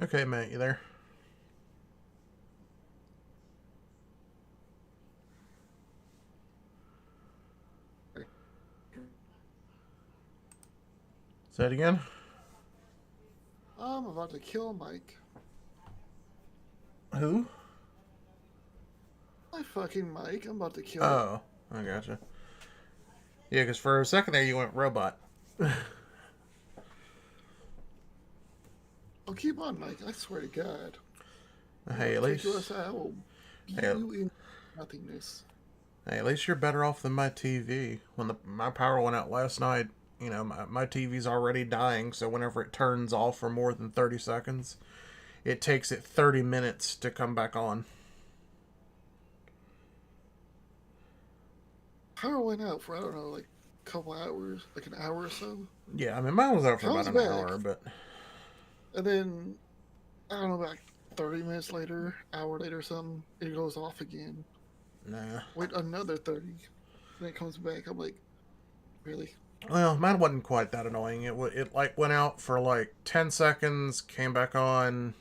Okay, Matt, you there? Say it again? I'm about to kill Mike. Who? My fucking Mike. I'm about to kill him. Oh, I gotcha. Yeah, because for a second there you went robot. Oh, keep on, Mike. I swear to God. I'm Hey, going at to take you least... outside. I will beat Hey, you in nothingness. hey, at least you're better off than my TV. When my power went out last night, you know, my TV's already dying, so whenever it turns off for more than 30 seconds, it takes it 30 minutes to come back on. Power went out for, I don't know, like a couple hours, like an hour or so. Yeah, I mean, mine was out for about Comes an back. hour, but... And then, I don't know, about 30 minutes later, hour later or something, it goes off again. Nah. Wait another 30. Then it comes back. I'm like, really? Well, mine wasn't quite that annoying. It like went out for like 10 seconds, came back on,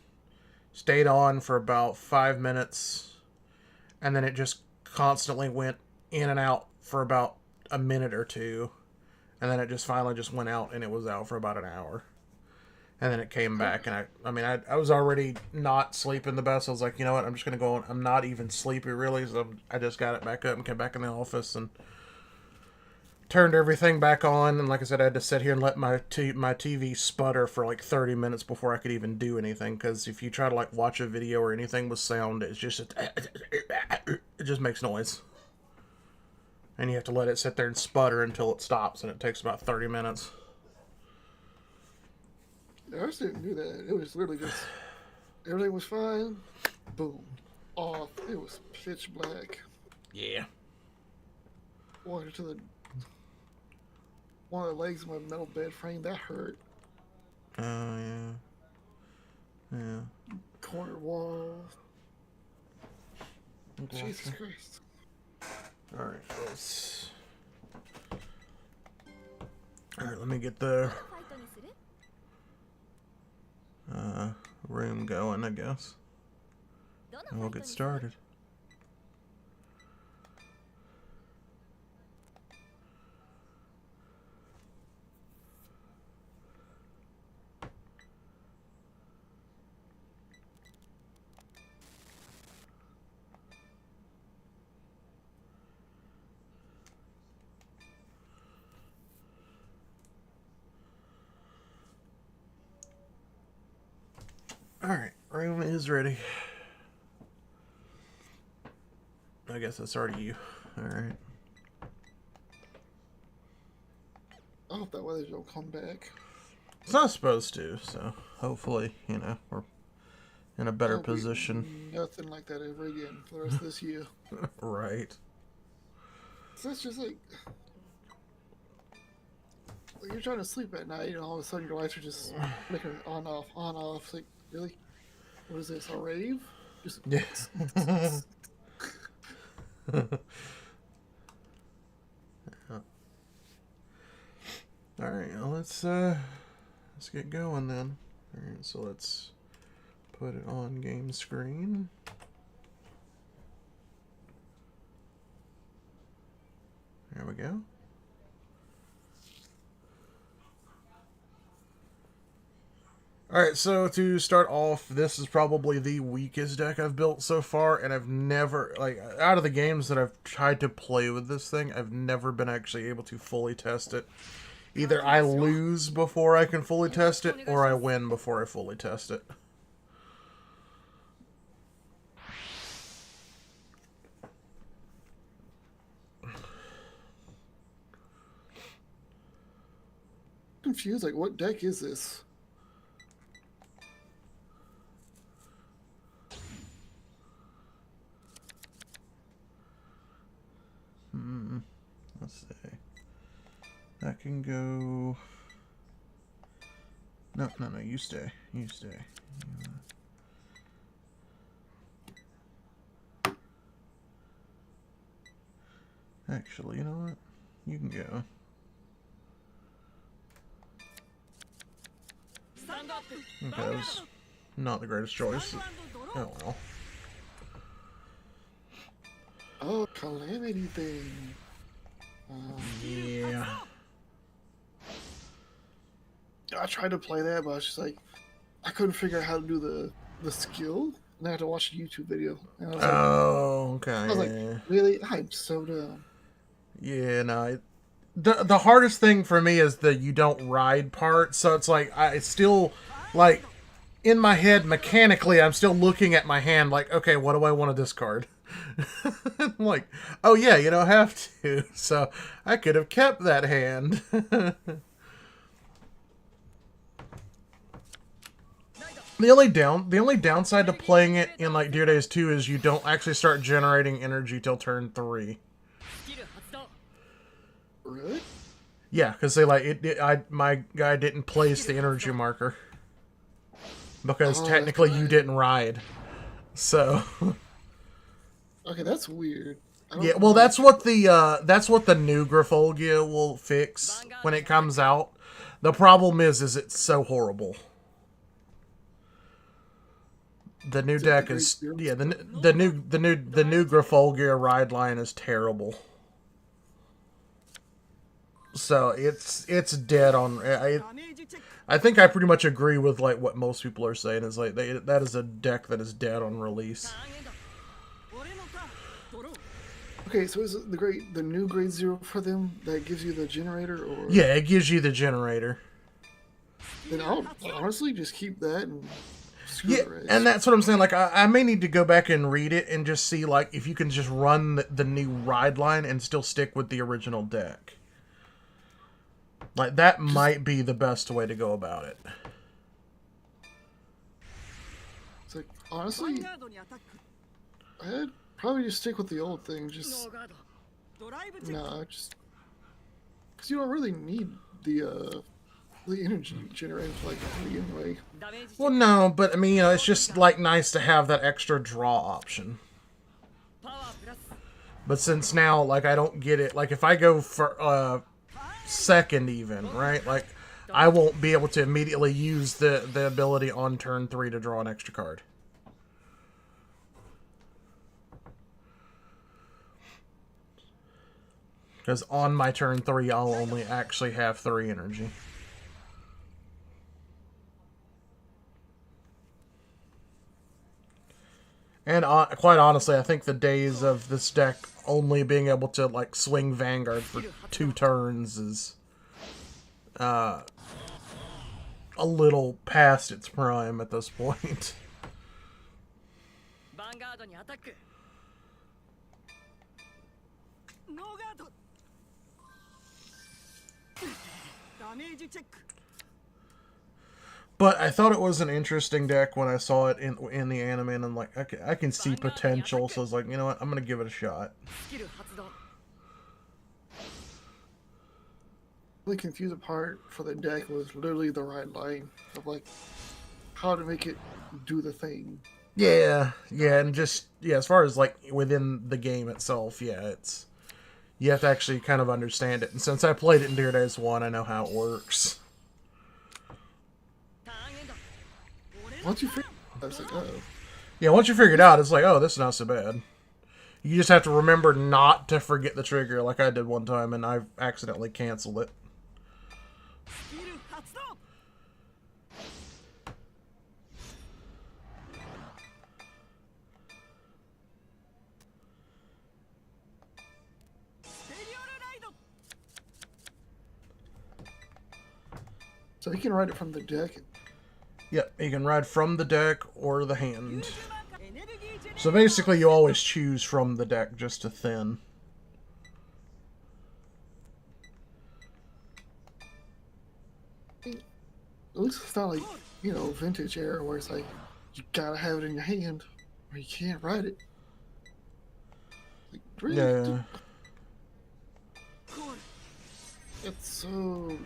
stayed on for about 5 minutes, and then it just constantly went in and out for about a minute or two, and then it just finally just went out and it was out for about an hour. And then it came How, back, and I was already not sleeping the best. I was like, you know what, I'm just gonna go on. I'm not even sleepy really, so I just got it back up and came back in the office and turned everything back on. And like I said, I had to sit here and let my TV sputter for like 30 minutes before I could even do anything. Because if you try to like watch a video or anything with sound, it just makes noise, and you have to let it sit there and sputter until it stops, and it takes about 30 minutes. ours didn't do that. It was literally just, everything was fine. Boom. Off. It was pitch black. Yeah. Water to the one of the legs of my metal bed frame that hurt. Oh yeah. Yeah. Corner wall. Jesus Gotcha. Christ. All right, let's. All right, let me get the uh, room going, I guess, and we'll get started. All right, room is ready. I guess that's already you. All right. I hope that weather don't come back. It's not supposed to, so hopefully, you know, we're in a I better hope we position. nothing like that ever again for the rest of this year. Right. So that's just like you're trying to sleep at night and all of a sudden your lights are just flickering on off on off. It's like, really? What is this? A rave? Just Yeah. All right, well, let's get going then. All right, so let's put it on game screen. There we go. Alright, so to start off, this is probably the weakest deck I've built so far, and I've never, like, out of the games that I've tried to play with this thing, I've never been actually able to fully test it. Either I lose before I can fully test it, or I win before I fully test it. confused. Like, what deck is this? Let's see. That can go... No, you stay. You stay. Actually, you know what? You can go. Okay, Not the greatest choice. Oh well. Oh, calamity thing. Yeah. I tried to play that, but I was just like, I couldn't figure out how to do the skill, and I had to watch a YouTube video. And Oh, okay. I was like, really? I'm so dumb. Yeah, no. The hardest thing for me is the you don't ride part. So it's like it's still like in my head mechanically I'm still looking at my hand like, okay, what do I want to discard? I'm like, oh yeah, you don't have to. So I could have kept that hand. The only downside to playing it in like Dear Days 2 is you don't actually start generating energy till turn 3. Really? Yeah, because my guy didn't place the energy marker because technically you didn't ride. So okay, that's weird. yeah, well that's what the new Graffolgia will fix when it comes out. The problem is it's so horrible. The new deck is the new Graffolgia ride line is terrible. So it's dead on. I think I pretty much agree with like what most people are saying is like that is a deck that is dead on release. Okay, so is it the new grade 0 for them that gives you the generator, or yeah, it gives you the generator. Then I'll honestly just keep that and. Yeah, and that's what I'm saying. Like, I may need to go back and read it and just see, like, if you can just run the new ride line and still stick with the original deck. Like, that might be the best way to go about it. It's like, honestly, I'd probably just stick with the old thing. Just, nah, just, because you don't really need the energy generated like 3 anyway. Well, no, but I mean, it's just like nice to have that extra draw option. But since now, like, I don't get it. Like, if I go for second, even right, like, I won't be able to immediately use the ability on turn 3 to draw an extra card. Because on my turn 3, I'll only actually have 3 energy. And quite honestly, I think the days of this deck only being able to like swing Vanguard for 2 turns is a little past its prime at this point. But I thought it was an interesting deck when I saw it in the anime, and I'm like, okay, I can see potential, so I was like, you know what, I'm going to give it a shot. The confusing part for the deck was literally the right line of like how to make it do the thing. Yeah, and just, yeah, as far as like within the game itself, yeah, you have to actually kind of understand it. And since I played it in Dear Days 1, I know how it works. Once you figure I was like, oh. Yeah, once you figure it out, it's like, oh, this is not so bad. You just have to remember not to forget the trigger like I did one time, and I accidentally canceled it. So you can write it from the deck. Yep, you can ride from the deck or the hand. So basically you always choose from the deck just to thin. At least it's not like, vintage era where it's like, you gotta have it in your hand or you can't write it. Like, really? Yeah. That's so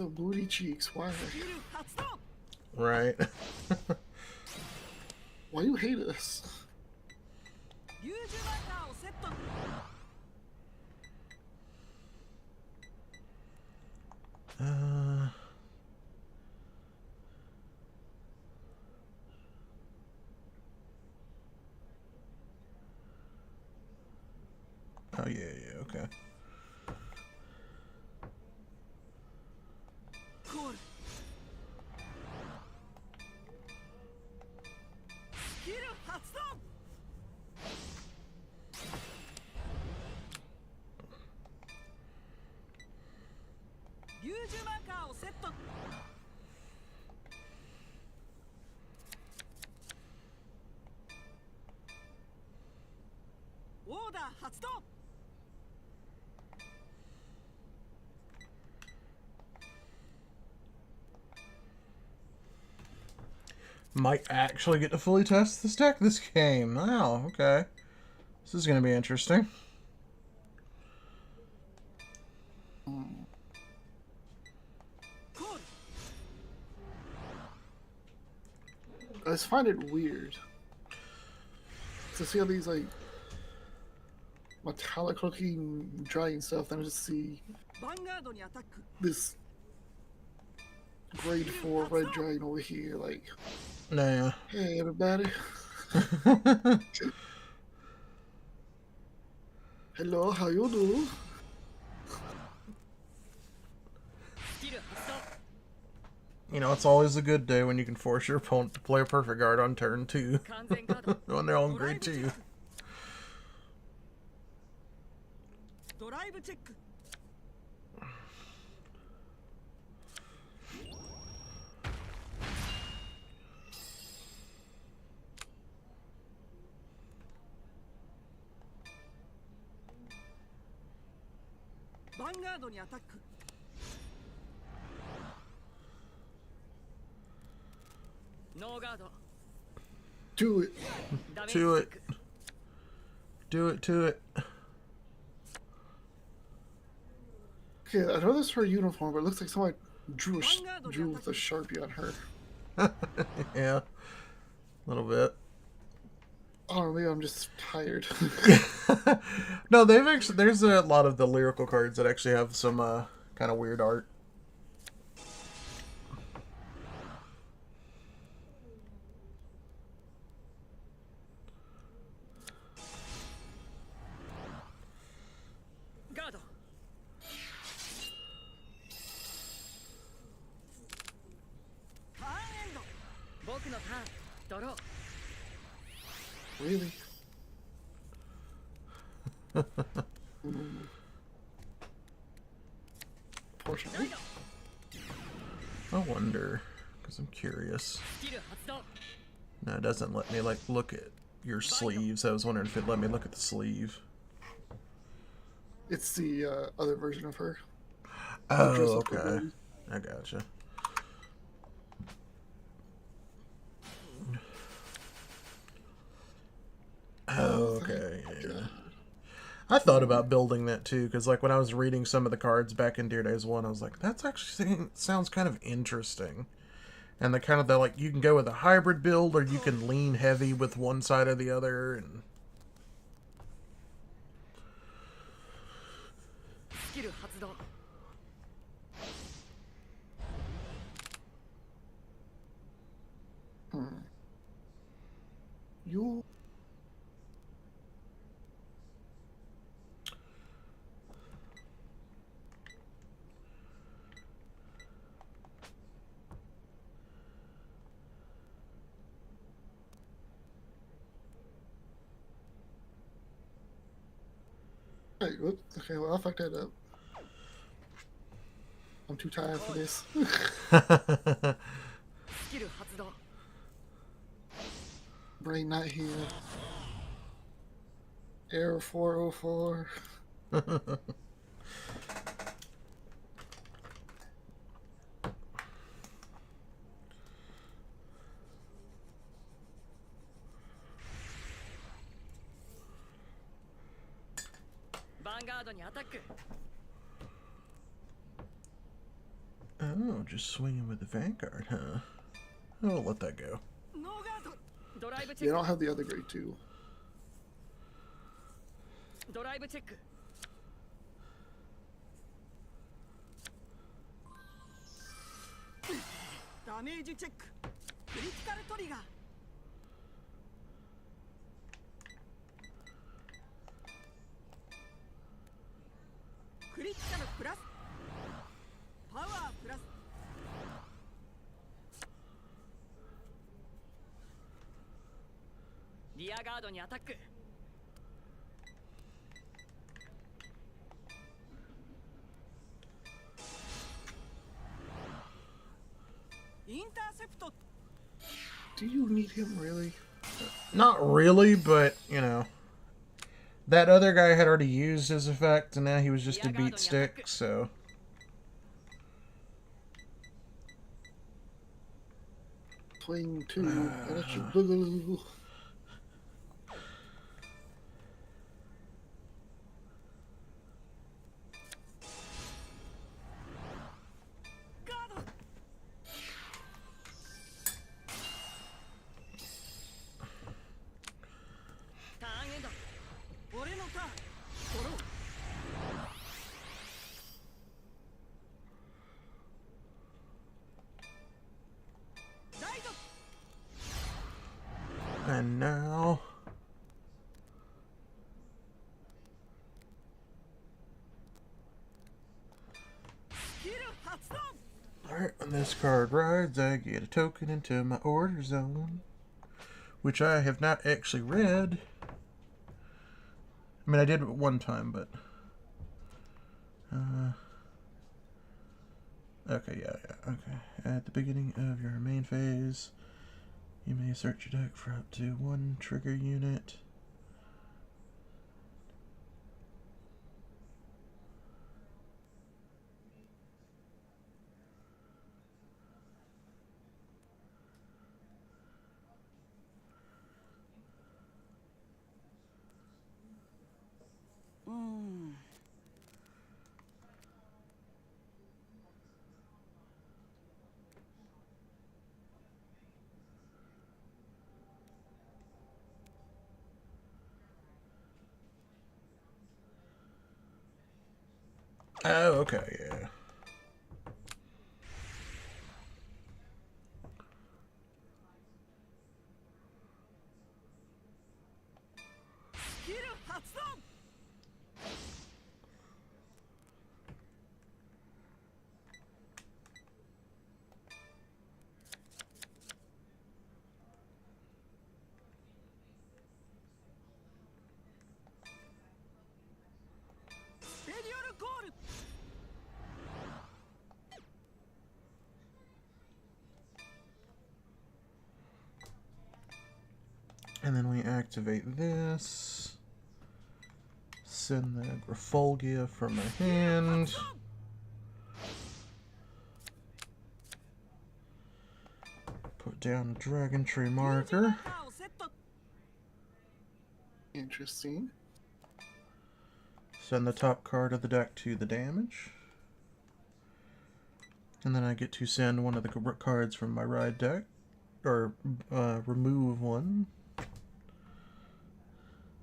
booty cheeks. Why? Right. Why you hate us? Oh, yeah, yeah, okay. Might actually get to fully test this deck this game. Wow, okay. This is going to be interesting. I just find it weird to see all these like metallic looking dragon stuff, then I just see this grade 4 red dragon over here, like, Nah. hey everybody. Hello, how you do? You know, it's always a good day when you can force your opponent to play a perfect guard on turn 2. When they're on grade 2. Vanguard にアタック ノーガード Do it. To it. Do it to it. Okay, I know this is her uniform, but it looks like somebody drew with a Sharpie on her. Yeah. A little bit. I don't know, maybe I'm just tired. No, they've actually, there's a lot of the lyrical cards that actually have some kind of weird art. Really? Fortunately. I wonder, because I'm curious. No, it doesn't let me like look at your sleeves. I was wondering if it let me look at the sleeve. It's the other version of her. Oh, okay. I gotcha. Oh, okay, yeah. I thought about building that too, because like when I was reading some of the cards back in Dear Days 1, I was like, that's actually sounds kind of interesting. And the kind of the like you can go with a hybrid build, or you can lean heavy with one side or the other, and You. Hey, whoops. Okay, well, I fucked that up. I'm too tired for this. Brain not here. Error 404. oh, just swinging with the Vanguard, huh? Oh, let that go. Yeah, I don't have the other grade 2. Damage check. Critical trigger. アガードにアタック。インターセプト。 Do you need him really? Not really, but, you know. That other guy had already used his effect, and now he was just a beat stick, so... Playing 2, and it's your boo. And now... Alright, when this card rides, I get a token into my order zone, which I have not actually read. I mean, I did it one time, but... okay, yeah, okay. At the beginning of your main phase, you may search your deck for up to 1 trigger unit. Oh, okay, yeah. And then we activate this. Send the Graffolgia from my hand. Put down a Dragon Tree marker. Interesting. Send the top card of the deck to the damage. And then I get to send one of the cards from my ride deck. Or remove one.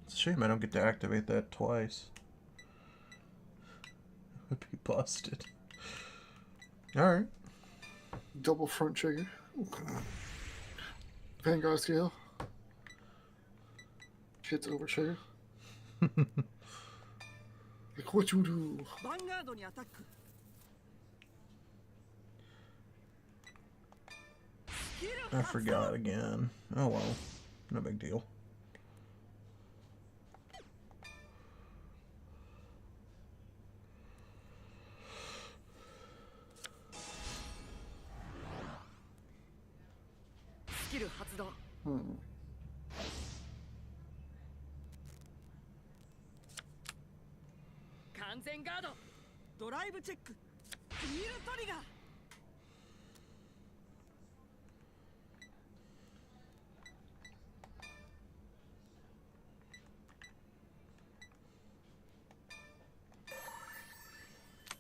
It's a shame I don't get to activate that twice. It would be busted. Alright. Double front trigger. Vanguard scale. Hits over trigger. Like what you do. Vanguardにアタック。 I forgot again. Oh well. No big deal. Hmm. 完全ガード。ドライブチェック。ミルトリガー。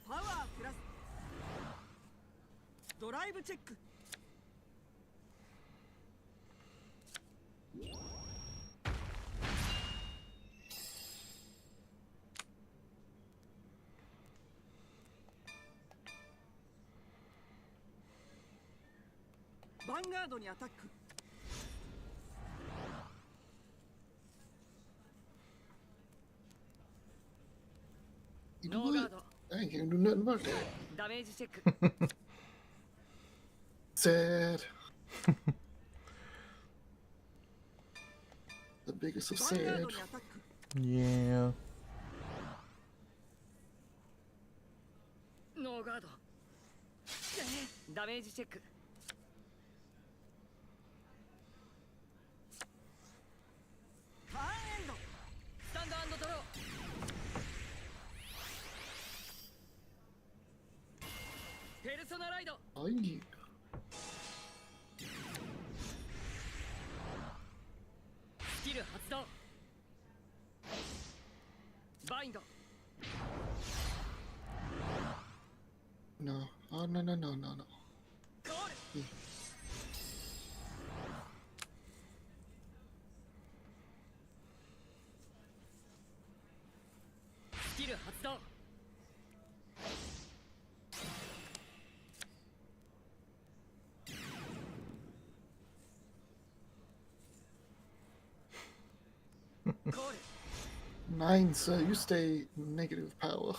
パワープラス。ドライブチェック。 ヴァンガードにアタック。 You know what? I ain't gonna do nothing about that. ダメージチェック。 Sad. The biggest of ヴァンガー sad. ドにアタック Yeah. ノーガードダメージチェックターンエンドスタンドアンドドローペルソナライド Ay. スキル発動バインド No. Oh, no, no, no, no, no. コール スキル発動 コール 9, so you stay negative power.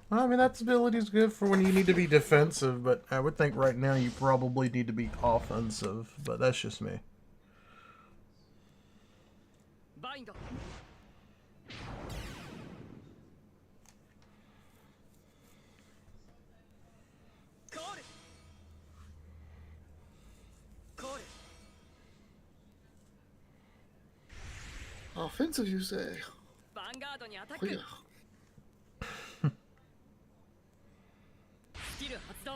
Well, I mean, that ability is good for when you need to be defensive, but I would think right now you probably need to be offensive, but that's just me. バインドコールコール Offensive, you say? ヴァンガードにアタッ Oh, ク yeah. スキル発動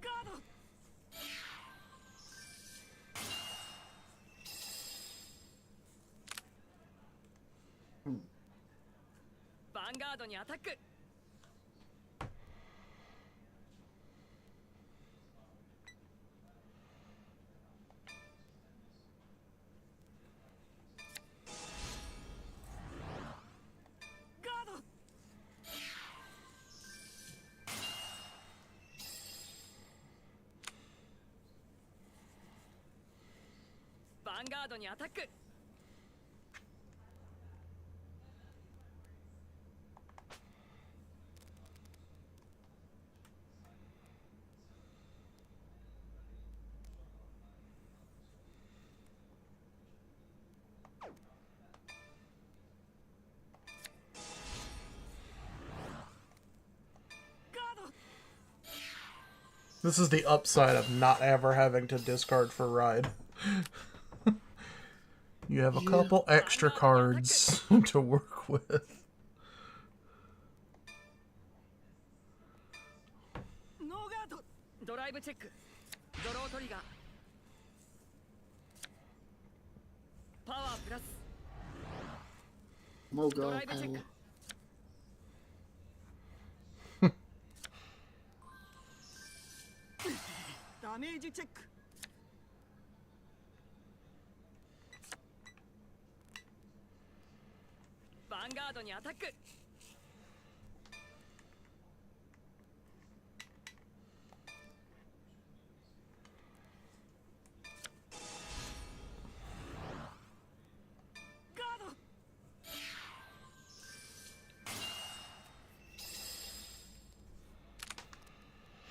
ガードヴァンガードにアタックガードヴァンガードにアタック This is the upside of not ever having to discard for ride. You have a Yeah. couple extra cards to work with. ノーガードドライブチェックドロートリガーパワープラス More ド god ライブチェッ power. クダメージチェックヴァンガードにアタックガード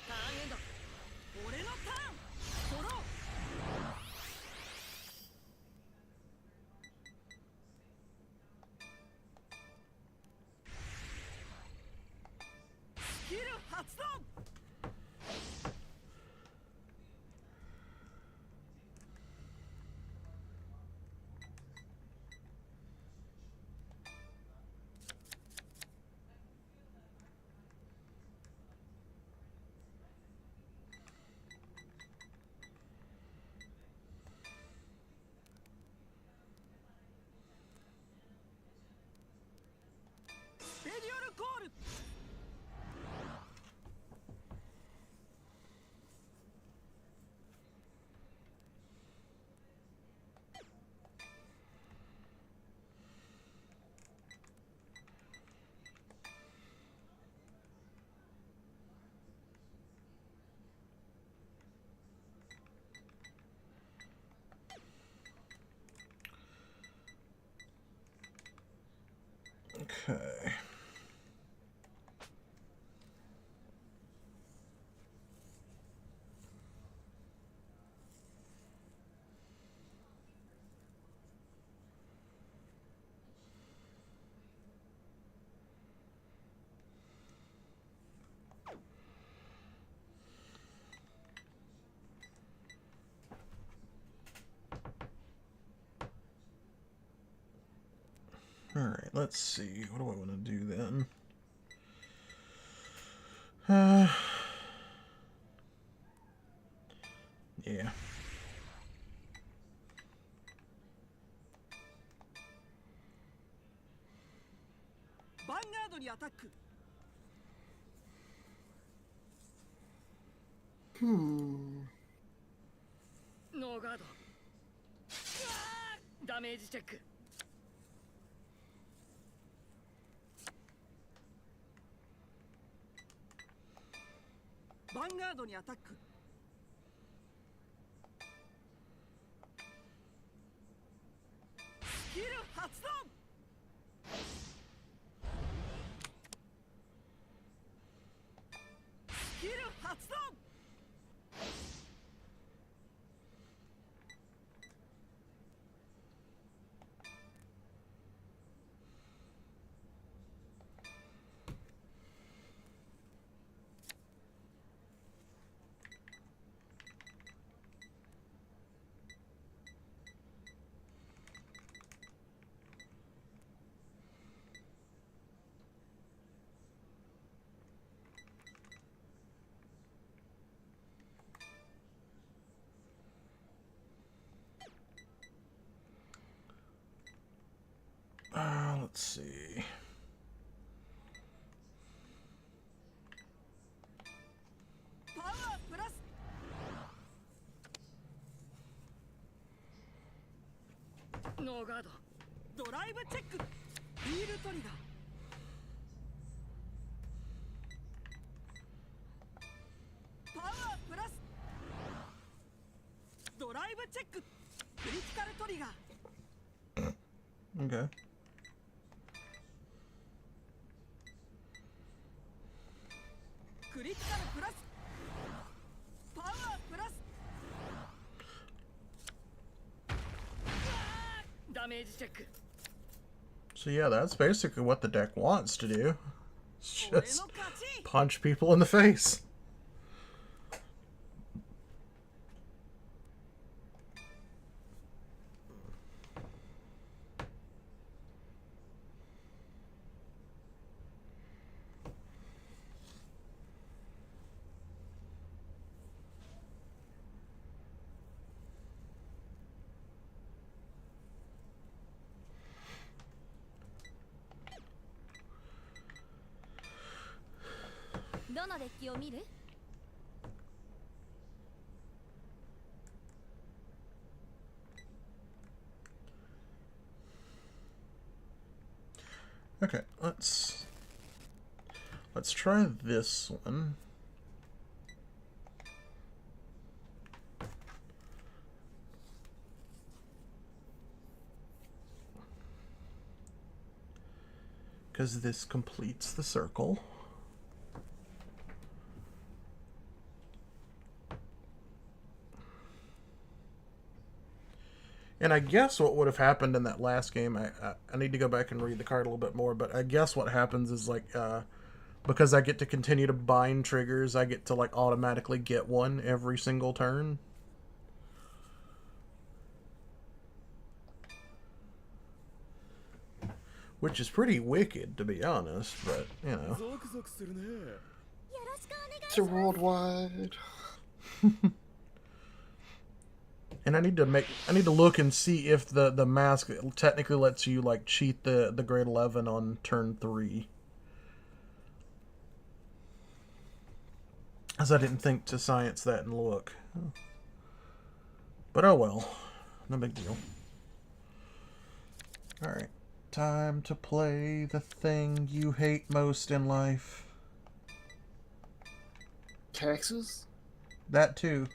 ターンエンド俺のターンドロースキル発動 レディオルコール Okay. Alright, let's see. What do I want to do then? Yeah. Vanguard にアタック ノーガードダメージチェック ヴァンガードにアタック スキル発動 スキル発動 Let's see. Power plus. No guard. Drive check. Wheel trigger. Power plus. Drive check. Critical trigger. Okay. Critical plus. Power plus. Damage check. So yeah, that's basically what the deck wants to do. It's just punch people in the face. Okay, let's try this one. Because this completes the circle. And I guess what would have happened in that last game, I need to go back and read the card a little bit more, but I guess what happens is, like, because I get to continue to bind triggers, I get to, like, automatically get one every single turn. Which is pretty wicked, to be honest, but, you know. It's a worldwide. And I need to look and see if the mask technically lets you, like, cheat the grade 11 on turn 3. As I didn't think to science that and look. But oh well. No big deal. Alright. Time to play the thing you hate most in life. Taxes? That too.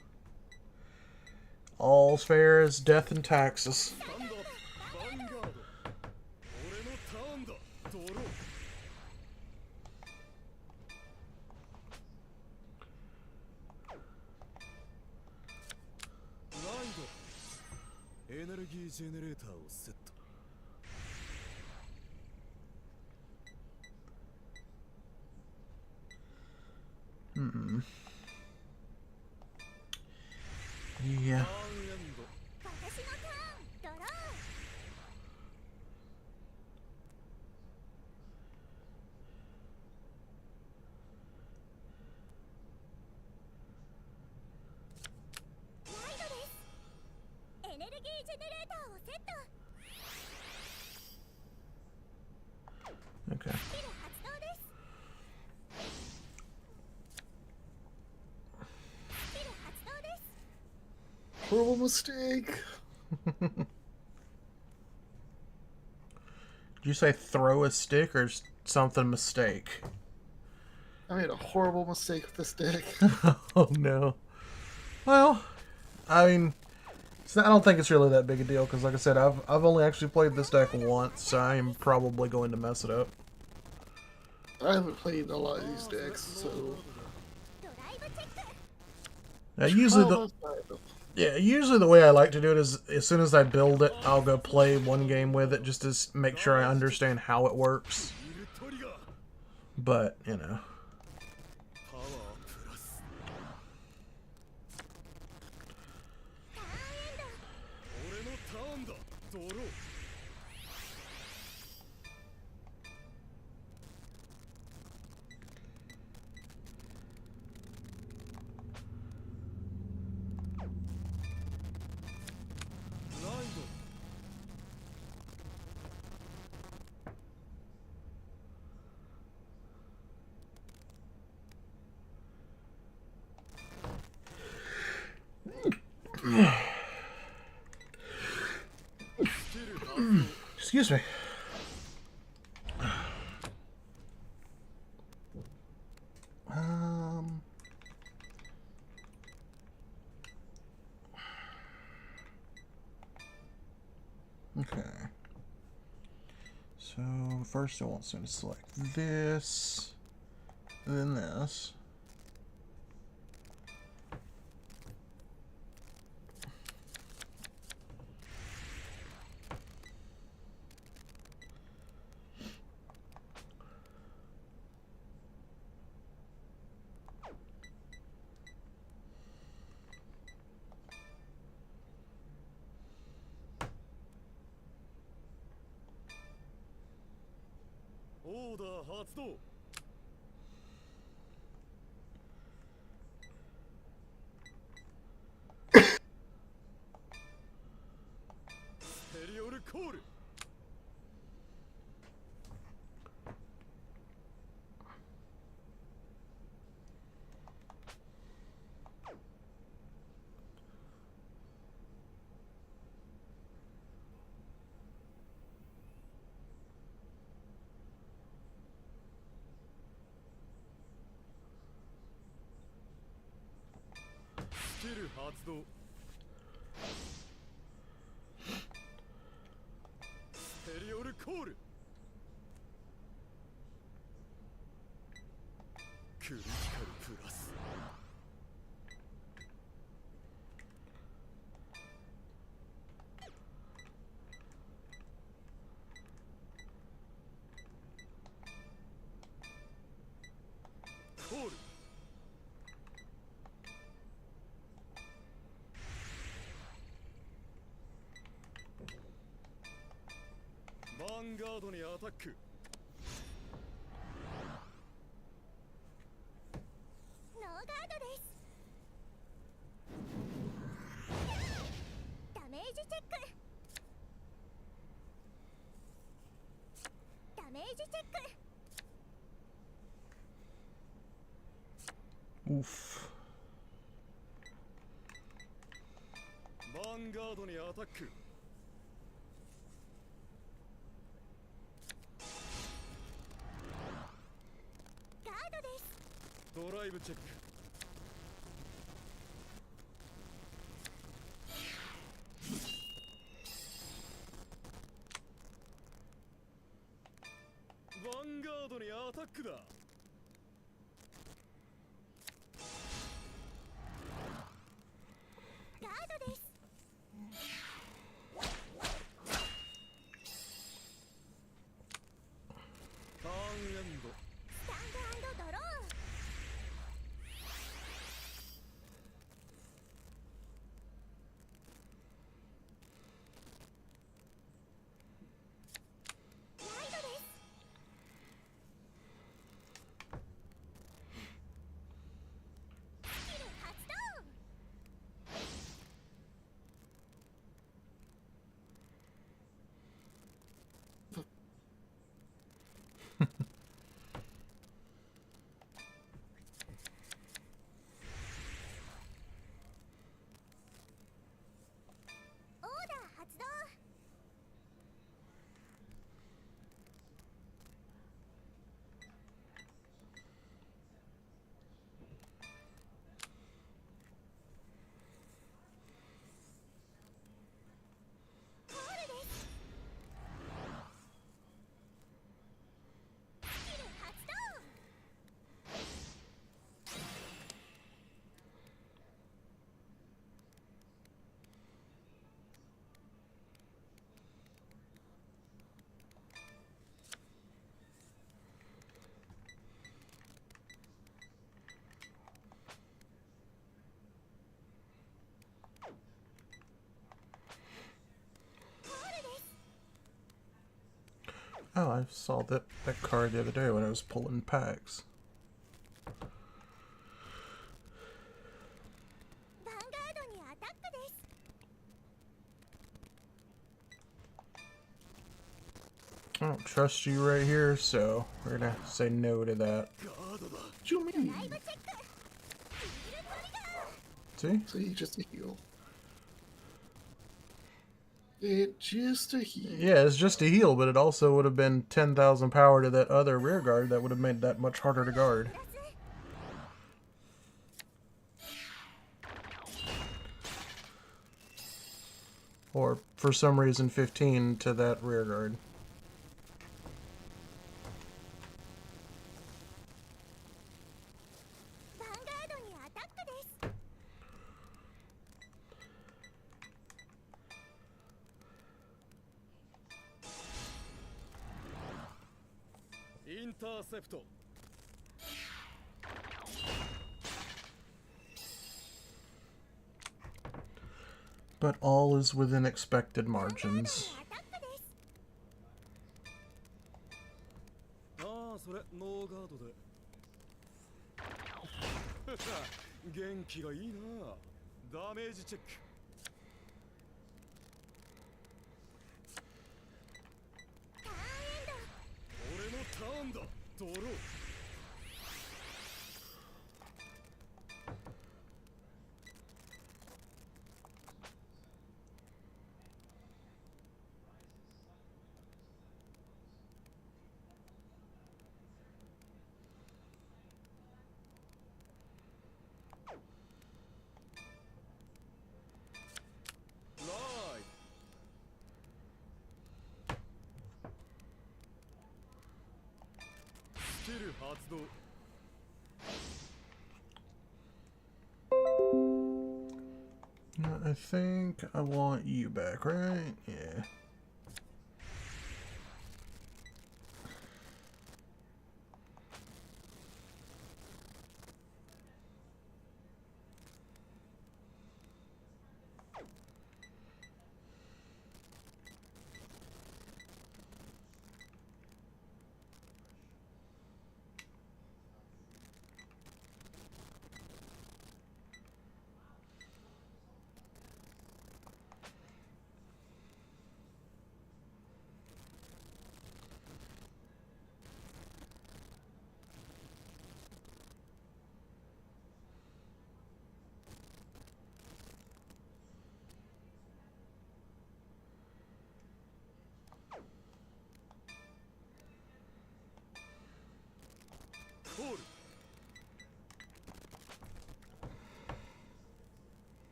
All's fair as death and taxes. ギージェネレーターをセット。Hmm. Yeah. 私のターンドロー。ライドです。エネルギージェネレーターをセット。 Okay. スキル発動です。スキル発動です。 Horrible mistake. Did you say throw a stick or something mistake? I made a horrible mistake with this deck. Oh no. Well, I mean, I don't think it's really that big a deal because, like I said, I've only actually played this deck once, so I'm probably going to mess it up. I haven't played a lot of these decks, so ドライブチェック。 Now, usually Oh, usually the way I like to do it is as soon as I build it, I'll go play one game with it just to make sure I understand how it works. But, you know. パワープラス。俺のターンだ。ドロー。ライド。 Excuse me. Okay. So first I want to select this, then this.オーダー発動。ステリオルコール。 スキル発動。ステリオルコール。クリティカルプラス。コール。 ヴァンガードにアタック。ノーガードです。ダメージチェック。ダメージチェック。 Oof. ヴァンガードにアタック。 ガードです。 ドライブチェック。ヴァンガードにアタックだ。ガードです。Oh, I saw that card the other day when I was pulling packs. ヴァンガードにアタックです。 I don't trust you right here, so we're gonna say no to that. ガードだ。 What you ラ mean? イブチェック。ヒールトリガー。 See? See, just a heal. It just a heal. Yeah, it's just a heal, but it also would have been 10,000 power to that other rear guard that would have made that much harder to guard. プラス Or, for some reason, 15 to that rear guard. ヴァンガードにアタックです。 インターセプト。 But all is within expected margins. アタックです。 ああ、それノーガードで。元気がいいな。ダメージチェック。 ターンエンド。 俺のターンだ。ドロー。 スキル発動。 I think I want you back, right? Yeah.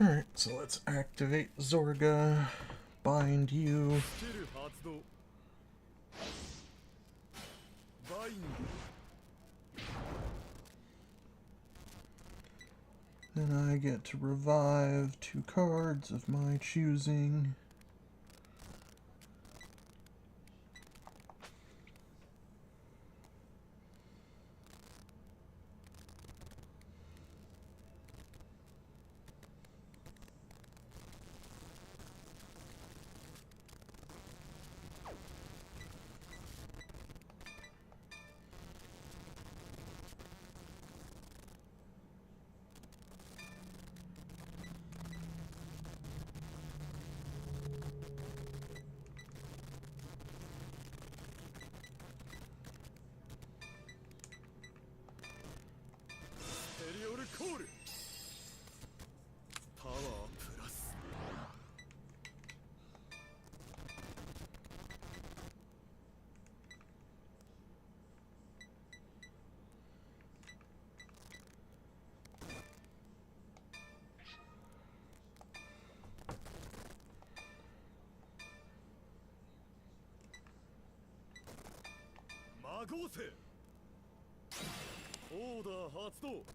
Alright, so let's activate Zorga, bind you. スキル発動。バイン Then I get to revive 2 cards of my choosing.合成オーダー発動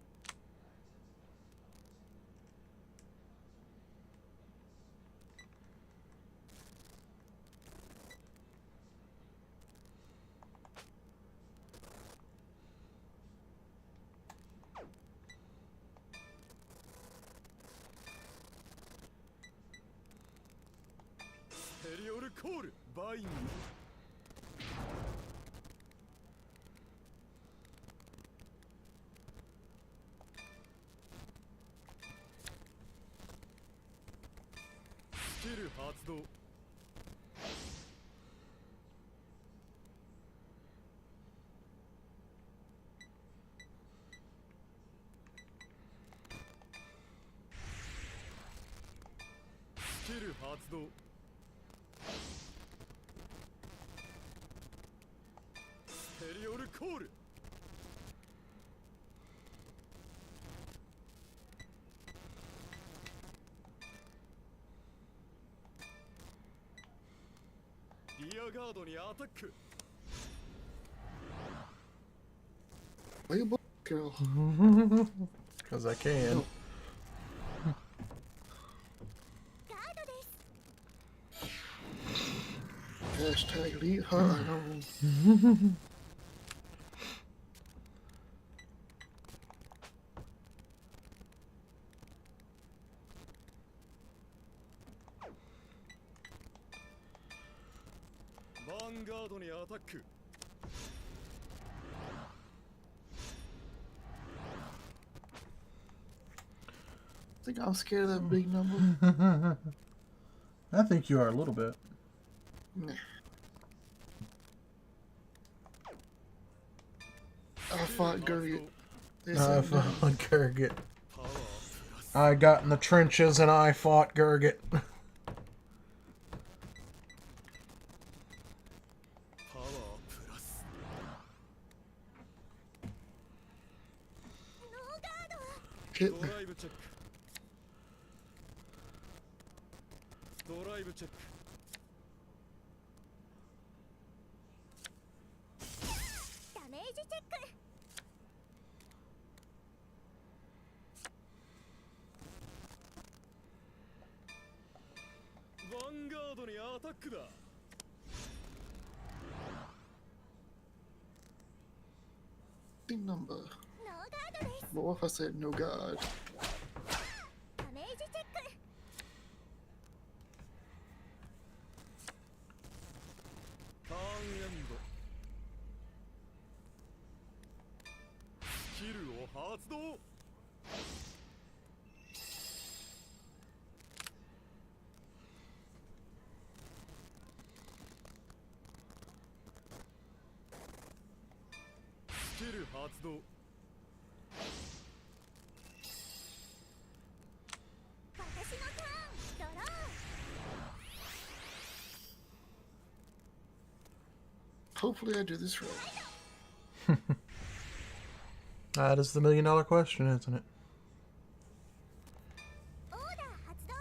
テリオルコールバインスキル発動スキル発動テリオルコールリアガードにアタック Why you girl? Because I can. ガードです Hashtag leave her alone. ヴァンガードにアタック I think I'm scared of that big number. I think you are a little bit. Nah. I fought Gurgit. They I said no. fought Gurgit. パワープラス I got in the trenches and I fought Gurgit. パワープラス ノーガード Hit ド me. ライブチェックドライブチェックダメージチェック ヴァンガードにアタックだ Big number. ノーガードです But what if I said no god? ダメージチェック ターンエンドスキルを発動スキル発動私のターンドロー Hopefully I do this right. That is the $1 million question, isn't it? オーダー発動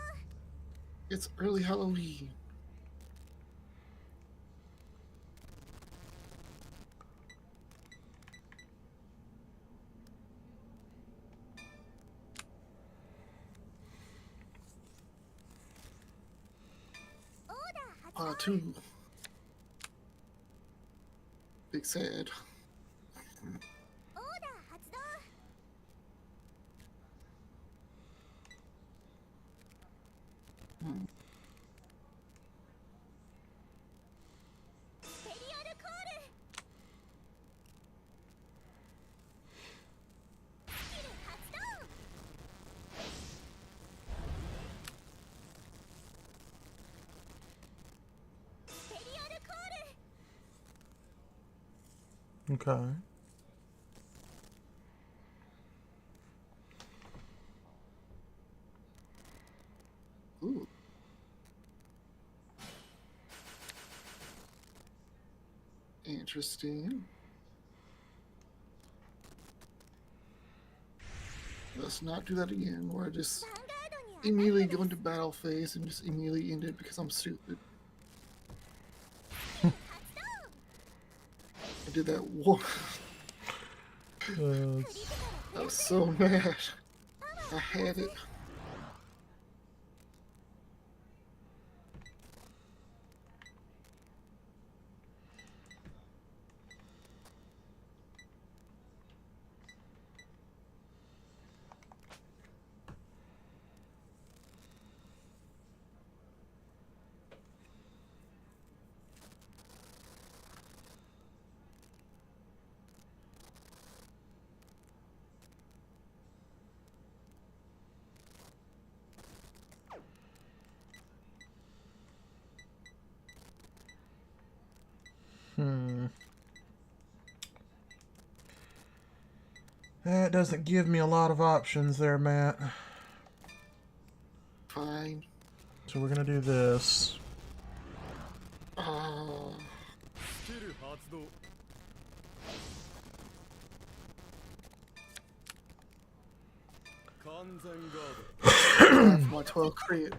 It's early Halloween. Two. Big sad. オーダー発動 ステリオルコールスキル発動 ステリオルコール Okay. Ooh. Interesting. Let's not do that again, where I just ヴァンガードに immediately go into battle phase and just immediately end it because I'm stupid. 発動 I did that one. I was so mad. I had it. That doesn't give me a lot of options there, Matt. Fine. So we're gonna do this. Oh, スキル発動 完全ガー time for my 12 crit.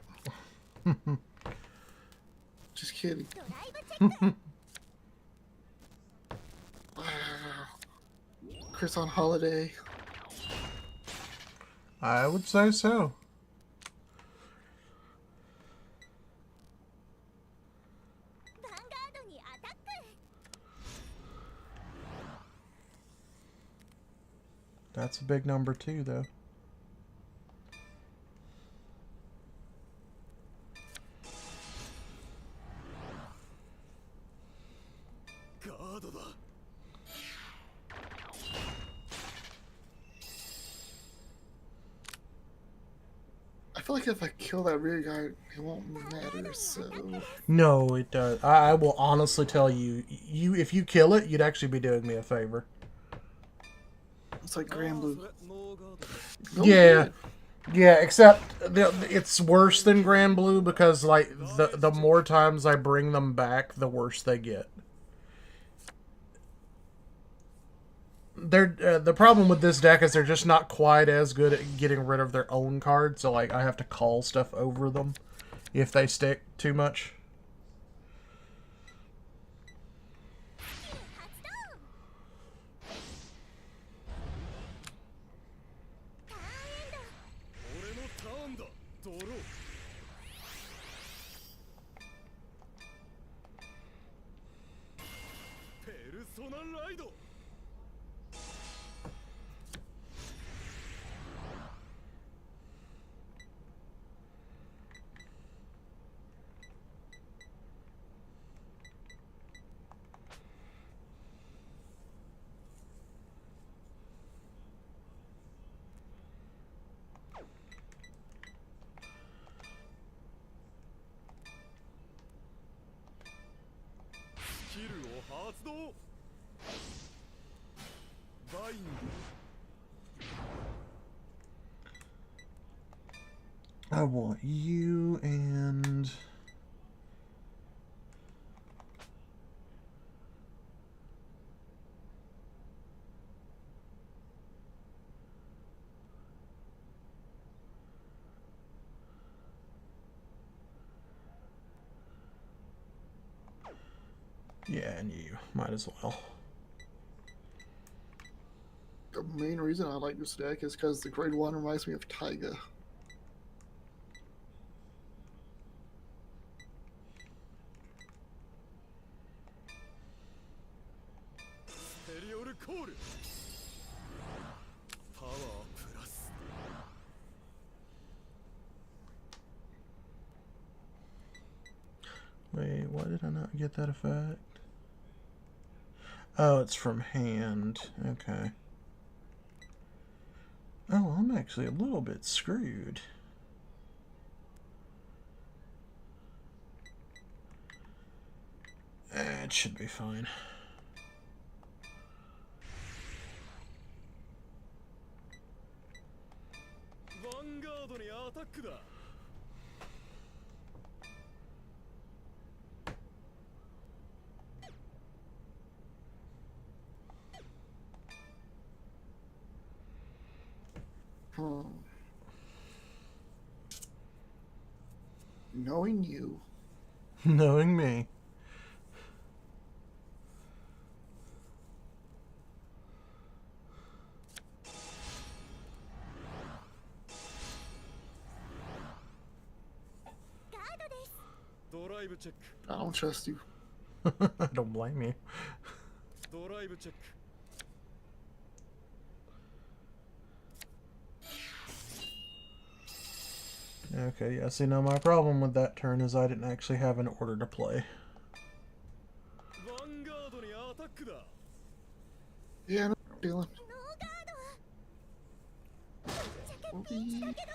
Just kidding. ドライブチェック Wow. Chris on holiday. I would say so. ヴァンガードにアタック That's a big number too, though. ドガードだ I feel like if I kill that rear guard, it won't matter, so... No, it does. I will honestly tell you, if you kill it, you'd actually be doing me a favor. It's like Grand そ Blue. れノーガード No Yeah. good. Yeah, except it's worse than Grand Blue because like the more times I bring them back, the worse they get. They're the problem with this deck is they're just not quite as good at getting rid of their own cards. So like I have to call stuff over them if they stick too much. 発動ターンエンド俺のターンだドローペルソナライド スキルを発動バイン I want you and yeah, and you might as well. The main reason I like this deck is because the grade 1 reminds me of Taiga. Power plus. Wait, why did I not get that effect? Oh, it's from hand. Okay. Oh, I'm actually a little bit screwed. It should be fine. Vanguard にアタックだ Knowing you. Knowing me. Drive check. I don't trust you. I don't blame you. Drive check. Okay, yeah, see, now my problem with that turn is I didn't actually have an order to play. Vanguard にアタックだ Yeah, no feeling. ノーガード着撃だけど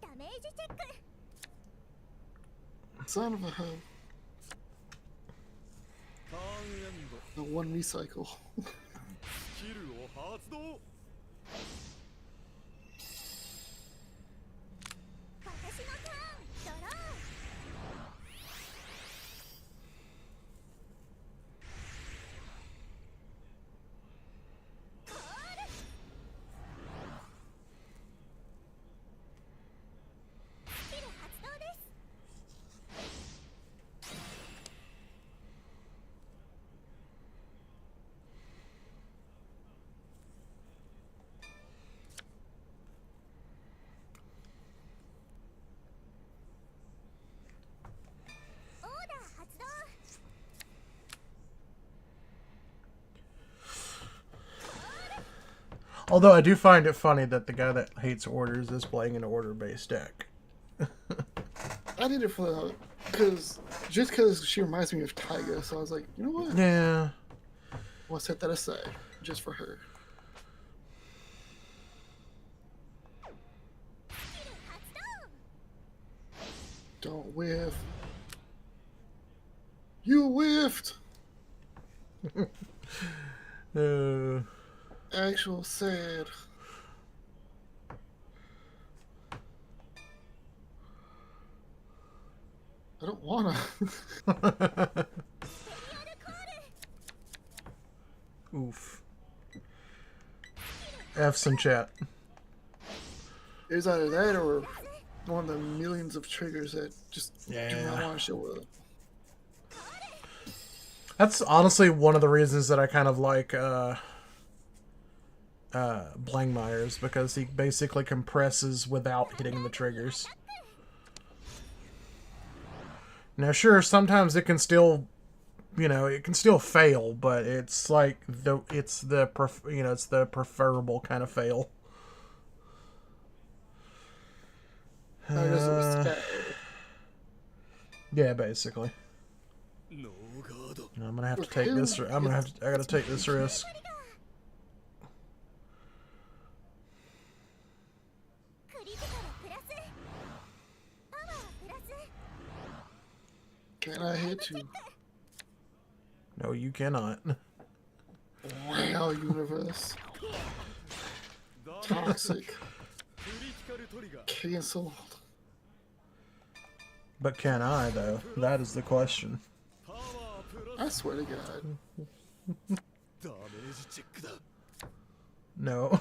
ダメージチェック Son of a hoe. ターンエンド The one recycle. スキルを発動私のターンドローコールスキル発動です。オーダー発動。 Although I do find it funny that the guy that hates orders is playing an order-based deck. I did it for the because she reminds me of Tyga, so I was like, you know what? Yeah. I'll set that aside just for her. スキル発動。 Don't whiff. You whiffed. Actual sad. I don't wanna. ペリオドコール。 Oof. F's in chat. It's either that or one of the millions of triggers that just do not Yeah. want to show up. That's honestly one of the reasons that I kind of like Blangmeyer's, because he basically compresses without hitting the triggers. Now, sure, sometimes it can still, it can still fail, but it's like it's the preferable kind of fail. Yeah, basically. No god. I'm gonna have to take this. I gotta take this risk. クリティカルプラスパワープラス Can I hit you? No, you cannot. Wow, universe. Toxic. クリティカルトリガー Cancelled. But can I, though? That is the question. パワープラ I ス swear to God. ダメージチェックだ No.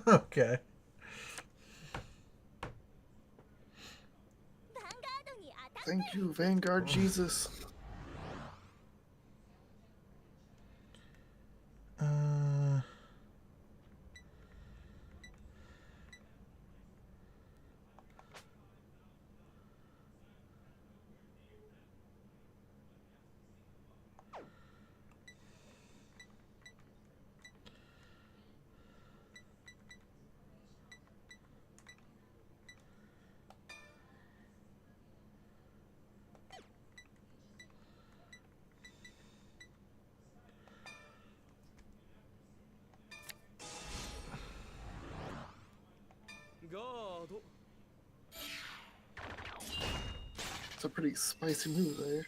Okay. ヴァンガードにアタック。 Thank you, Vanguard Jesus. It's a pretty spicy move there.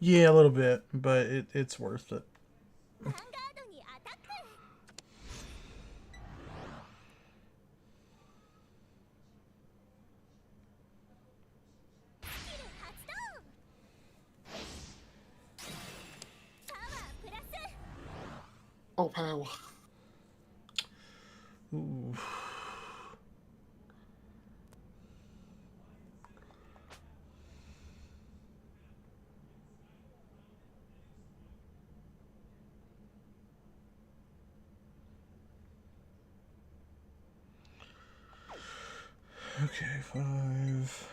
Yeah, a little bit, but it's worth it. ヴァンガードにアタック。スキル発動。パワープラス。 Oh, power. Ooh. Okay, 5.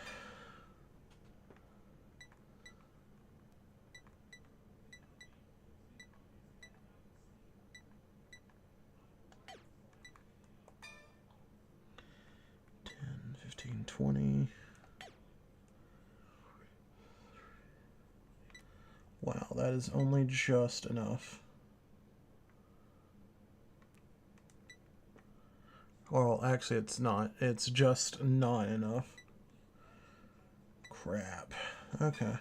$10, $15, $20. Wow, that is only just enough. Well, actually, it's not. It's just not enough. Crap. Okay.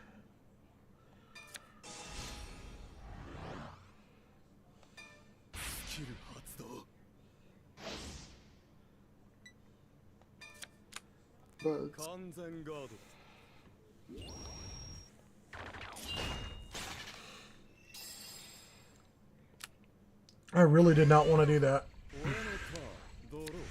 bugs. 完全ガード I really did not want to do that. 俺のターンドロー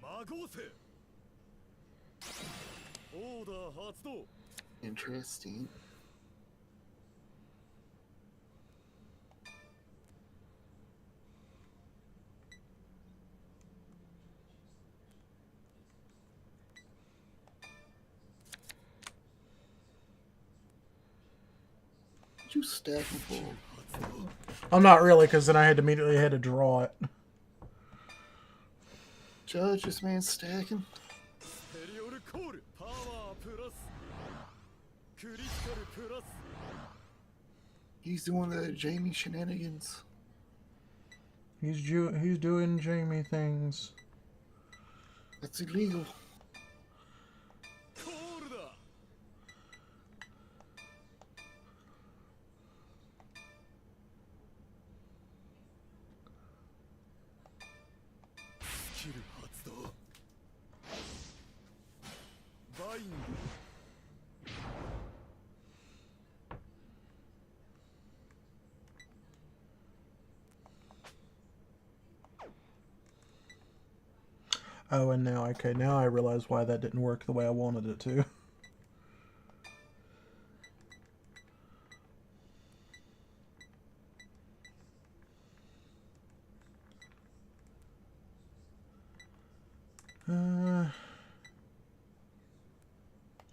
魔合成オーダー発動 Interesting. Did you stack them full? I'm not really, because then I had to immediately had to draw it. Judge, this man's stacking. ペリオルコールパワープラスクリティカルプラス He's doing the Jamie shenanigans. He's doing Jamie things. That's illegal. コールだ スキル発動バインド Oh, and now, okay, now I realize why that didn't work the way I wanted it to.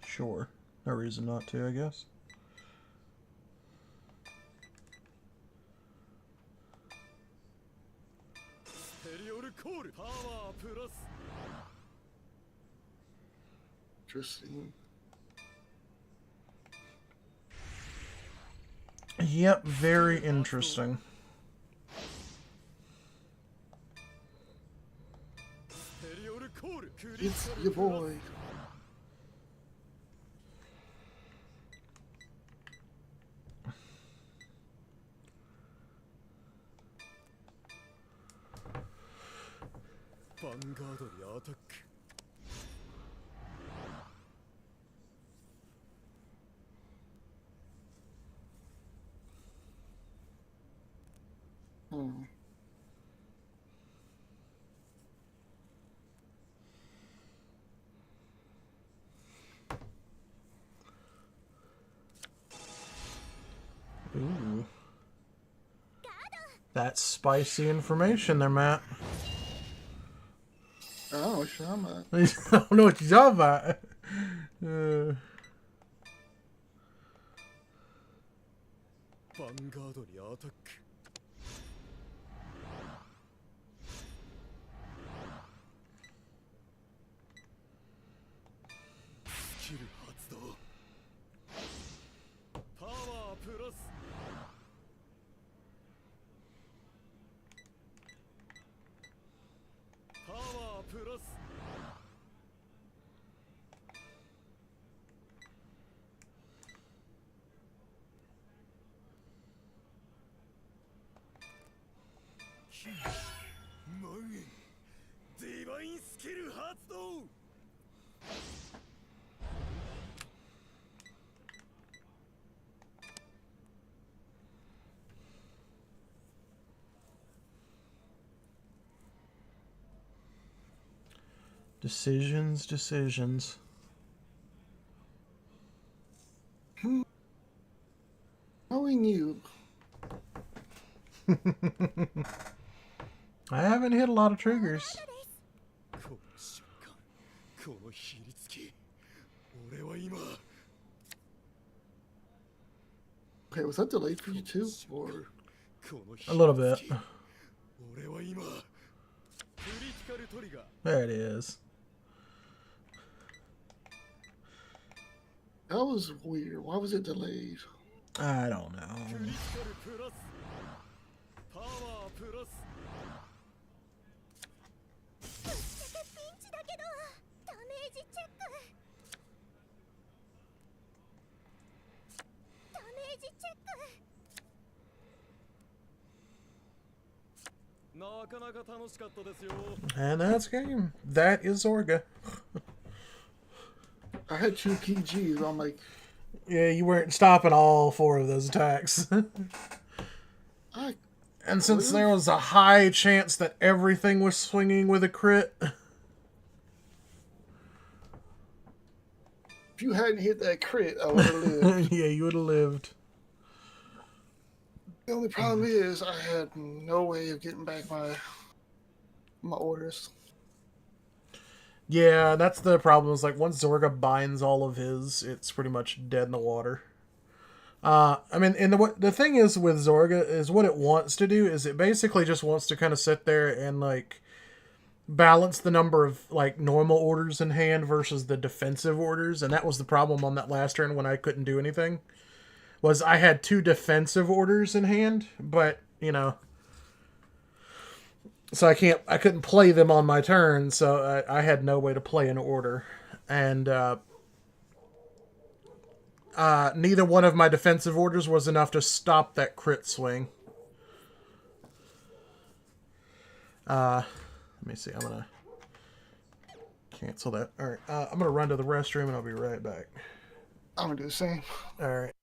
Sure. No reason not to, I guess. Interesting. Yep, very interesting. It's your boy. Vanguard にアタック Ooh. That's spicy information there, Matt. I don't know what you're talking about. I don't know what you're talking about. Vanguard にアタック スキル発動パワープラスパワープラス マンゲンディバインスキル発動 What Decisions, decisions. Knowing you, I haven't hit a lot of triggers. この瞬間このひりつき俺は今 okay, was that delayed for you too, or このひ A り little bit. つき俺は今クリティカルトリガー There it is. that was weird? Why was it delayed? I don't know. クリティカルプラスパワープラスぶっちゃけピンチだけどダメージチェックダメージチェックなかなか楽しかったですよ And that's game. That is Zorga. I had 2 PGs. I'm like, Yeah, you weren't stopping all 4 of those attacks. I And since there was a high chance that everything was swinging with a crit, if you hadn't hit that crit, I would have lived. yeah, you would have lived. The only problem is I had no way of getting back my orders. Yeah, that's the problem. Is like once Zorga binds all of his, it's pretty much dead in the water. I mean, and the thing is with Zorga is what it wants to do is it basically just wants to kind of sit there and like balance the number of like normal orders in hand versus the defensive orders, and that was the problem on that last turn when I couldn't do anything. Was I had 2 defensive orders in hand, but you know, so I couldn't play them on my turn, so I had no way to play an order, and neither one of my defensive orders was enough to stop that crit swing. Let me see. I'm gonna cancel that. All right, I'm gonna run to the restroom and I'll be right back. I'm gonna do the same. All right.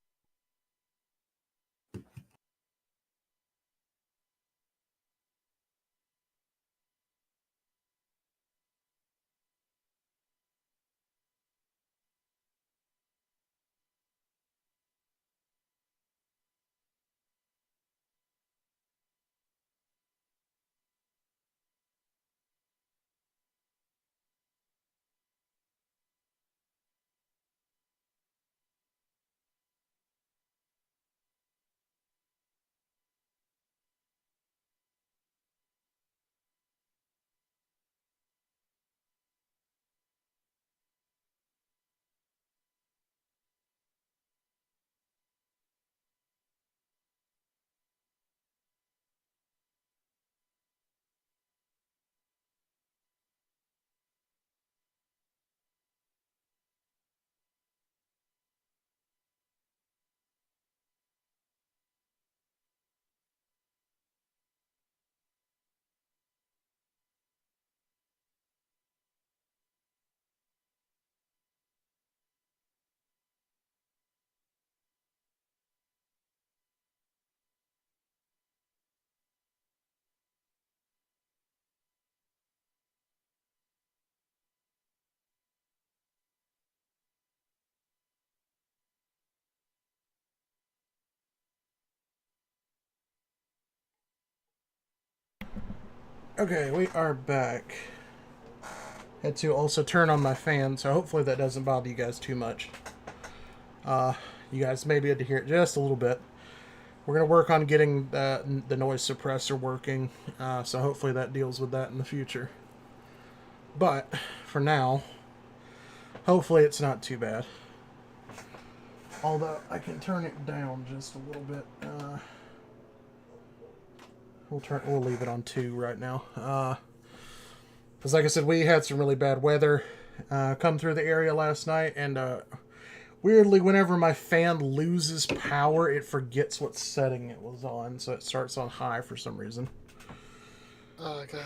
Okay, we are back. Had to also turn on my fan, so hopefully that doesn't bother you guys too much. You guys may be able to hear it just a little bit. We're going to work on getting the noise suppressor working, so hopefully that deals with that in the future. But, for now, hopefully it's not too bad. Although, I can turn it down just a little bit. We'll leave it on 2 right now. Because like I said, we had some really bad weather come through the area last night, and weirdly, whenever my fan loses power, it forgets what setting it was on, so it starts on high for some reason. Oh god.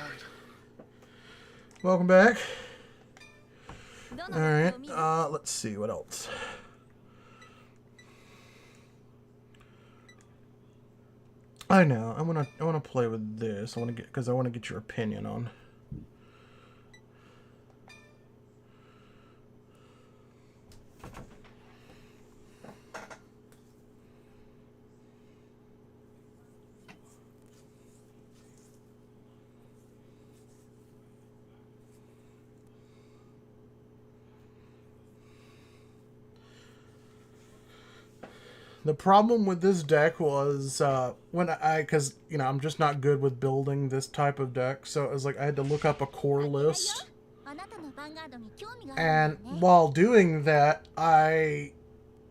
Welcome back. Alright, let's see, what else? I know, I wanna play with this. I wanna get your opinion on. The problem with this deck was because I'm just not good with building this type of deck, so it was like I had to look up a core list, あなたのヴァンガードに興味がある and んだね while doing that, I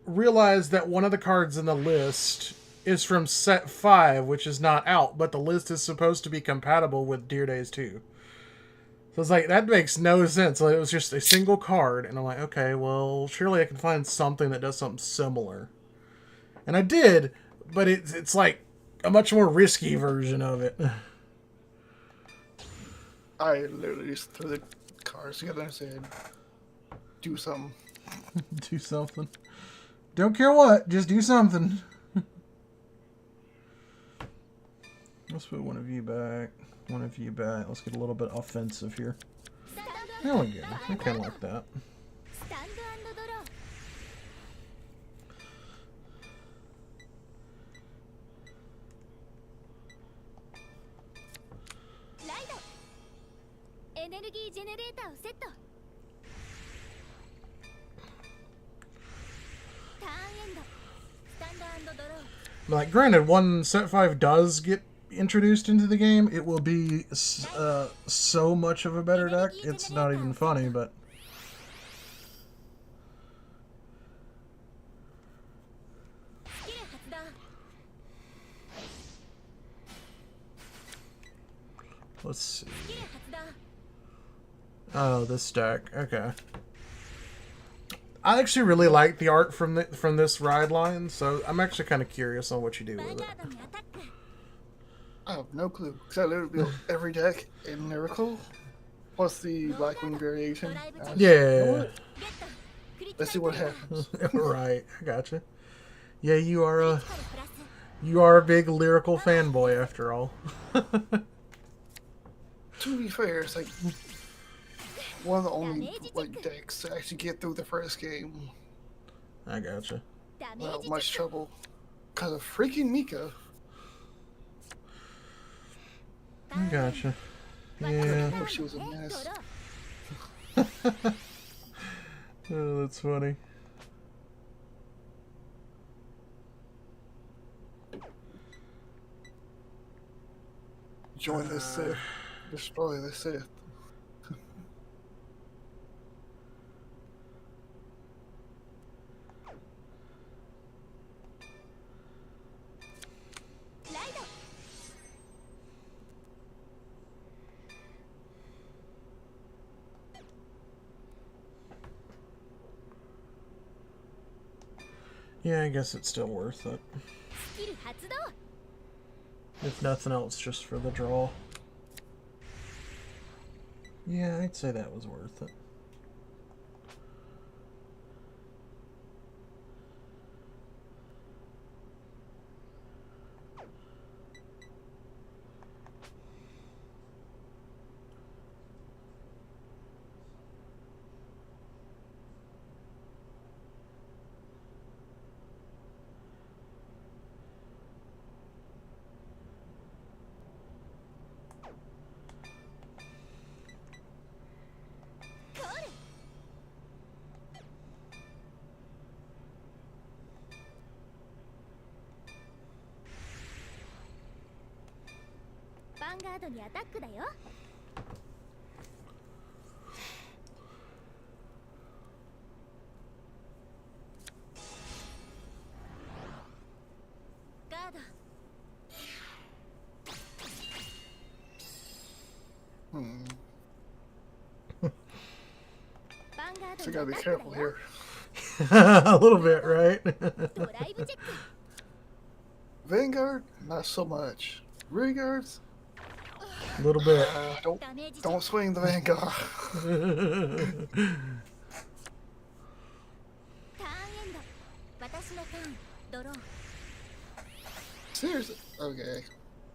realized that one of the cards in the list is from set 5, which is not out, but the list is supposed to be compatible with Dear Days 2. So it's like, that makes no sense. Like, it was just a single card, and I'm like, okay, well, surely I can find something that does something similar. And I did, but it's like a much more risky version of it. I literally just threw the cards together and said, do something. Do something. Don't care what, just do something. Let's put one of you back. One of you back. Let's get a little bit offensive here. There we go. I kind of like that. スタンド&ドロー ライドエネルギージェネレーターをセットターンエンドスタンド&ドロー Like, granted, when set 5 does get introduced into the game, it will be so much of a better deck. It's not even funny, but... Let's see. Oh, this deck. Okay. I actually really like the art from this ride line, so I'm actually kind of curious on what you do ヴァン with ガ it. ードにアタック I have no clue. Because I literally built every deck in Miracle, plus the Blackwing variation. I was, you know Yeah. what? ゲットクリティカル Let's see what happens. Right. I gotcha. Yeah, you are a クリティカルプラス you are a big lyrical fanboy after all. To be fair, it's like one of the only like decks to actually get through the first game I gotcha. ダメー without ジ much チェック trouble. Because of freaking Mika. I gotcha. 私 Yeah. のターン She was a ね menace. ドロー Oh, that's funny. Join the Sith. Destroy the Sith. ライド Yeah, I guess it's still worth it. スキル発動 If nothing else, just for the draw. Yeah, I'd say that was worth it.ヴァンガードにアタックだよガード Hmm. ヴァンガード So に you ア gotta タ be ック careful だよ here. A little bit, right? ドライブチェック Vanguard, not so much. Rearguards, A little bit. don't ダメージチェッ don't swing the Vanguard. クターンエンド私のターンドロー Seriously? Okay.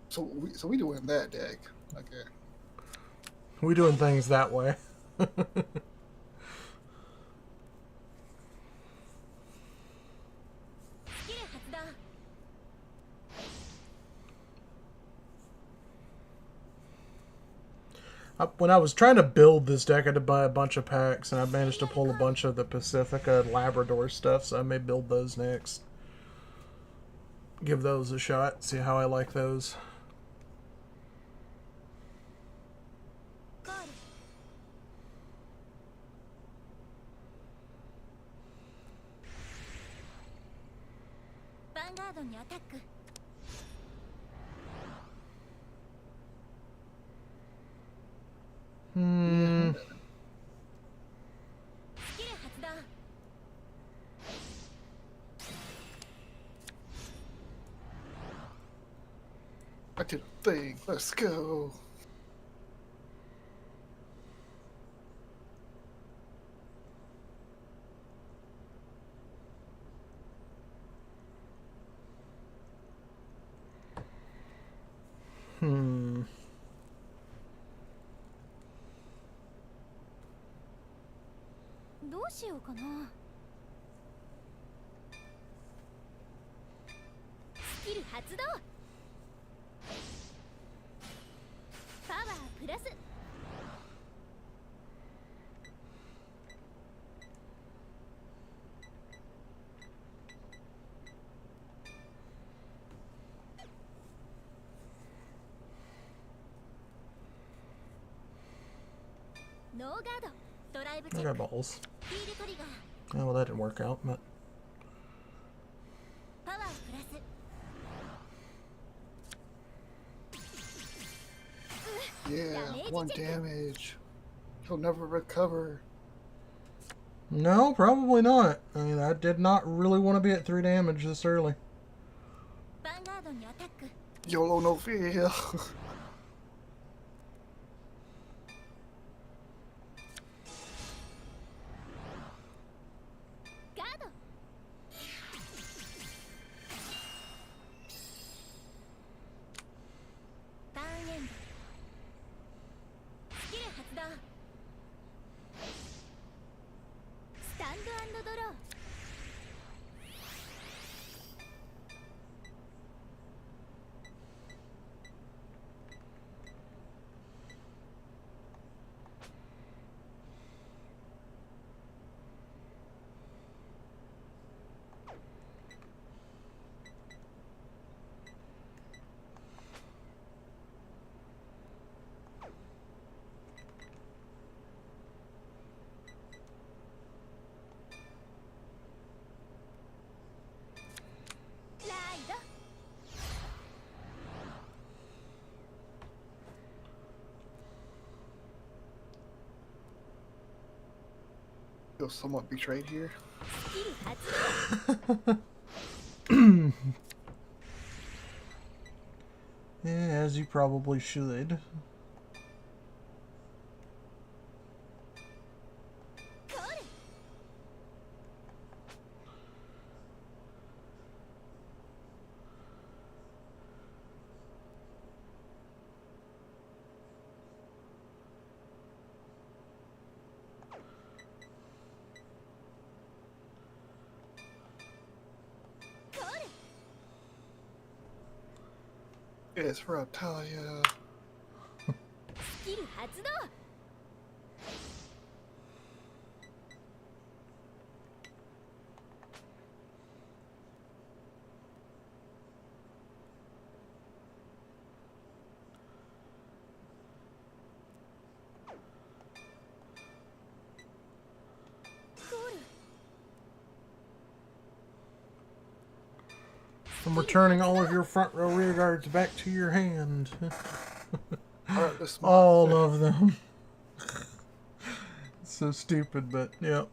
So we doing that deck. Okay. We doing things that way. スキル発動 When I was trying to build this deck, I had to buy a bunch of packs, and I managed to pull a bunch of the Pacifica and Labrador stuff, so I may build those next. give those a shot, see how I like those. コール。ヴァンガードにアタック。Hmm. スキル発動。 I did a thing. Let's go. Hmm. どうしようかな。スキル発動。パワープラス。ノーガード。ドライブチ I ェッ got ク。 balls. フィールトリガー。 Oh, well, that didn't work out, but パワープラス。 Yeah, 1 damage. He'll never recover. no, probably not. I mean, I did not really want to be at 3 damage this early. ヴァンガードにアタック。 YOLO no fear. ガード。ターンエンド。スキル発動。スタンド&ドロー。 ライド。 Feel somewhat betrayed here. スキル発動。 Yeah, as you probably should. コール。 コール。 It's Reptalia. スキル発動。 コール。 I'm returning all of your front row rear guards back to your hand. Alright, this All of them. So stupid, but yeah.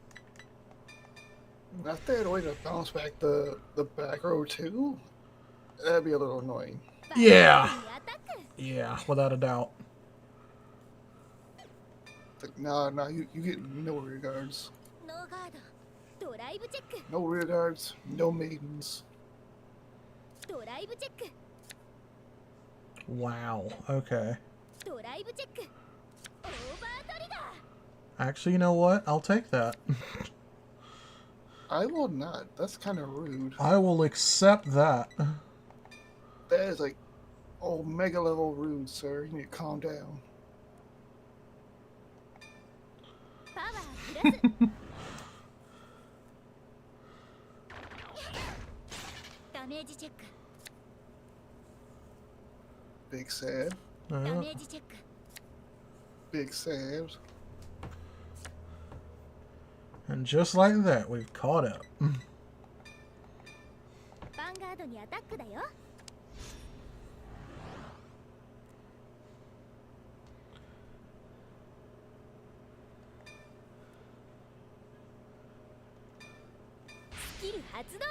If they had a way to bounce back the back row too, that'd be a little annoying. Yeah. ヴァンガードにアタック。 Yeah, without a doubt. It's like, nah, you get no rear guards. ノーガード。ドライブチェック。 No rear guards, no maidens. ドライブチェック。 Wow. Okay. ドライブチェック。オーバートリガー。 Actually, you know what? I'll take that. I will not. That's kind of rude. I will accept that. That is like, oh, mega level rude, sir. You need to calm down. パワープラス。ダメージチェック。Big sad. ダメージチェック。 Big sad. And just like that, we've caught up. ヴァンガードにアタックだよ。スキル発動。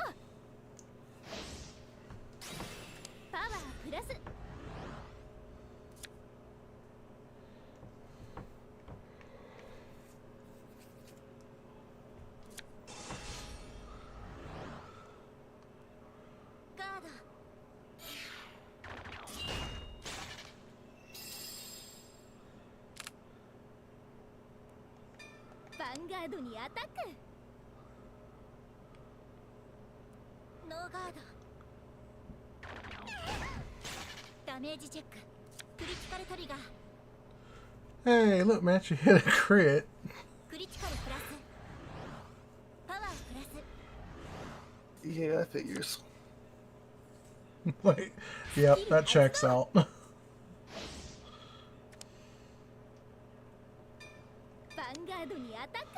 パワープラス。ガード。ヴァンガードにアタック。ノーガード。ダメージチェック。クリティカルトリガー。 Hey, look, man, you hit a crit. クリティカルプラス。パワープラス。 Yeah, that figures. Like, yep, that checks out. ヴァンガードにアタック。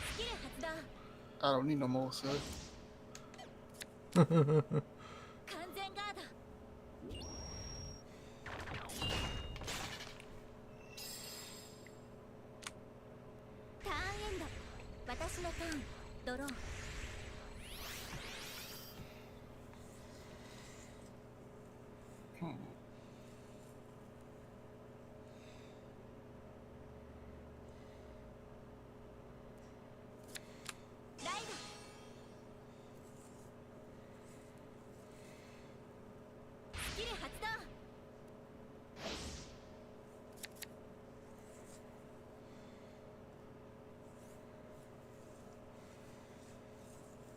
スキル発動。 I don't need no more, sir. 完全ガード。ターンエンド。私のターン。ドロー。ライド。スキル発動。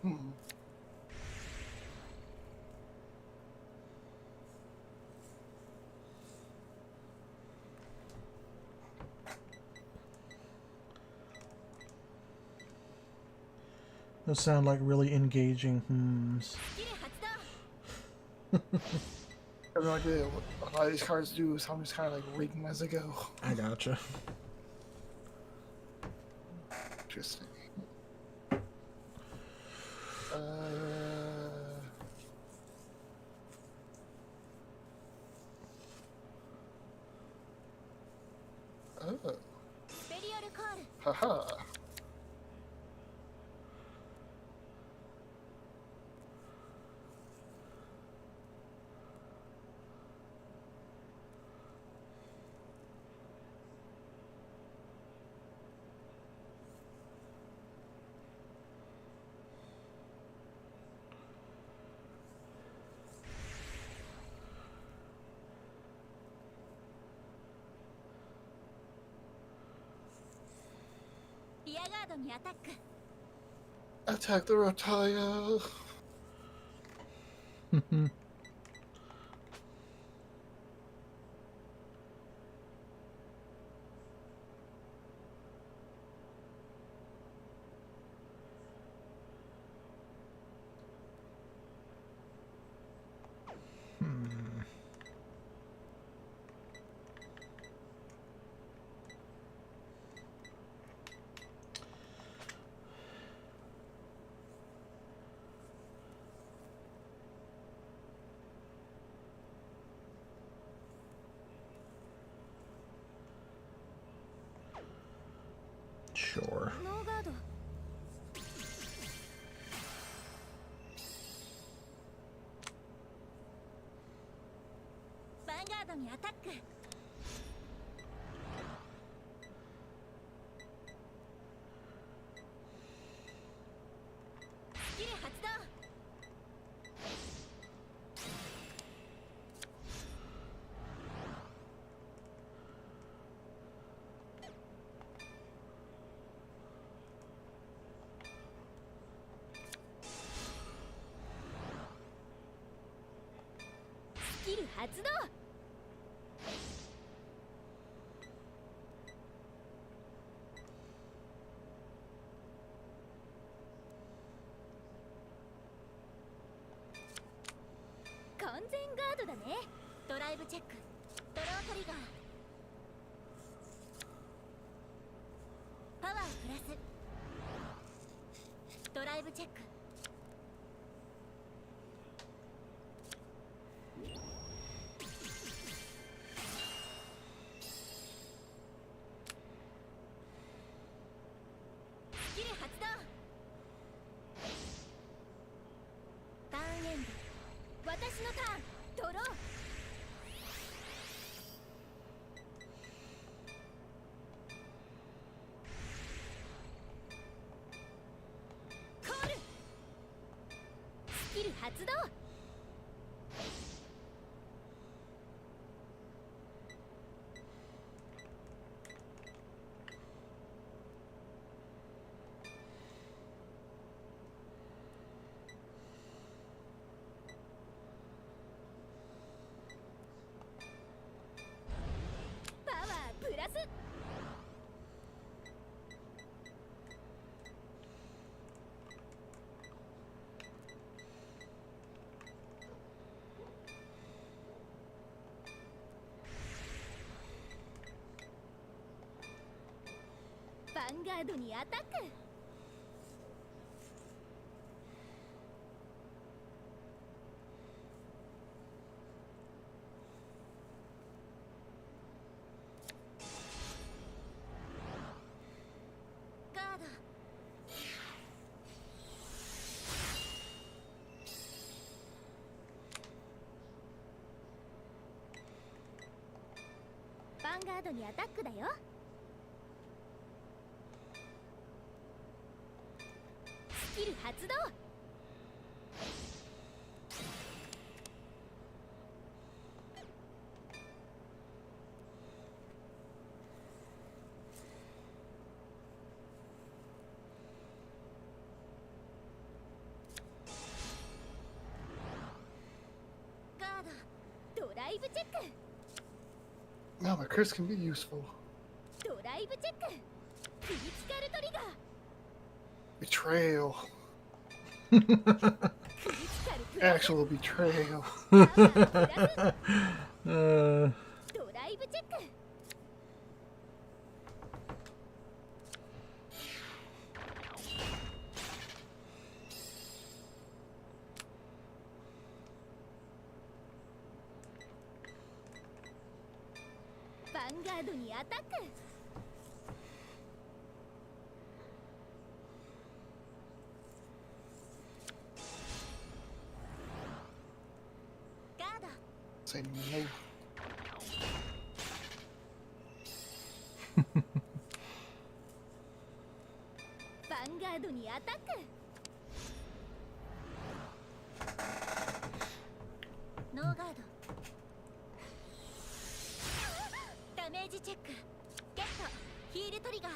Hmm. Those sound like really engaging hmms. スキル発動。 I have no idea what a lot of these cards do, so I'm just kind of like reading as I go. I gotcha. Interesting. Oh, スペリオルコール。 haha. Rear リアガードにアタック。 Attack the reptile. Sure. ノーガード。ヴァンガードにアタック。スキル発動。スキル発動。全ガードだね。ドライブチェック。ドロートリガー。パワープラス。ドライブチェック。スキル発動。ターンエンド。私のターン。ドロー。コール。スキル発動。パワープラス。ヴァンガードにアタック。ガード。ヴァンガードにアタックだよ。スキル発動。ガード。ドライブチェック。 Now my Chris can be useful. ドライブチェック。クリティカルトリガー。 Betrayal. クリティカルプラス。 Actual betrayal. パワープラス。 Uh, ドライブチェック。ヴァンガードにアタック。ガード。 Say no. ヴァンガードにアタック。ノーガード。ダメージチェック。ゲット。ヒールトリガー。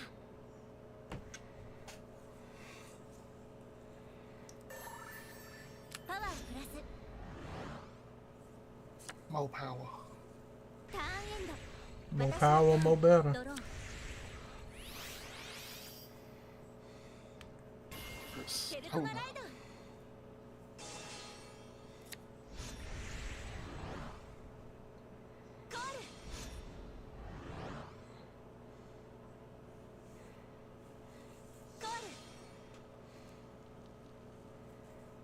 パワープラス。 More power. ターンエンド。 more power, more better. ドロー。 Chris. ケルト Oh マ no. ライド。コール。コール。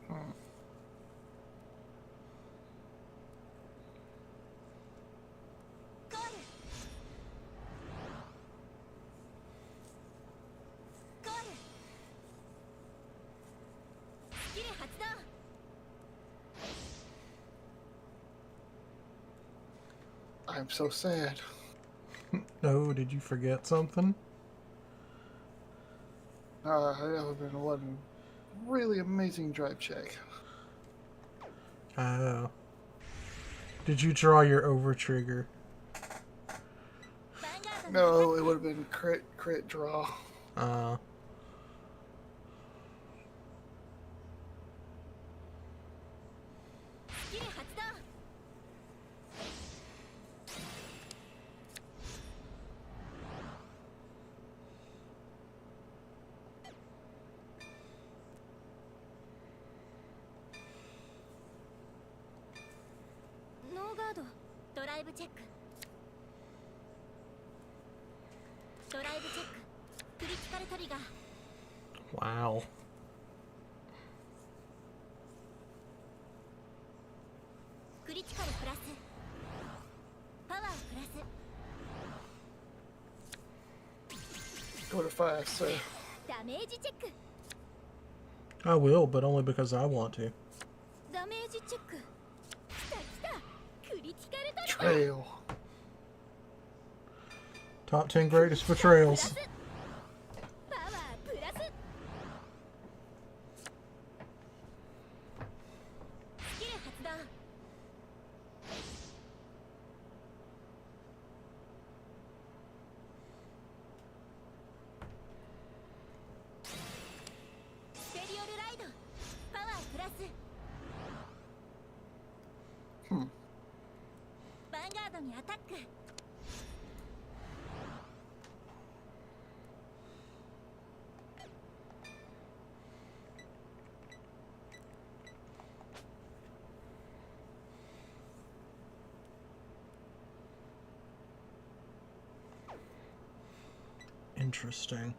Hmm. コール。コール。スキル発動。 I'm so sad. No, did you forget something? That would have been one really amazing drive check. Oh. Did you draw your over trigger? ヴァンガードに No, it would have been crit draw. Uh, スキル発動。 ドガードドライブチェックドライブチェッククリティカルトリガー Wow. クリティカルプラスパワープラス Go to 5, sir. ダメージチェック I will, but only because I want to. ダメージチェックきたきたクリティカルトリガー Trail. Top 10 greatest betrayals. パワープラススキル発動スペリオルライドパワープラス Hmm. ヴァンガードにアタック Interesting.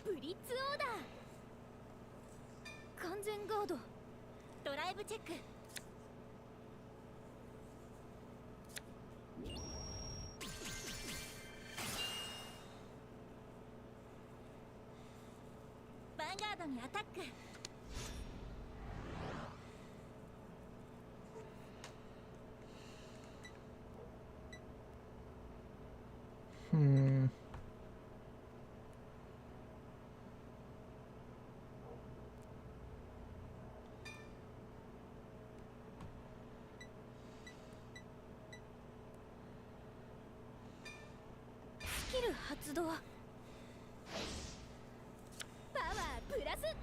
ブリッツオーダー完全ガードドライブチェックヴァンガードにアタック Hmm. スキル発動パワープラス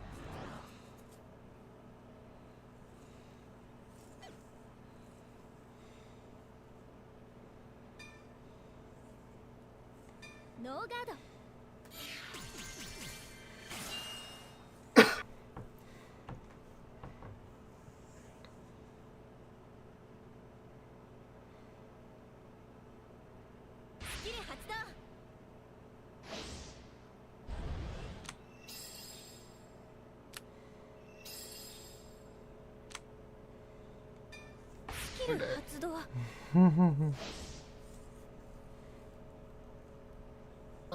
ノーガードスキル発動スキル発動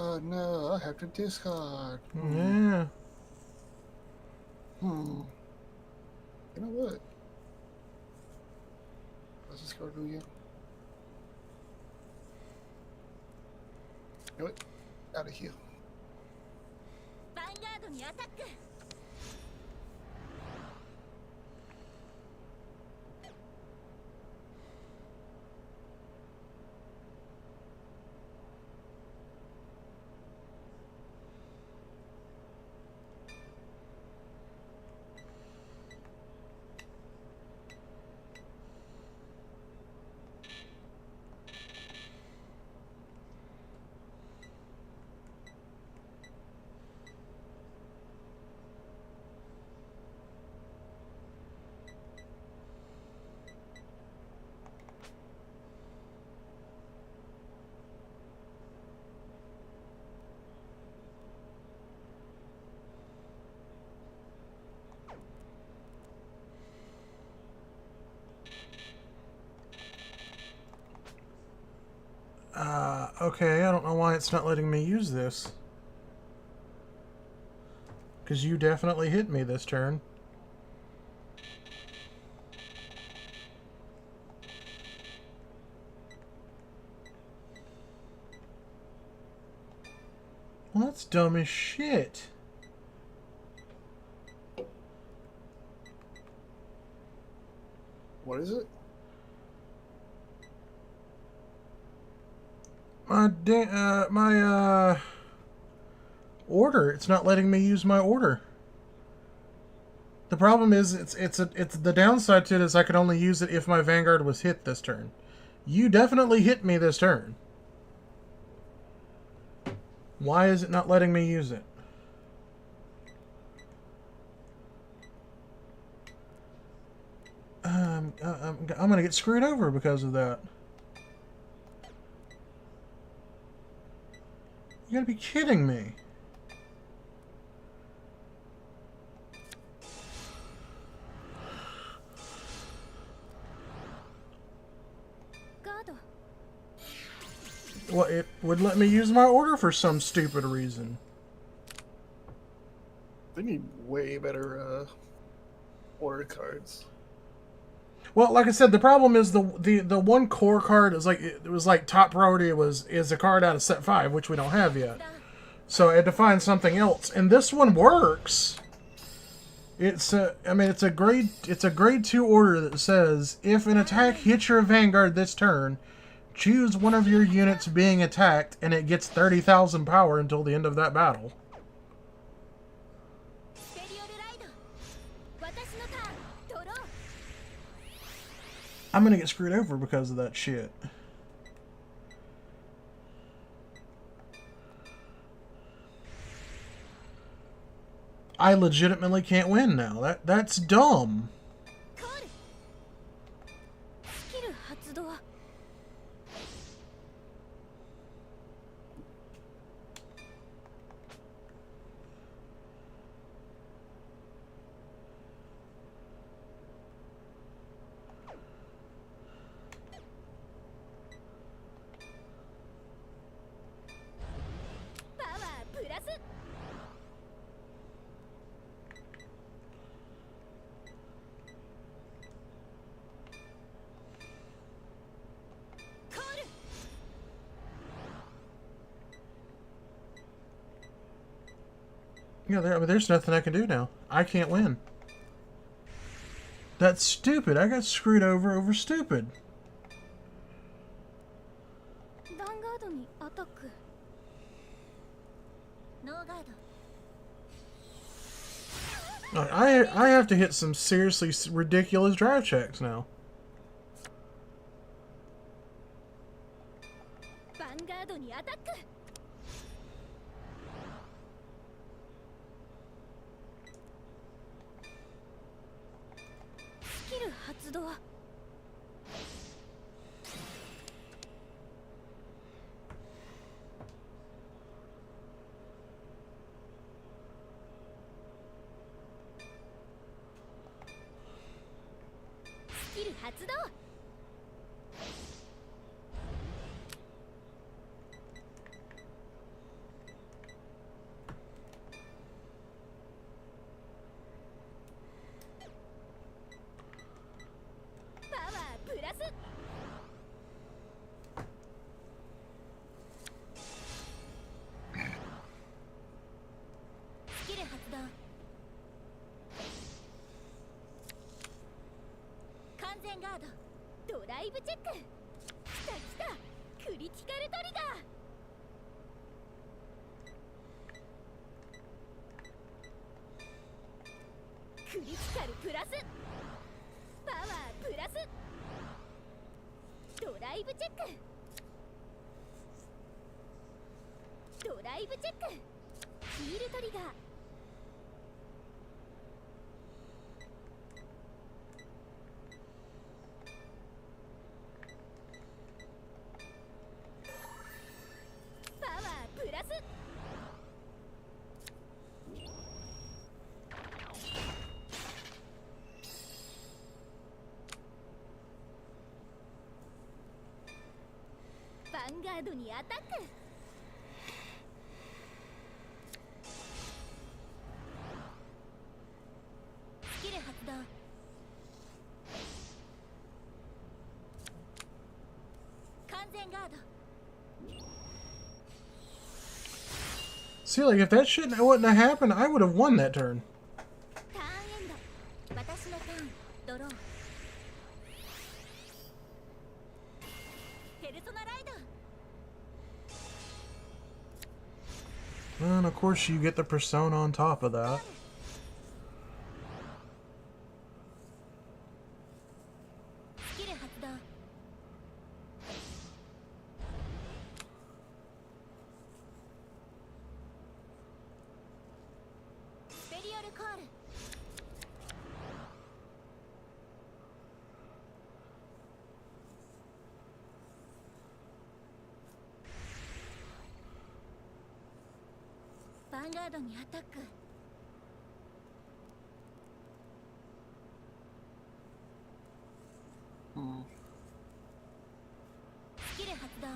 Oh no, I have to discard. Yeah. Hmm. You know what? Let's just go do you. You know what? Out of here. ヴァンガードにアタック Okay, I don't know why it's not letting me use this. Because you definitely hit me this turn. Well, that's dumb as shit. What is it? Order. It's not letting me use my order. The problem is, it's the downside to it is I could only use it if my Vanguard was hit this turn. You definitely hit me this turn. Why is it not letting me use it? I'm gonna get screwed over because of that. You gotta be kidding me. Well, it would let me use my order for some stupid reason. They need way better order cards. Well, like I said, the problem is the one core card is like it was like top priority is a card out of set 5, which we don't have yet. So I had to find something else, and this one works. It's it's a grade 2 order that says if an attack hits your Vanguard this turn, choose one of your units being attacked, and it gets 30,000 power until the end of that battle. I'm gonna get screwed over because of that shit. I legitimately can't win now. That's dumb. Yeah, there's nothing I can do now. I can't win. That's stupid. I got screwed over stupid. I have to hit some seriously ridiculous drive checks now. Vanguard にアタック。スキル発動。完全ガード。 See, like, if that shit wouldn't have happened, I would have won that turn. ターンエンド。私のターン。ドロー。ペルソナライド。 And of course you get the persona on top of that. ル発動。スペリオルコール。ヴァンガードにアタック。Hmm. スキル発動。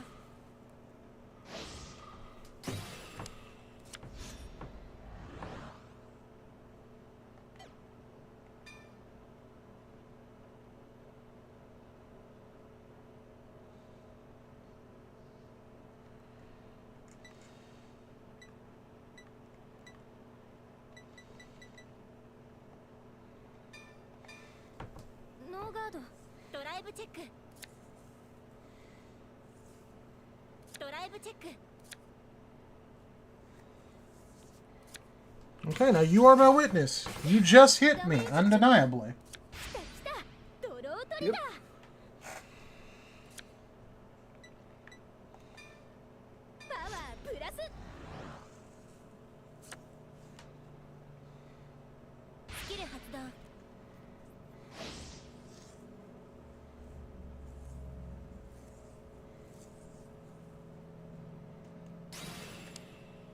ノーガード。ドライブチェック。ドライブチェック。 Okay, now you are my witness. You just hit me, undeniably. 来た来た。ドロー取りだ。パワープラス。スキル発動。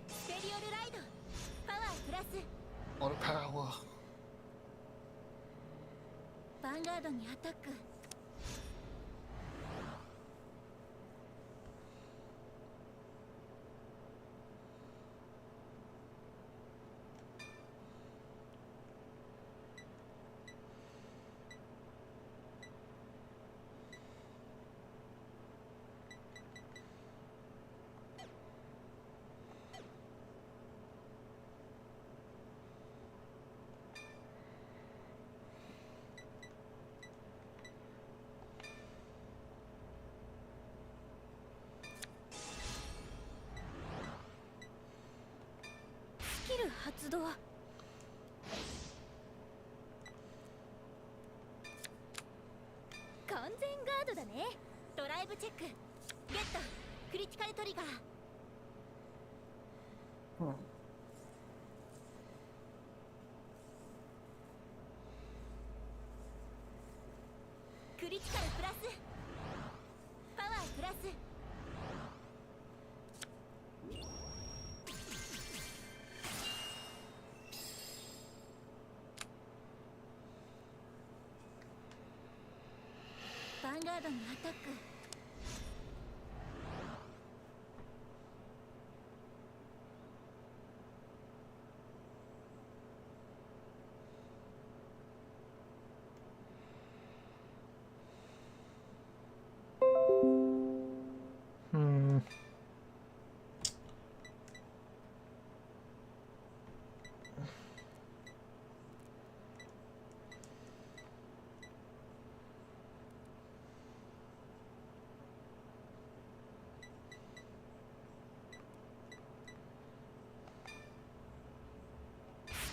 スペリオルライド。パワープラス。 A lot of power. ヴァンガードにアタック。スキル発動。完全ガードだね。ドライブチェック。ゲット。クリティカルトリガー。 Hmm. クリティカルプラス。パワープラス。ヴァンガードにアタック。Hmm.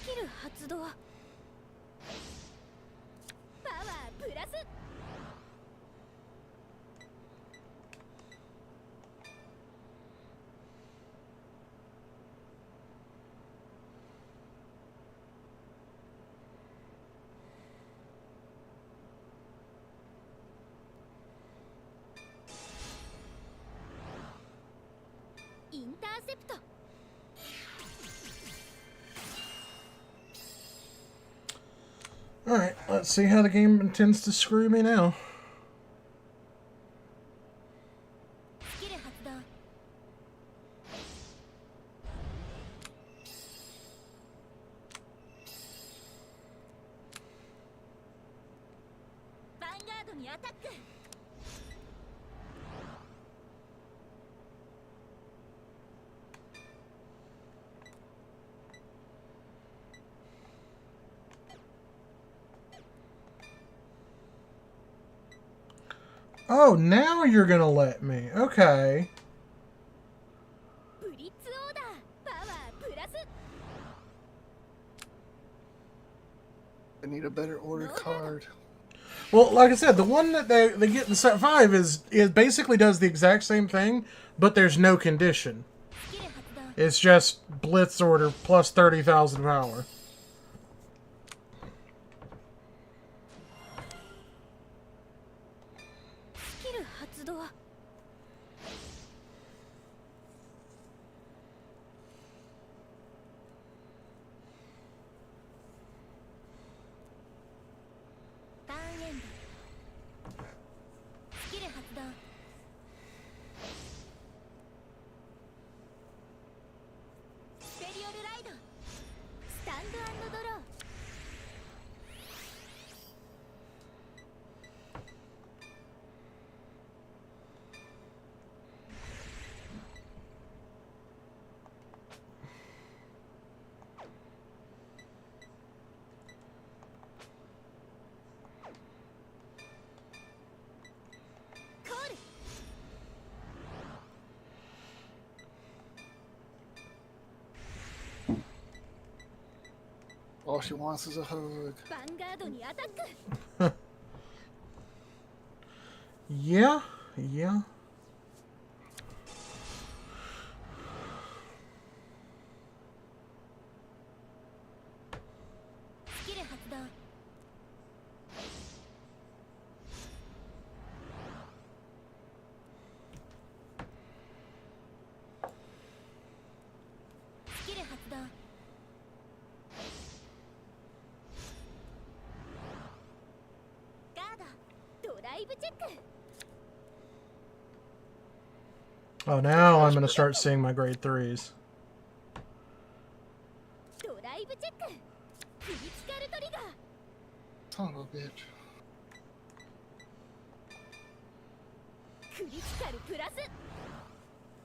Skill 発動。パワープラス。インターセプト。 Alright, let's see how the game intends to screw me now. スキル発動。ヴァンガードにアタック。Oh, now you're gonna let me. Okay. ブリッツオーダー。パワープラス。 I need a better order card. Well, like I said, the one that they get in set 5 is it basically does the exact same thing, but there's no condition. スキル発動 It's just Blitz Order plus 30,000 power. スキル発動 ターンエンドスキル発動スペリオルライドスタンド&ドロー コール All she wants is a hug. ヴァンガードにアタック Yeah, yeah. スキル発動スキル発動ガードドライブチェック Oh, now I'm gonna start seeing my grade 3s. ドライブチェッククリティカルトリガー Son of a bitch. クリティカルプラス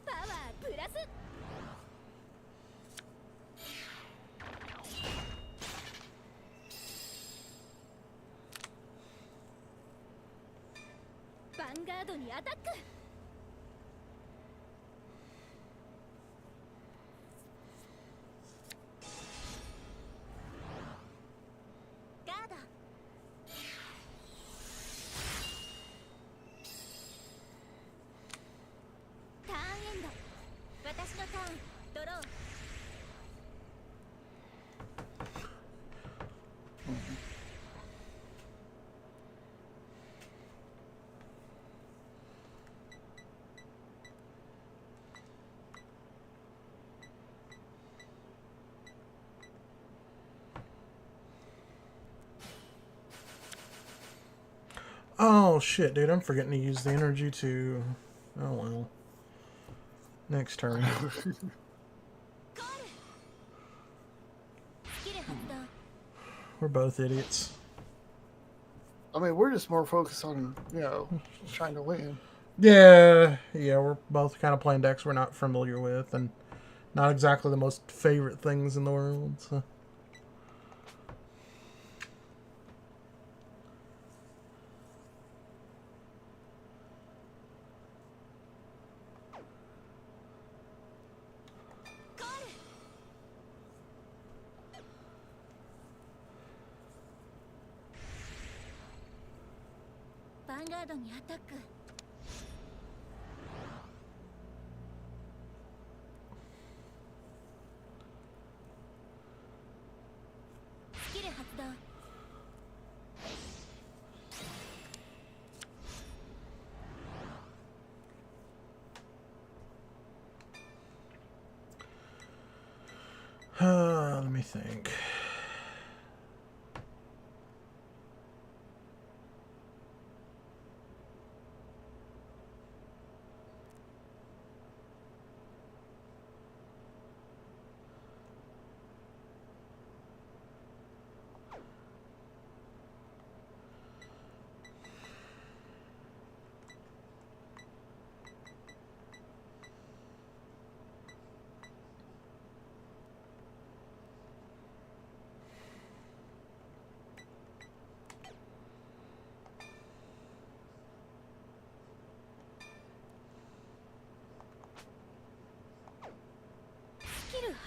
パワープラスヴァンガードにアタックガードターンエンド私のターンドロー Oh shit, dude! I'm forgetting to use the energy to. Oh well. Next turn. コールスキル発動 We're both idiots. I mean, we're just more focused on, trying to win. Yeah, we're both kind of playing decks we're not familiar with, and not exactly the most favorite things in the world. So.ヴァンガードにアタックスキル発動 Let me think.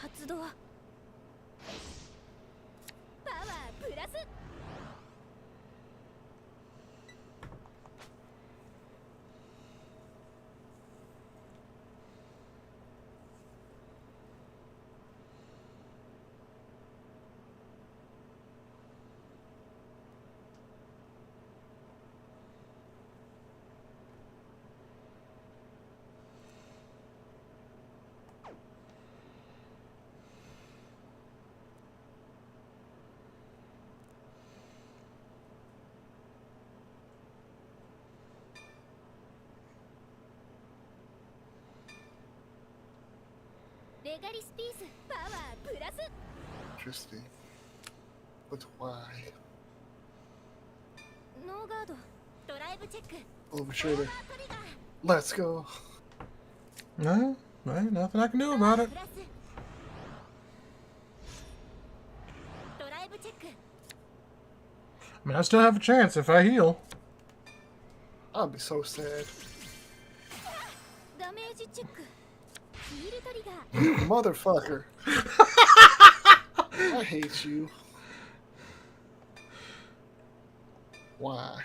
発動パワープラスレガリスピースパワープラス Interesting. But why? ノーガードドライブチェック Overtrader. トリガー Let's go. No, ain't nothing I can do about it. プラスドライブチェック I mean, I still have a chance if I heal. I'll be so sad. ダメージチェックヒールトリガー Motherfucker. I hate you. Why?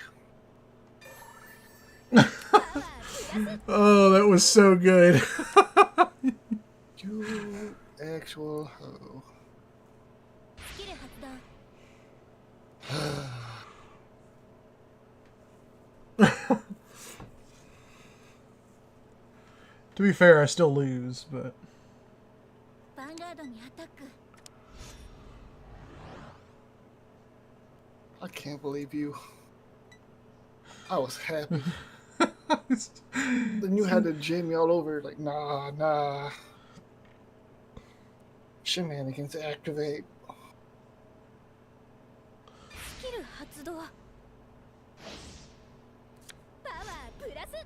Oh, that was so good. You actual hoe. スキル発動 To be fair, I still lose, but ヴァンガードにアタック I can't believe you. I was happy. Then you had to jam me all over like, nah. Shenanigans activate. スキル発動パワープラス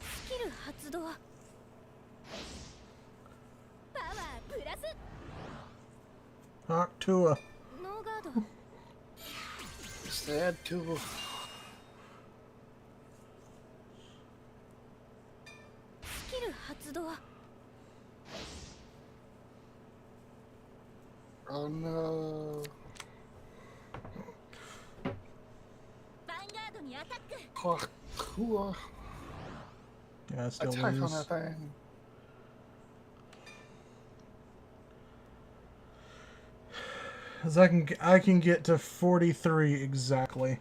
スキル発動パワープラス Talk to a ノーガード Sad too. スキル発動 Oh no. ヴァンガードにアタック Oh, cool. yeah, I still Attack on lose. that thing. Cause I can get to 43 exactly.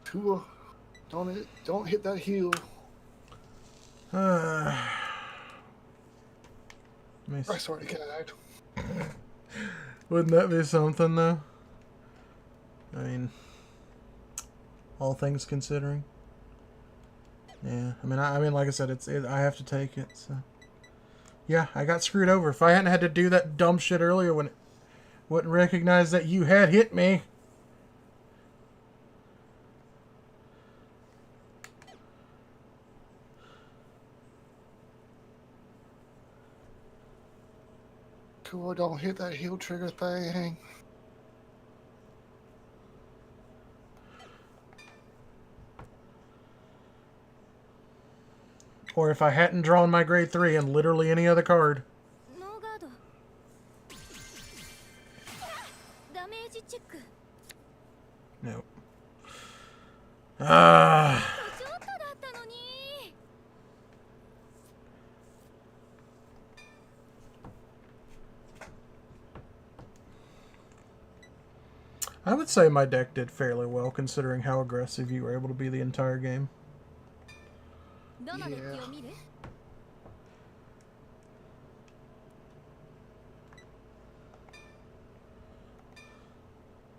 Tua, don't hit that heel. Let me I see. swear to God. Wouldn't that be something though? I mean, all things considering. Yeah, I mean, like I said, I have to take it. So, yeah, I got screwed over. If I hadn't had to do that dumb shit earlier when it wouldn't recognize that you had hit me. Tua, don't hit that heel trigger thing. Or if I hadn't drawn my grade 3 and literally any other card. ノーガードダメージチェック No. ちょっとだったのに I would say my deck did fairly well considering how aggressive you were able to be the entire game. どのデッキを見る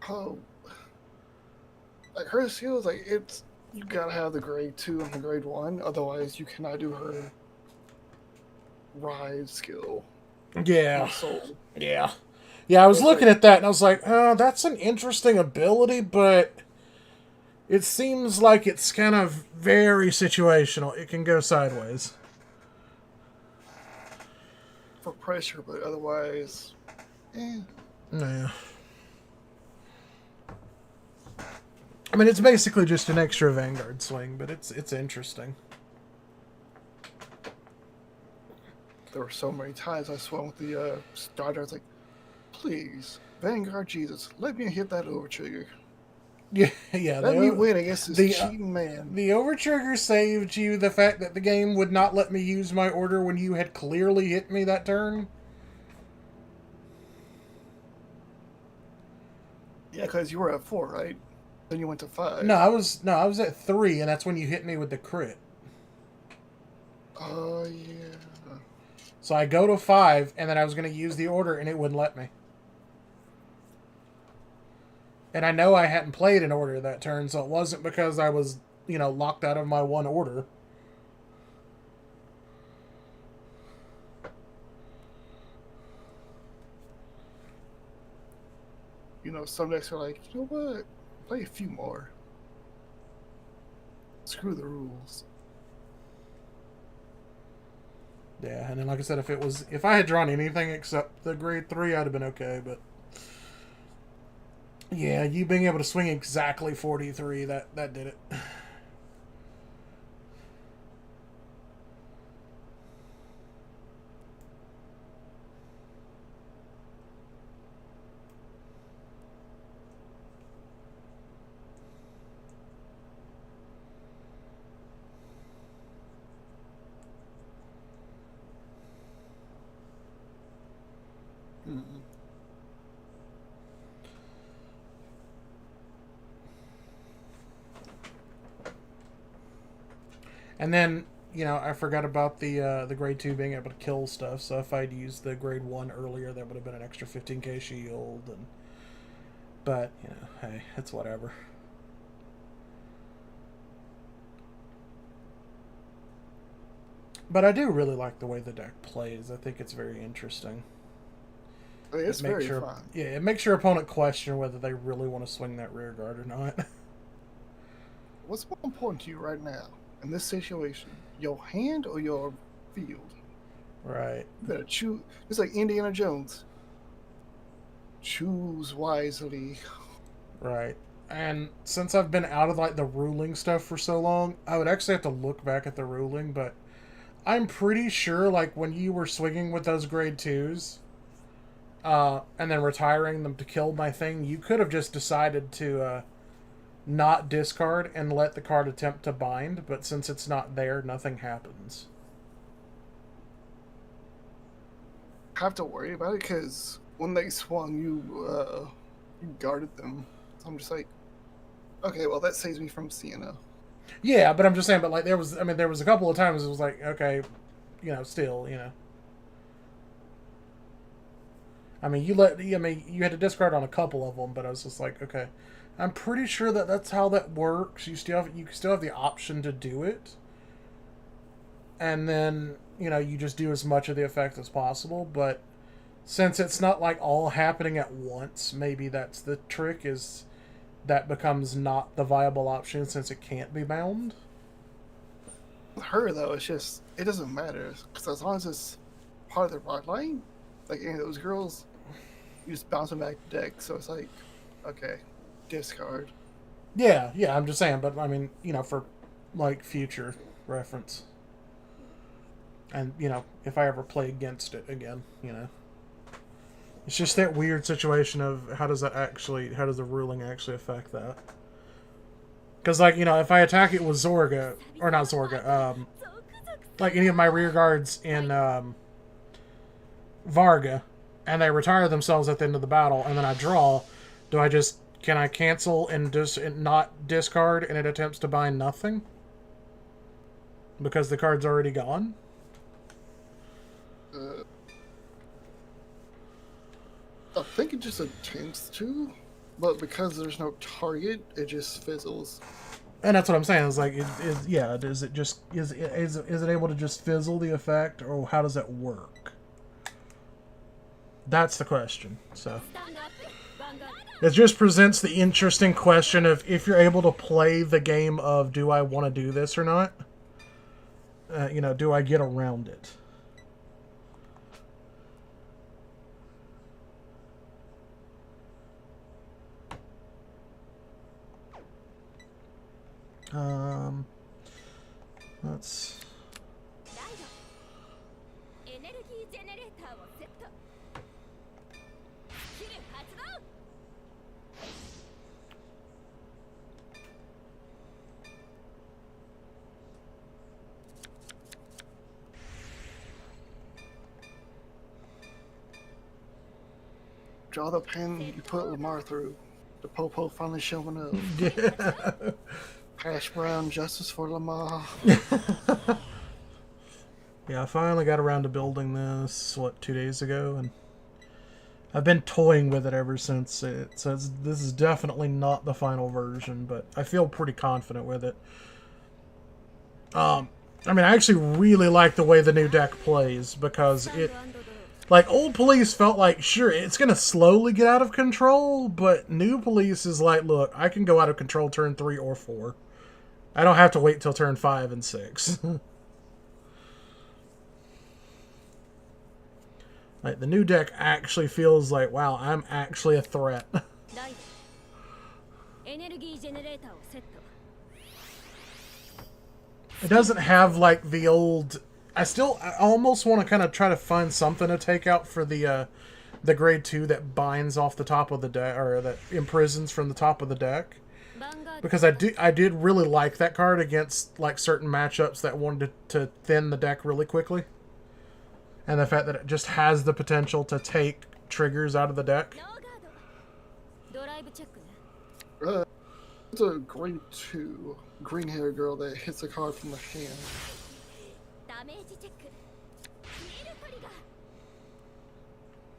Oh. Like her skills, like it's you gotta have the grade 2 and the grade 1, otherwise you cannot do her ride skill. Yeah. Soul. Yeah. Yeah, I was looking at that and I was like, oh, that's an interesting ability, but it seems like it's kind of very situational. It can go sideways. For pressure, but otherwise, Yeah. I mean, it's basically just an extra Vanguard swing, but it's interesting. There were so many times I swung with the starter. I was like, please, Vanguard Jesus, let me hit that over trigger. Yeah, yeah. Let me win against this cheating man. The over trigger saved you the fact that the game would not let me use my order when you had clearly hit me that turn. Yeah, because you were at 4, right? Then you went to 5. No, I was at 3, and that's when you hit me with the crit. Oh, yeah. So I go to 5, and then I was going to use the order, and it wouldn't let me. And I know I hadn't played an order that turn, so it wasn't because I was, locked out of my one order. Some decks are like, you know what? Play a few more. Screw the rules. Yeah, and then like I said, if I had drawn anything except the grade 3, I'd have been okay, but yeah, you being able to swing exactly 43, that did it. Mm-hmm. And then, I forgot about the grade 2 being able to kill stuff, so if I'd used the grade 1 earlier, that would have been an extra 15k shield, but, hey, it's whatever. But I do really like the way the deck plays. I think it's very interesting. It's very fun. Yeah, it makes your opponent question whether they really want to swing that rear guard or not. What's more important to you right now in this situation? Your hand or your field? Right. You better choose. It's like Indiana Jones. Choose wisely. Right. And since I've been out of the ruling stuff for so long, I would actually have to look back at the ruling, but I'm pretty sure when you were swinging with those grade 2s, and then retiring them to kill my thing, you could have just decided to not discard and let the card attempt to bind, but since it's not there, nothing happens. Have to worry about it because when they swung, you guarded them. So I'm just like, okay, well that saves me from Sienna. Yeah, but I'm just saying, but there was a couple of times it was like, okay, still. You had to discard on a couple of them, but I was just like, okay, I'm pretty sure that's how that works. You still have the option to do it, and then you just do as much of the effect as possible. But since it's not all happening at once, maybe that's the trick. Is that becomes not the viable option since it can't be bound. With her though, it doesn't matter because as long as it's part of the rod line, like any of those girls, you just bounce them back to deck. So it's like, okay, discard. Yeah, I'm just saying, but for future reference, and if I ever play against it again, it's just that weird situation of how does the ruling actually affect that? Because if I attack it with Zorga, or not Zorga, any of my rear guards in Varga, and they retire themselves at the end of the battle, and then I draw, can I cancel and not discard, and it attempts to bind nothing? Because the card's already gone? I think it just attempts to, but because there's no target, it just fizzles. And that's what I'm saying. Is is it able to just fizzle the effect, or how does it work? That's the question. So it just presents the interesting question of if you're able to play the game of do I want to do this or not? Do I get around it? Let's. ライドエネルギージェネレーターをセットスキル発動 Draw the pen you put Lamar through. The Popo finally showing up. Yeah. Hash brown justice for Lamar. Yeah, I finally got around to building this, 2 days ago, and I've been toying with it ever since. So this is definitely not the final version, but I feel pretty confident with it. I mean, I actually really like the way the new deck plays, because it... Like, old police felt like, sure, it's going to slowly get out of control, but new police is like, look, I can go out of control turn 3 or 4. I don't have to wait till turn 5 and 6. Like, the new deck actually feels like, wow, I'm actually a threat. ライドエネルギージェネレーターをセット It doesn't have, like, the old... I almost want to kind of try to find something to take out for the grade 2 that binds off the top of the deck, or that imprisons from the top of the deck. Vanguard Because I did really like that card against, like, certain matchups that wanted to thin the deck really quickly. And the fact that it just has the potential to take triggers out of the deck. ノーガードドライブチェックね It's a grade 2 green hair girl that hits a card from the hand. ダメージチェックヒールトリ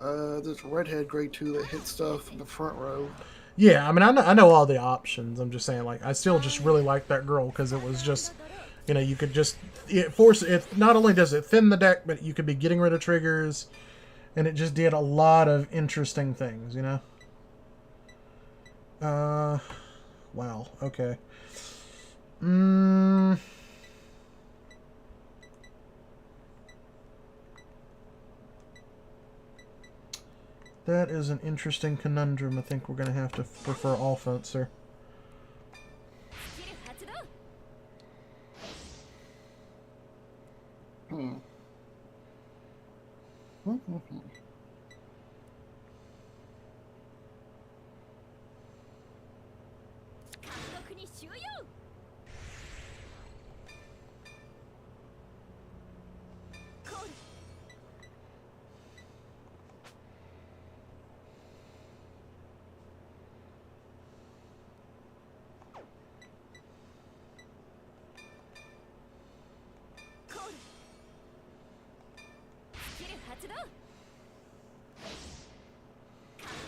ガー This redhead grade 2 that hits stuff in the front row. Yeah, I mean, I know all the options. I'm just saying, like, I still just really like that girl because it was just, you know, you could just force it. Not only does it thin the deck, but you could be getting rid of triggers, and it just did a lot of interesting things, you know. Wow. Okay. That is an interesting conundrum. I think we're going to have to prefer offense here. スキル発動 監獄に収容 コール コール スキル発動 監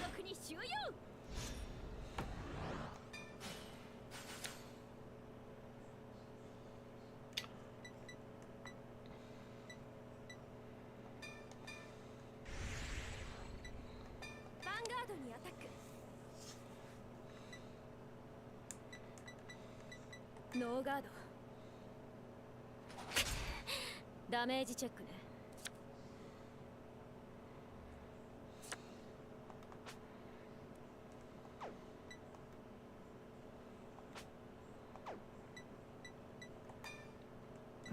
獄に収容 ヴァンガードにアタックノーガードダメージチェックね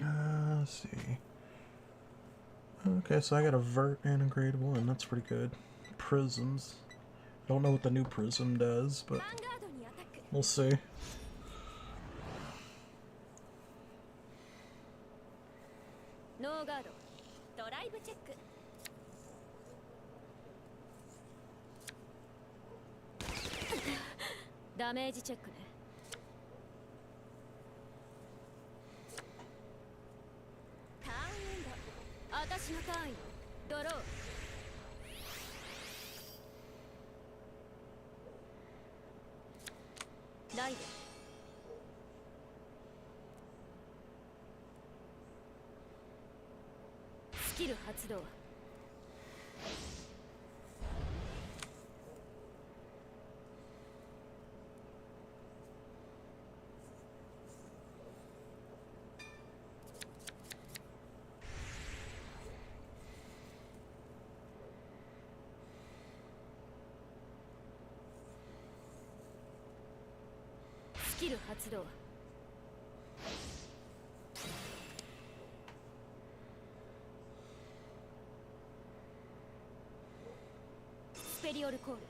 Let's see. Okay, so I got a vert and a grade 1. That's pretty good. Prisms. Don't know what the new prism does, ヴァ but ンガードにアタック we'll see. ノーガードドライブチェックダメージチェックねターンエンド私のターンよドローライドスキル発動スキル発動ペリオルコール。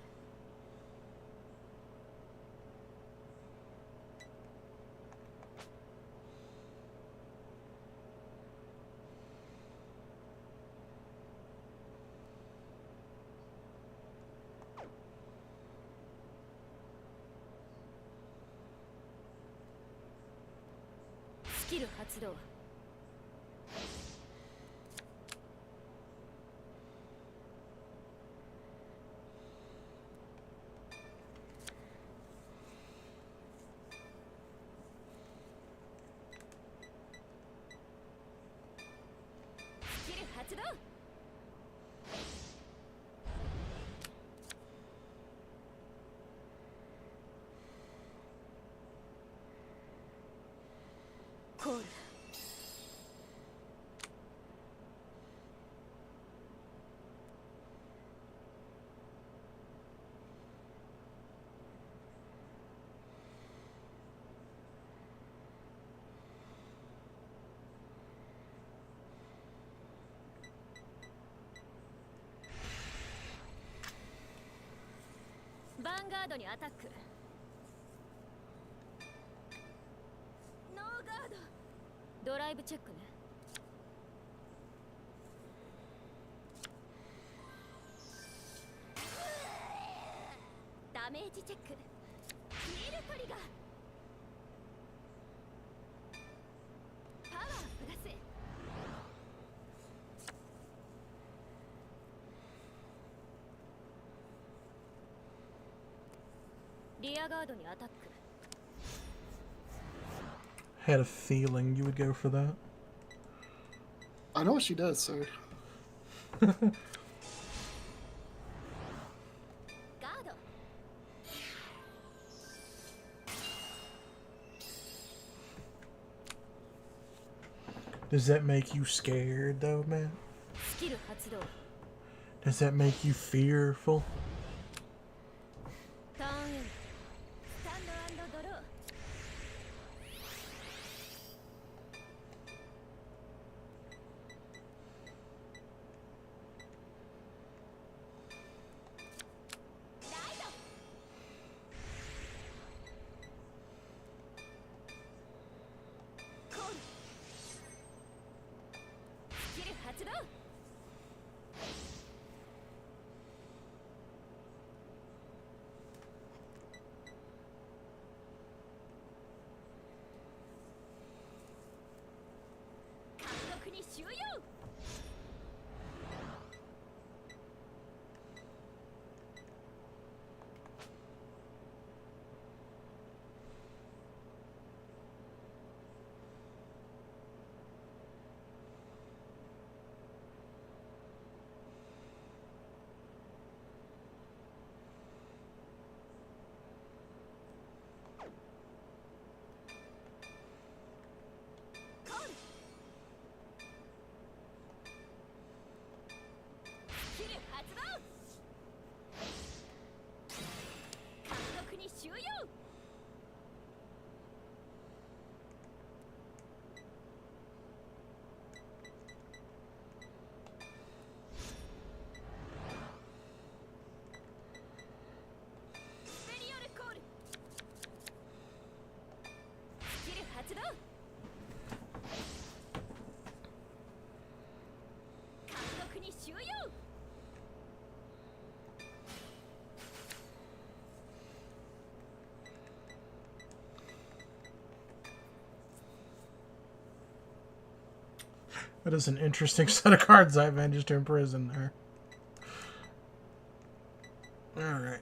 スキル発動。スキル発動。コール。ヴァンガードにアタック。ノーガード。ドライブチェックね。ダメージチェック。ヒールトリガー。パワープラス。リアガードにアタック。 Had a feeling you would go for that. I know what she does, sir. ガード。 Does that make you scared though, man? スキル発動。 Does that make you fearful? ターンエンド。スタンド&ドロー。 スキル発動。 監獄に収容。 スキル発動。 監獄に収容。 スペリオルコール。 スキル発動。 監獄に収容。 That is an interesting set of cards I managed to imprison there. Alright.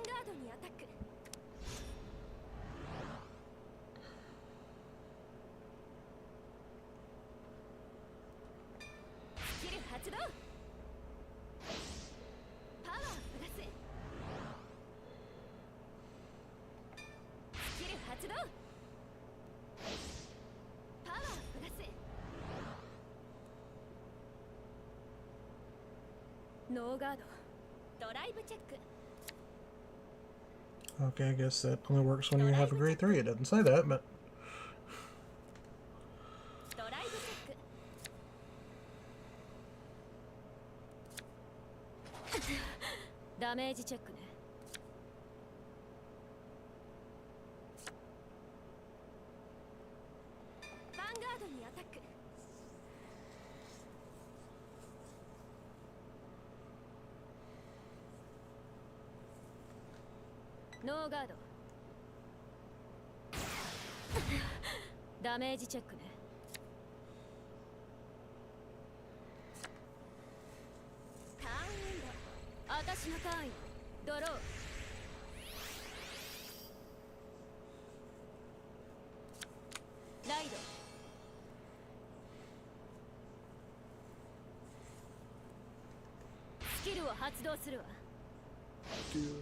ンガードにアタック。スキル発動。パワープラス。スキル発動。パワープラス。ノーガード。ドライブチェック。 Okay, I guess that only works when you have a grade 3. It doesn't say that, but ドライブチェック。ダメージチェックね。ヴァンガードにアタック。ノーガード。ダメージチェックね。ターンウィンド。私のターンよ。ドロー。ライド。スキルを発動するわ。 Do.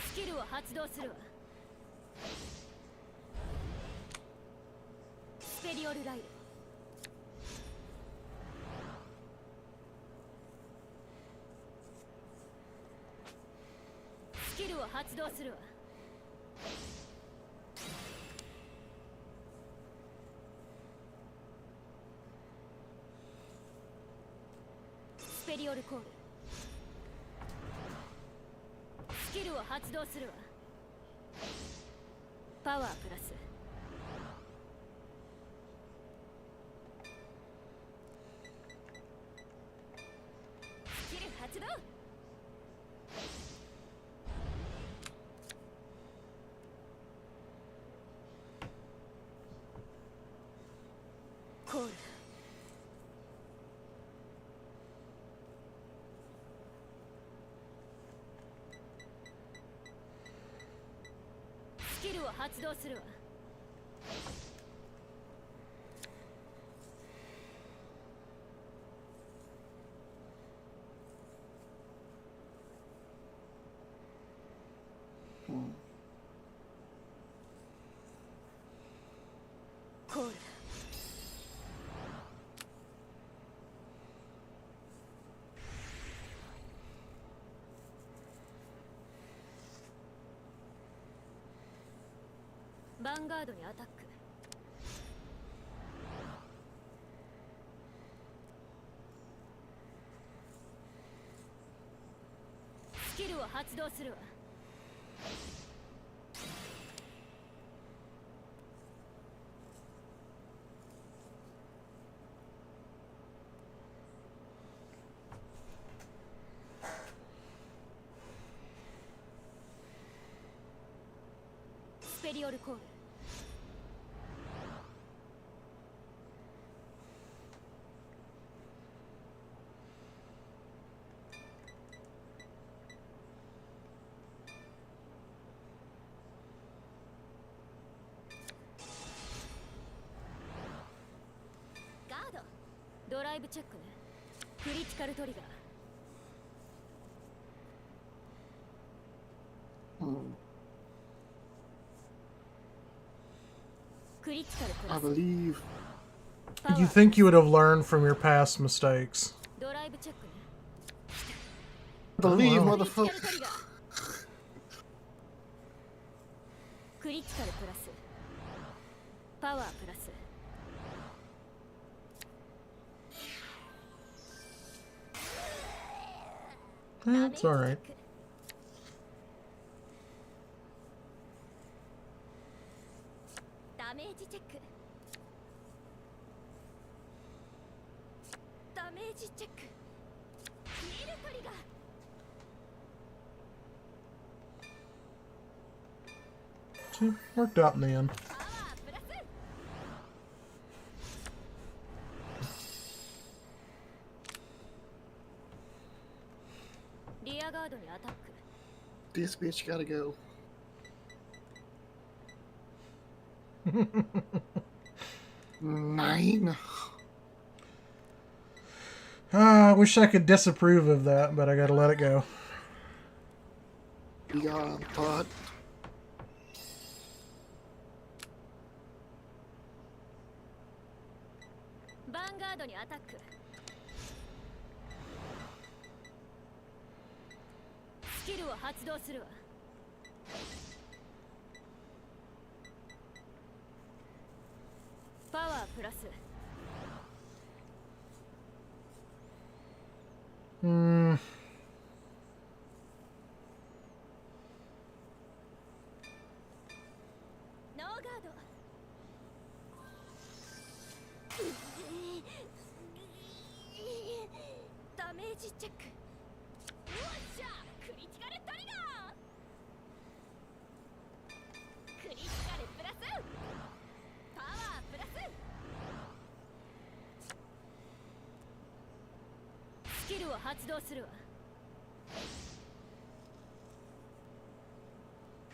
スキルを発動するわ。スペリオルライド。スキルを発動するわ。スペリオルコール。スキルを発動するわ。パワープラス。スキル発動。コール。スキルを発動するわ。コール。ヴァンガードにアタック。スキルを発動するわ。スペリオルコール。ガード。ドライブチェックね。クリティカルトリガー。クリティカルプ I ラス。 believe. you think you would have learned from your past mistakes. ドライブチェックね。 I believe, wow. クリティカ motherfucker. ルトリガー。クリティカルプラス。パワープラス。 That's alright. ダメージチェック。ダメージチェック。ヒールトリガー。See, worked out in the end. パワープラス リアガードにアタック This bitch gotta go. Nine. I wish I could disapprove of that, but I gotta let it go. Yeah, but ヴァンガードにアタックスキルを発動するわパワープラス ノーガードダメージチェックよっしゃクリティカルトリガークリティカルプラスパワープラススキルを発動するわ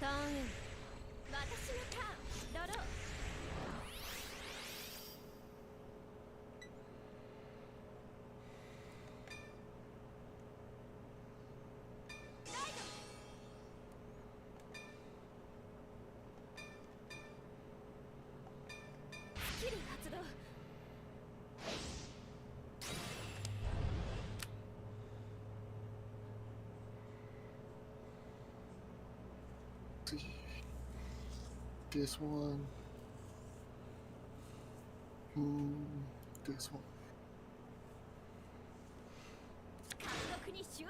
ターンエンド私のターンドロー スキル発動 this one. This one. 監獄に収容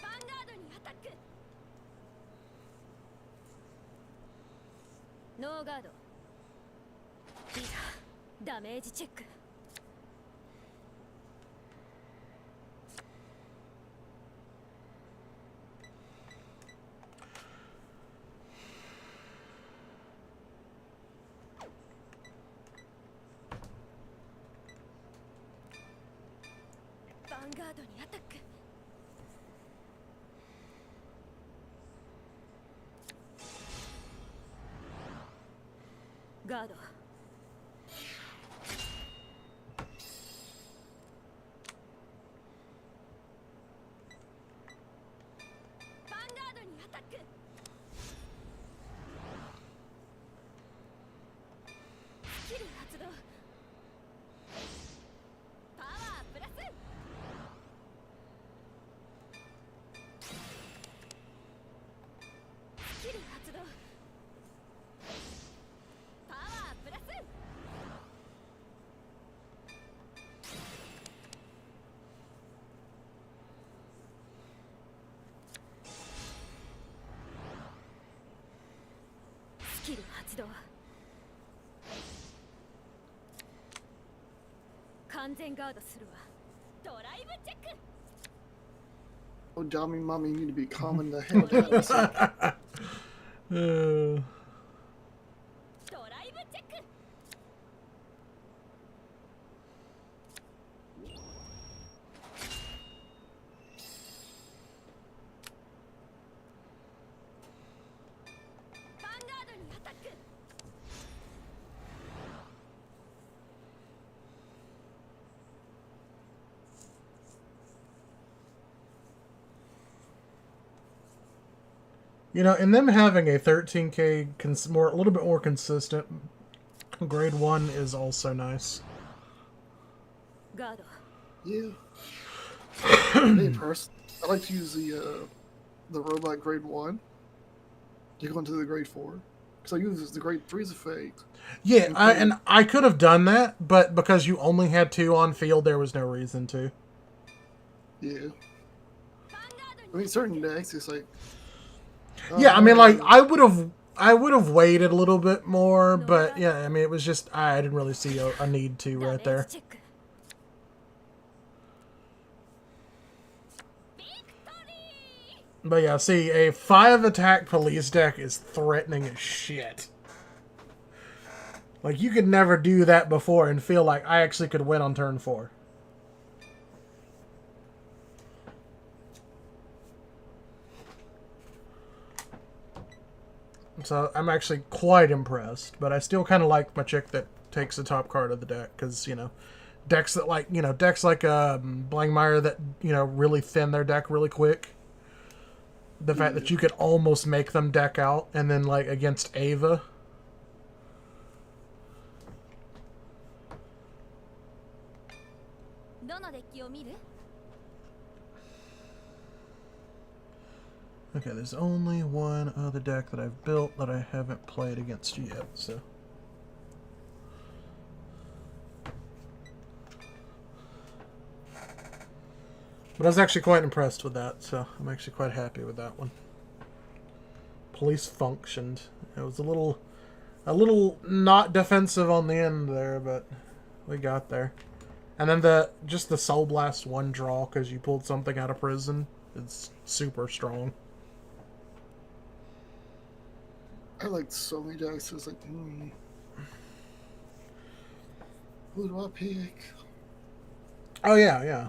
ヴァンガードにアタックノーガードリーダーダメージチェックヴァンガードにアタックガードヴァンガードにアタックスキル発動パワープラススキル発動パワープラススキル発動完全ガードするわドライブチェック Oh, Dummy Mommy, you need to be calming the hell down. It's like, うドライブチェックヴァンガードにアタック You know, and them having a 13k a little bit more consistent grade 1 is also nice. ガード yeah. Me personally, I like to use the robot grade 1 to go into the grade 4. So I used the Great Freeze effect. Yeah, I could have done that, but because you only had 2 on field, there was no reason to. Yeah. I mean, certain decks, it's like. Yeah, I mean, like I would have waited a little bit more, but yeah, I mean, it was just I didn't really see a need to right there. But yeah, see, a 5 attack police deck is threatening as shit. Like, you could never do that before and feel like I actually could win on turn 4. So, I'm actually quite impressed. But I still kind of like my chick that takes the top card of the deck. Because, you know, decks that like, you know, decks like Blangmeyer that, you know, really thin their deck really quick. The fact that you could almost make them deck out. And then, like, against Ava. Okay, there's only one other deck that I've built that I haven't played against yet, so. But I was actually quite impressed with that, so I'm actually quite happy with that one. Police functioned. It was a little not defensive on the end there, but we got there. And then just the Soul Blast 1 draw because you pulled something out of prison. It's super strong. I liked so many decks. I was like, who do I pick? Oh, yeah, yeah.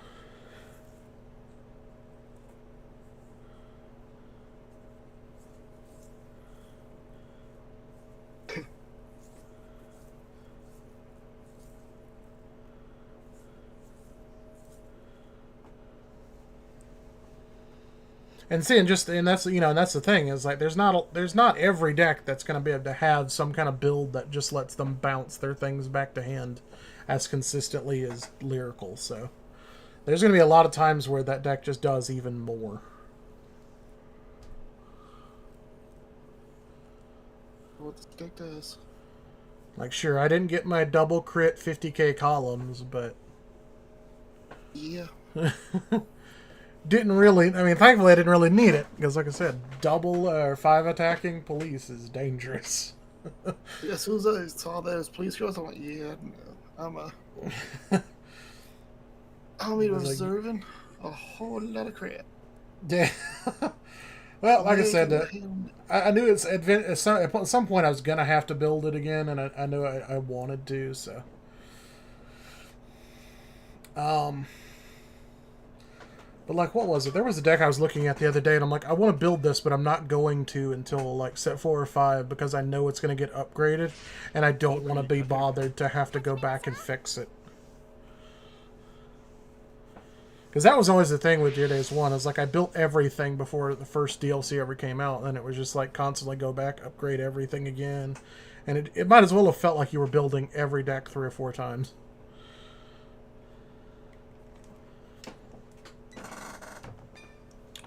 And see, and that's you know, and that's the thing is like there's not every deck that's going to be able to have some kind of build that just lets them bounce their things back to hand as consistently as Lyrical. So there's going to be a lot of times where that deck just does even more. What this deck does? Like, sure, I didn't get my double crit 50k columns, but yeah. Didn't really, I mean, thankfully I didn't really need it, because like I said, double or 5 attacking police is dangerous. Yeah, as soon as I saw those police girls, I'm like, yeah, no, I'll be reserving a whole lot of crap. Yeah. Well, like I said, I knew at some point I was going to have to build it again, and I knew I wanted to, so. But, like, what was it? There was a deck I was looking at the other day, and I'm like, I want to build this, but I'm not going to until, like, set 4 or 5, because I know it's going to get upgraded, and I don't want to be bothered to have to go back and fix it. Because that was always the thing with Gear Days 1, is, like, I built everything before the first DLC ever came out, and it was just, like, constantly go back, upgrade everything again. And it might as well have felt like you were building every deck 3 or 4 times.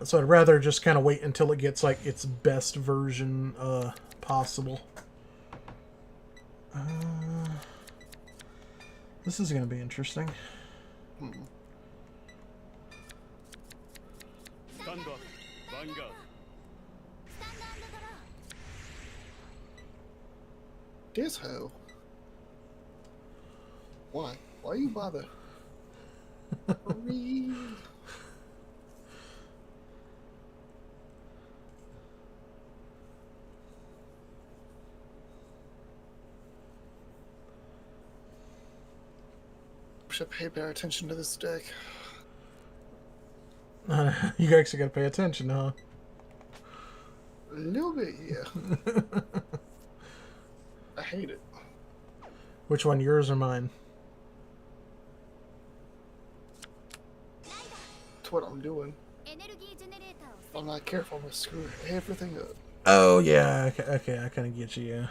So I'd rather just kind of wait until it gets, like, its best version possible. This is going to be interesting. Stand up, Vanguard. Guess how? Why? Why you bother? Should pay better attention to this deck. You actually got to pay attention, huh? A little bit, yeah. I hate it. Which one, yours or mine? That's what I'm doing. If I'm not careful, I'm gonna screw everything up. Oh, yeah. Okay, I kind of get you, yeah.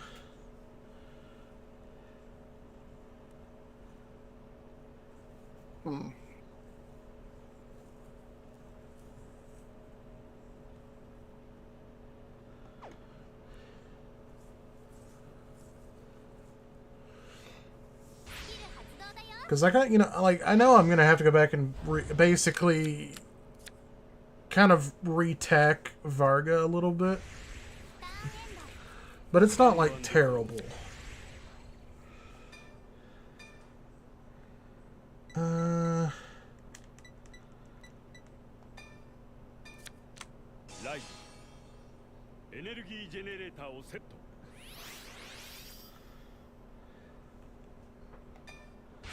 Because I got, you know, like, I know I'm going to have to go back and basically kind of re-tech Varga a little bit. But it's not, like, terrible. Light. エネルギージェネレーターをセット。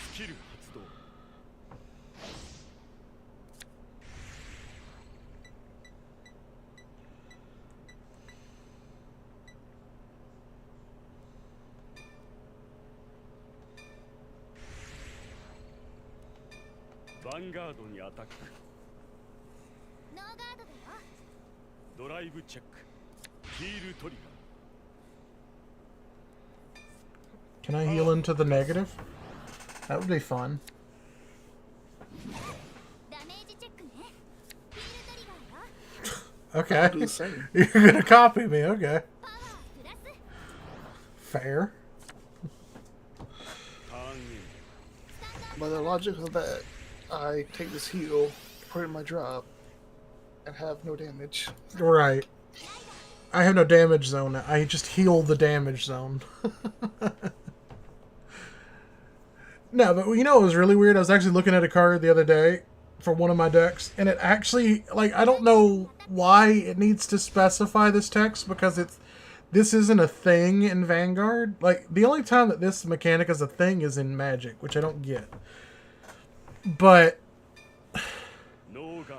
スキル発動。ヴァンガードにアタック。ノーガードだよ。ドライブチェック。ヒールトリガー。 Can I heal into the negative? That would be fun. ダメージチェックね。ヒールトリガーよ。 Do the Okay. same. You're gonna copy me, okay. パワープラス。 Fair. ターンイン。 By the logic of that, I take this heal, put it in my drop, and have no damage. Right. I have no damage zone. I just heal the damage zone. No, but you know what was really weird? I was actually looking at a card the other day for one of my decks, and it actually, like, I don't know why it needs to specify this text, because this isn't a thing in Vanguard. Like, the only time that this mechanic is a thing is in Magic, which I don't get. But ノーガード。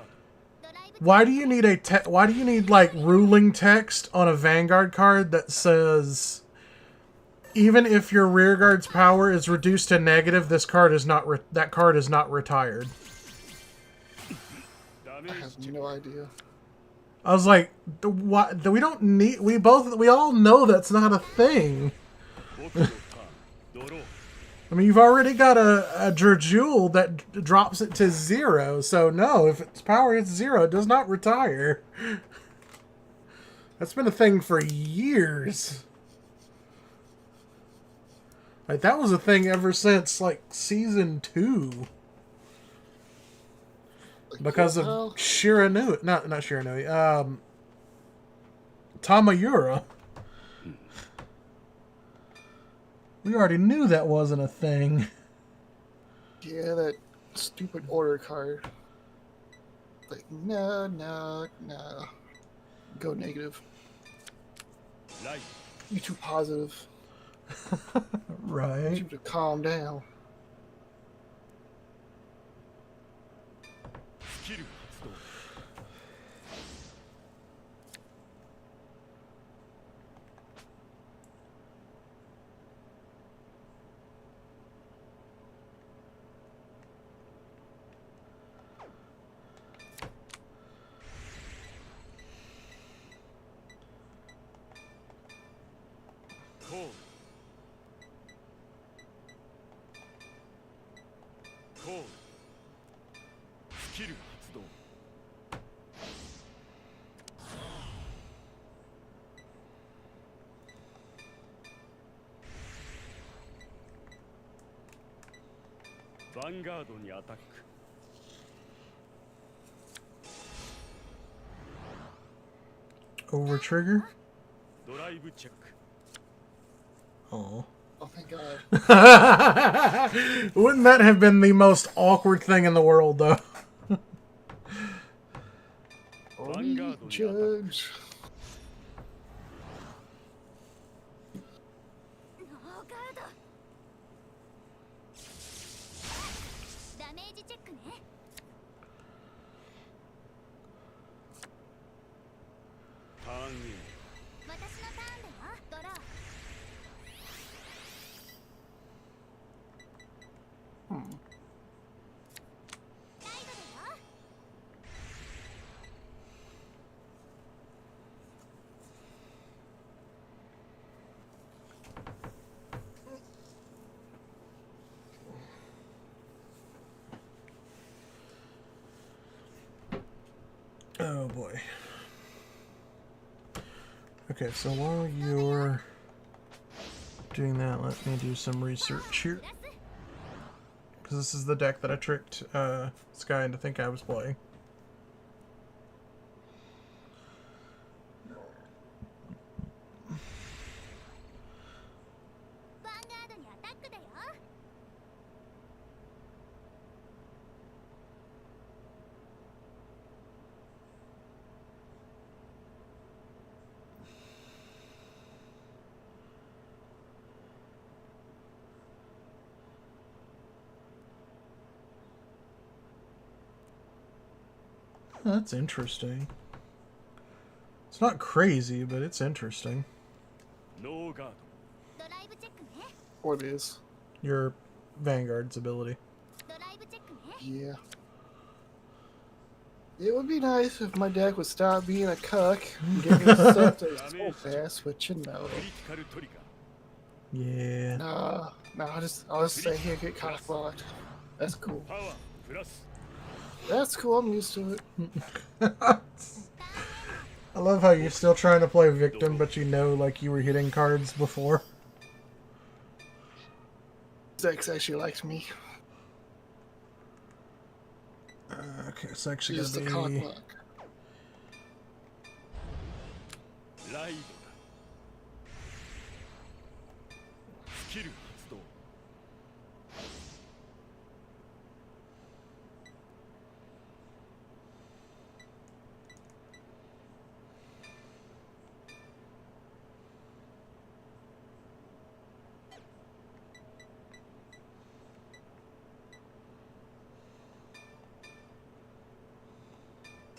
why do you need why do you need, like, ruling text on a Vanguard card that says, even if your rearguard's power is reduced to negative, this card is not that card is not retired? ダメ I ー have ジチェッ no idea. I was like, what? We don't need. We all know that's not a thing. ク。僕のターン。ドロー。 I mean, you've already got a Jewel that drops it to 0, so no, if its power hits 0, it does not retire. That's been a thing for years. Like, that was a thing ever since, like, Season 2. Because of Well, Shiranui. Not Shiranui. Tamayura. We already knew that wasn't a thing. yeah, that stupid order card. Like, no. Go negative. ライト。 You too positive. Right. You to calm down. スキル発動。 コール。コール。スキル発動。 ヴァンガードにアタック。 Over trigger? ドライブチェック。 Oh. Oh, thank God. Wouldn't that have been the most awkward thing in the world, though? Only judge. ノーガード。ダメージチェックね。 ターンイン。 私のターンだよ。ドロー。 ライドだよ。 Oh boy. Okay, so while you're doing that, let me do some research here. プラス。because this is the deck that I tricked Sky into think I was playing. Vanguard にアタックだよ。That's interesting. It's not crazy, but it's interesting. ノーガードライブチェックね。 What is? Your Vanguard's ability. ドライブチェックね。 Yeah. It would be nice if my deck would stop being a cuck and get me stuff to so fast, but you know. ドクリティカルトリガー Yeah. Nah, I'll just stay here and get cockblocked. That's cool. パワープラス That's cool, I'm used to it. I love how you're still trying to play victim, but you know, like, you were hitting cards before. Dex actually likes me. Okay, it's actually Use the gonna be... cockblock. ライドだスキル発動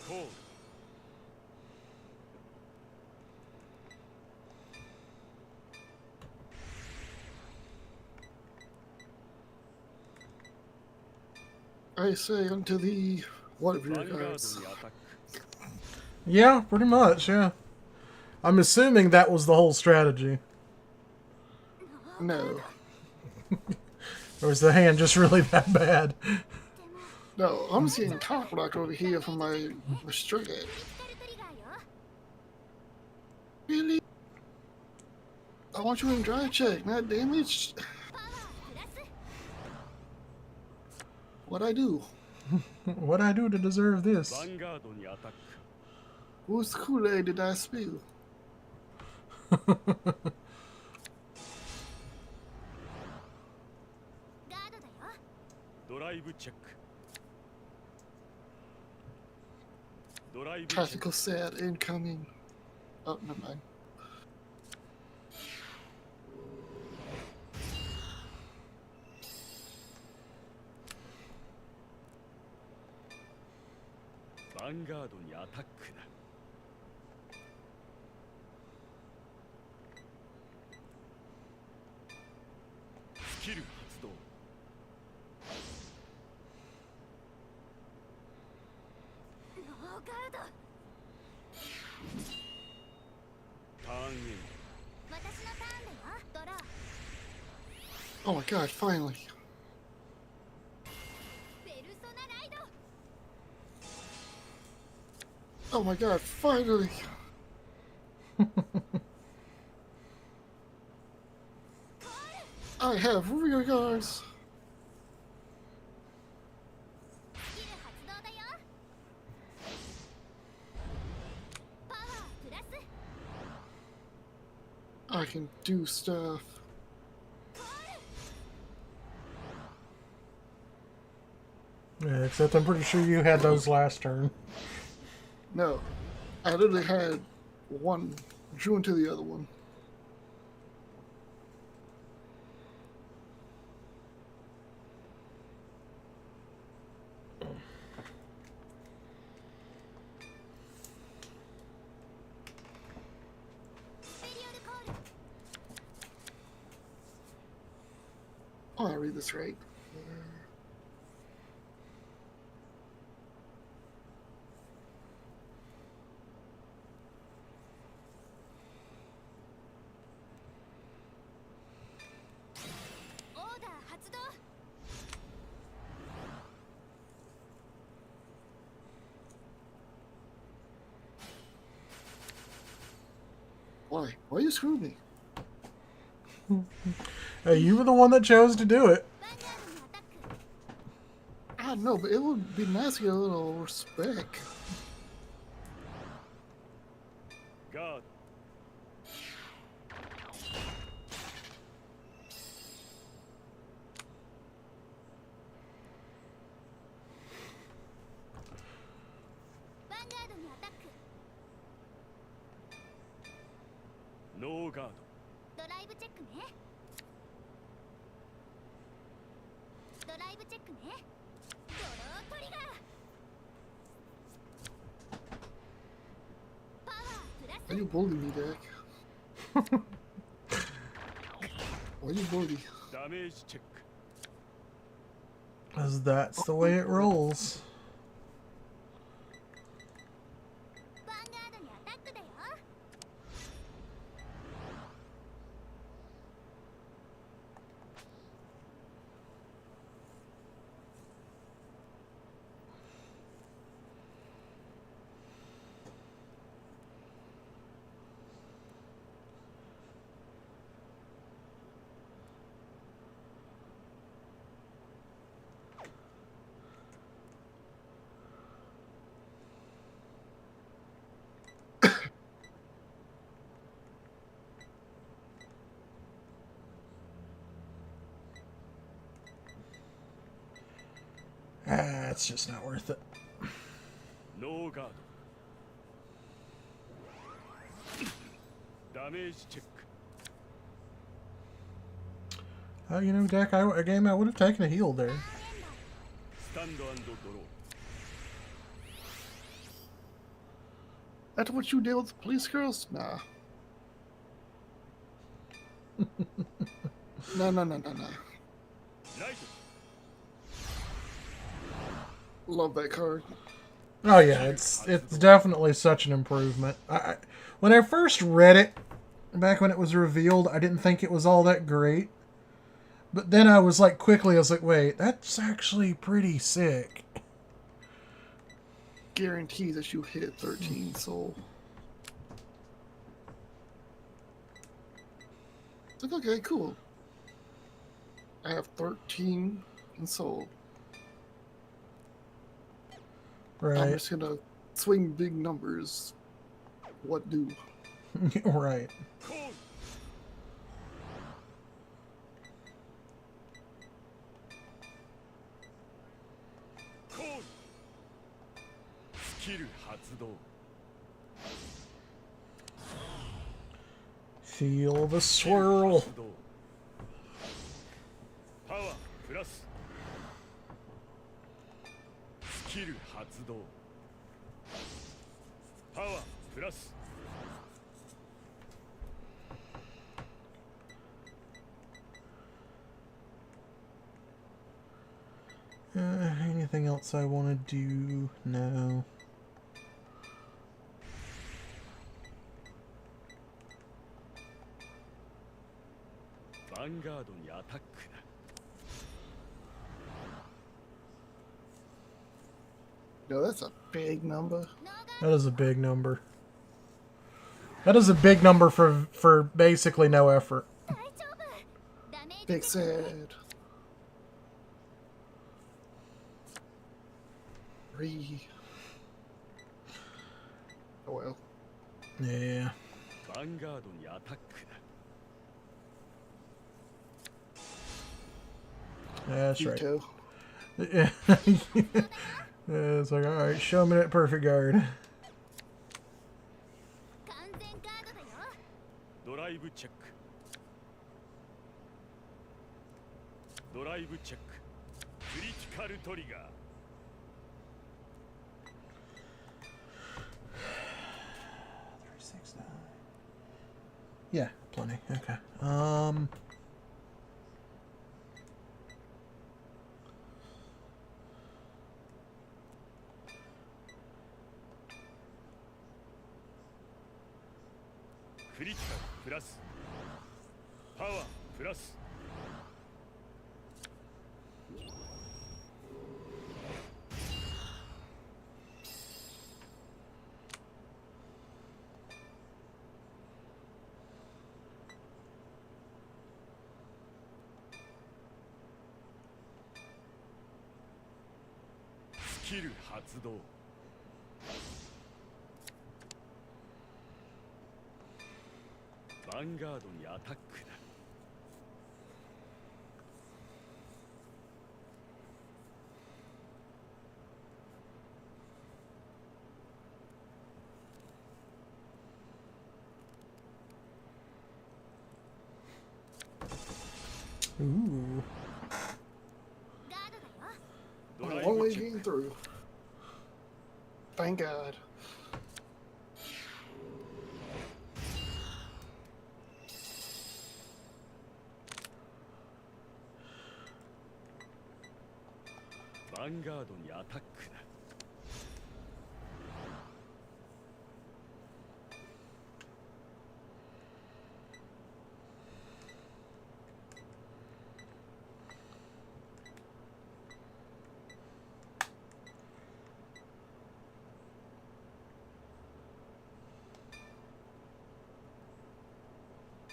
コール I say unto thee, what of your ヴァンガー cards? ドにアタック Yeah, pretty much, yeah. I'm assuming that was the whole strategy. No. Or is the hand just really that bad? No, I'm seeing cockblock over here from my strike. クリティカルトリガーよ。 Really? I want you in drive check, not damage. パワープラス。 What'd I do? What'd I do to deserve this? ヴァンガードにアタック Whose Kool-Aid did I spill? ガードだよ。ドライブチェックドライブチェック Tactical set incoming. Oh, never mind. ヴァンガードにアタックだスキル発動ノーガード。ターンエン私のターンだよ。ドロー。 Oh my god, finally. ペルソナライド。 Oh my god, finally. I have rear guards. スキル発動だよ。パワープラス。 I can do stuff. Yeah, except I'm pretty sure you had those last turn. No, I literally had one, drew into the other one. Oh, I read this right. Why? Why you screwed me? You were the one that chose to do it. I know, but it would be nice to get a little respect. God. ヴァンガードにアタック。ノーガードライブチェックね。ドライブチェックね。ドロートリガー。パワープラ Why ス。 you bully me, Dak? Why you bully? ドダメージチェック Because that's the way it rolls. ヴァンガードにアタックだよ。Ah, it's just not worth it. ノーガードダメージチェック You know, Dak, a game I would have taken a heal there. スタンド&ドロ That's what you did with the police girls? Nah. No. ーライト Love that card. Oh yeah, it's definitely such an improvement. When I first read it, back when it was revealed, I didn't think it was all that great. But then I was like, wait, that's actually pretty sick. Guarantees that you hit 13 soul. It's like, okay, cool. I have 13 in soul. I'm Right. just gonna swing big numbers. What do? Right. コールコールスキル発動 Feel the swirl. 発動パワープラススキル発動パワープラス Anything else I want to do? No. ヴァンガードにアタックだ No, that's a big number. That is a big number. That is a big number for basically no effort. 大丈夫。ダメージ Big チェックね。 sad. 3. Oh well. Yeah. ヴァンガードにアタックだ That's You right. too. Yeah. It's like, alright, show me that perfect guard. 完全ガードだよ。ドライブチェックドライブチェッククリティカルトリガー Yeah, plenty. Okay. Critical クリティカルプラスパワープラス ヴキル発動。ヴァンガードにアタックだ。Ooh. ガードだよ。ドライ Only ブチェッ getting ク。 through. Thank God. ヴァンガードにアタックだ。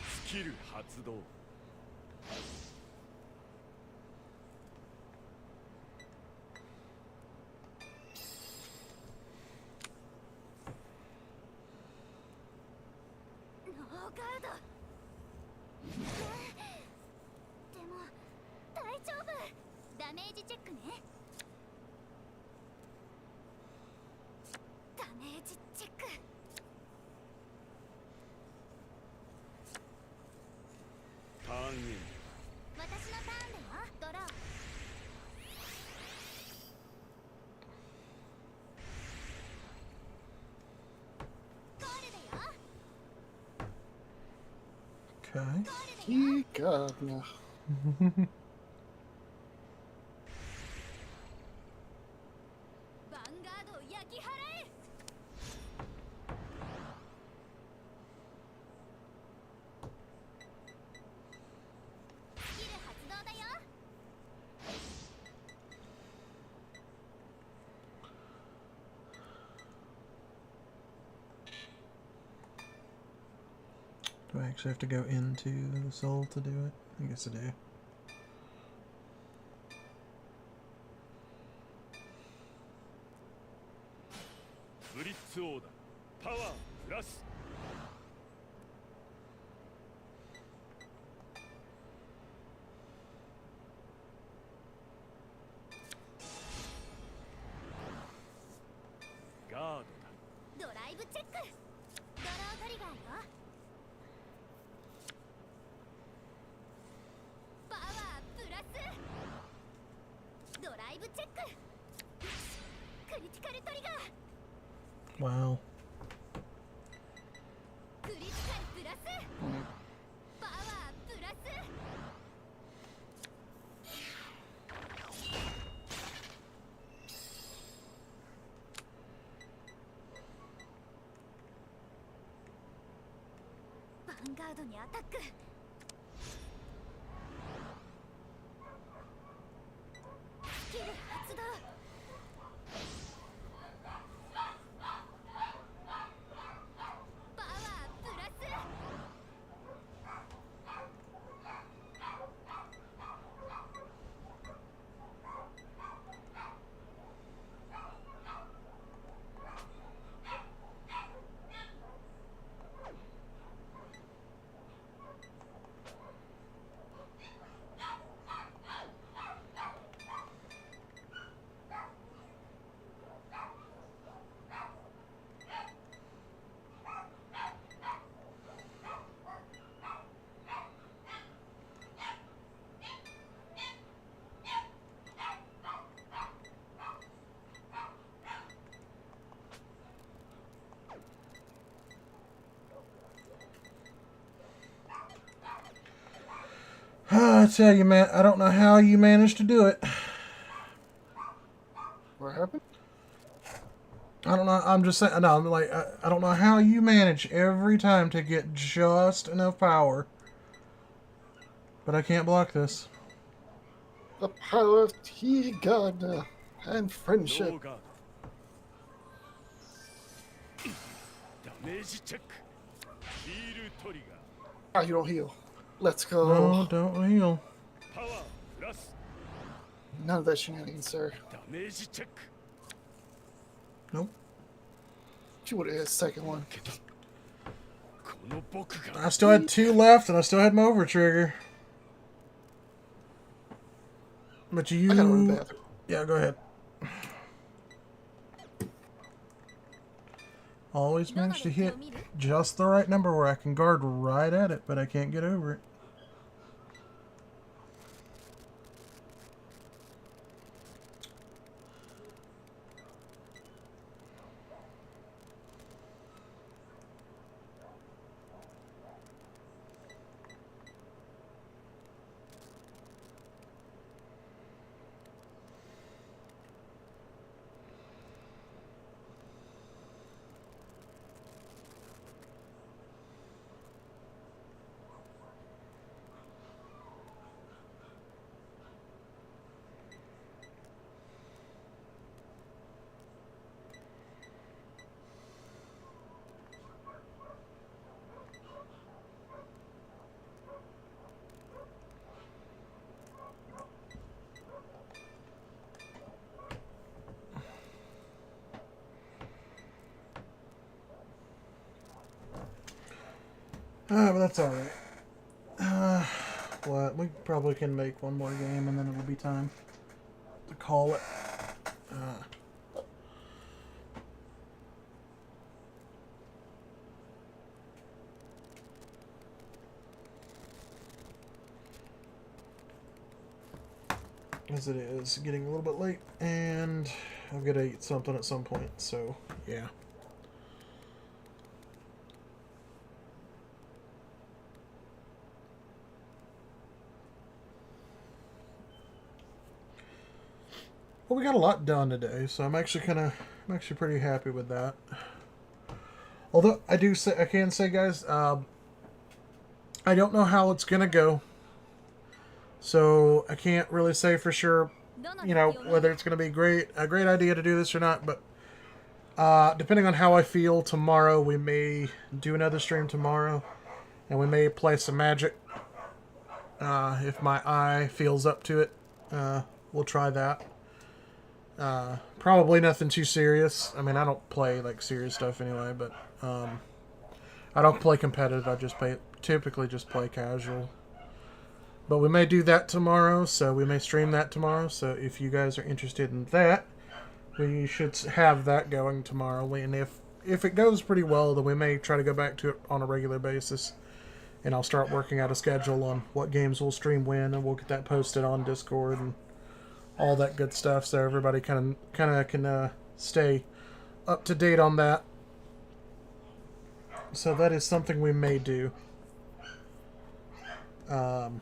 スキル発動。ノーガード。でも大丈夫。ダメージチェックね。ダメージチェック。ターンエン私のターンだよ。ドロー。ゴールだよ。 Okay. ゴールだよ。 Thank God. No. ヴァンガードを焼き払え。スキル発動だよ。 Do I actually have to go into the soul to do it? I guess I do. ブリッツオーダー。パワープラス。ガードだ。ドライブチェック。ドロートリガーよ。パワープラス。ドライブチェック。クリティカルトリガー。 Wow. クリティカルプラス。パワープラス。ヴァンガードにアタック。スキル発動。パワープラス。I tell you, man, I don't know how you managed to do it. What happened? I don't know. I'm just saying. No, I'm like, I don't know how you manage every time to get just enough power. But I can't block this. The power of T God and ノ friendship. ーガード。ダメージチェック。ヒールトリガー。 Ah, you don't heal. Let's go. No, don't heal. パワープラス。 None of that shenanigans, sir. ダメージチェック。Nope. She would have hit second one. この僕が I still had 2 left, and I still had my over trigger. But you... I gotta run to the bathroom. Yeah, go ahead. Always manage to hit just the right number where I can guard right at it, but I can't get over it. But that's alright. What? We probably can make one more game and then it'll be time to call it. As it is getting a little bit late, and I've got to eat something at some point, so yeah. Well, we got a lot done today, so I'm actually pretty happy with that. Although I can say, guys, I don't know how it's gonna go, so I can't really say for sure, you know, whether it's gonna be a great idea to do this or not. But depending on how I feel tomorrow, we may do another stream tomorrow, and we may play some Magic. If my eye feels up to it, we'll try that. Probably nothing too serious. I mean, I don't play like serious stuff anyway, but I don't play competitive. I typically just play casual. But we may do that tomorrow, so we may stream that tomorrow. So if you guys are interested in that, we should have that going tomorrow. And if it goes pretty well, then we may try to go back to it on a regular basis. And I'll start working out a schedule on what games we'll stream when, and we'll get that posted on Discord and all that good stuff, so everybody kind of can stay up to date on that. So that is something we may do. But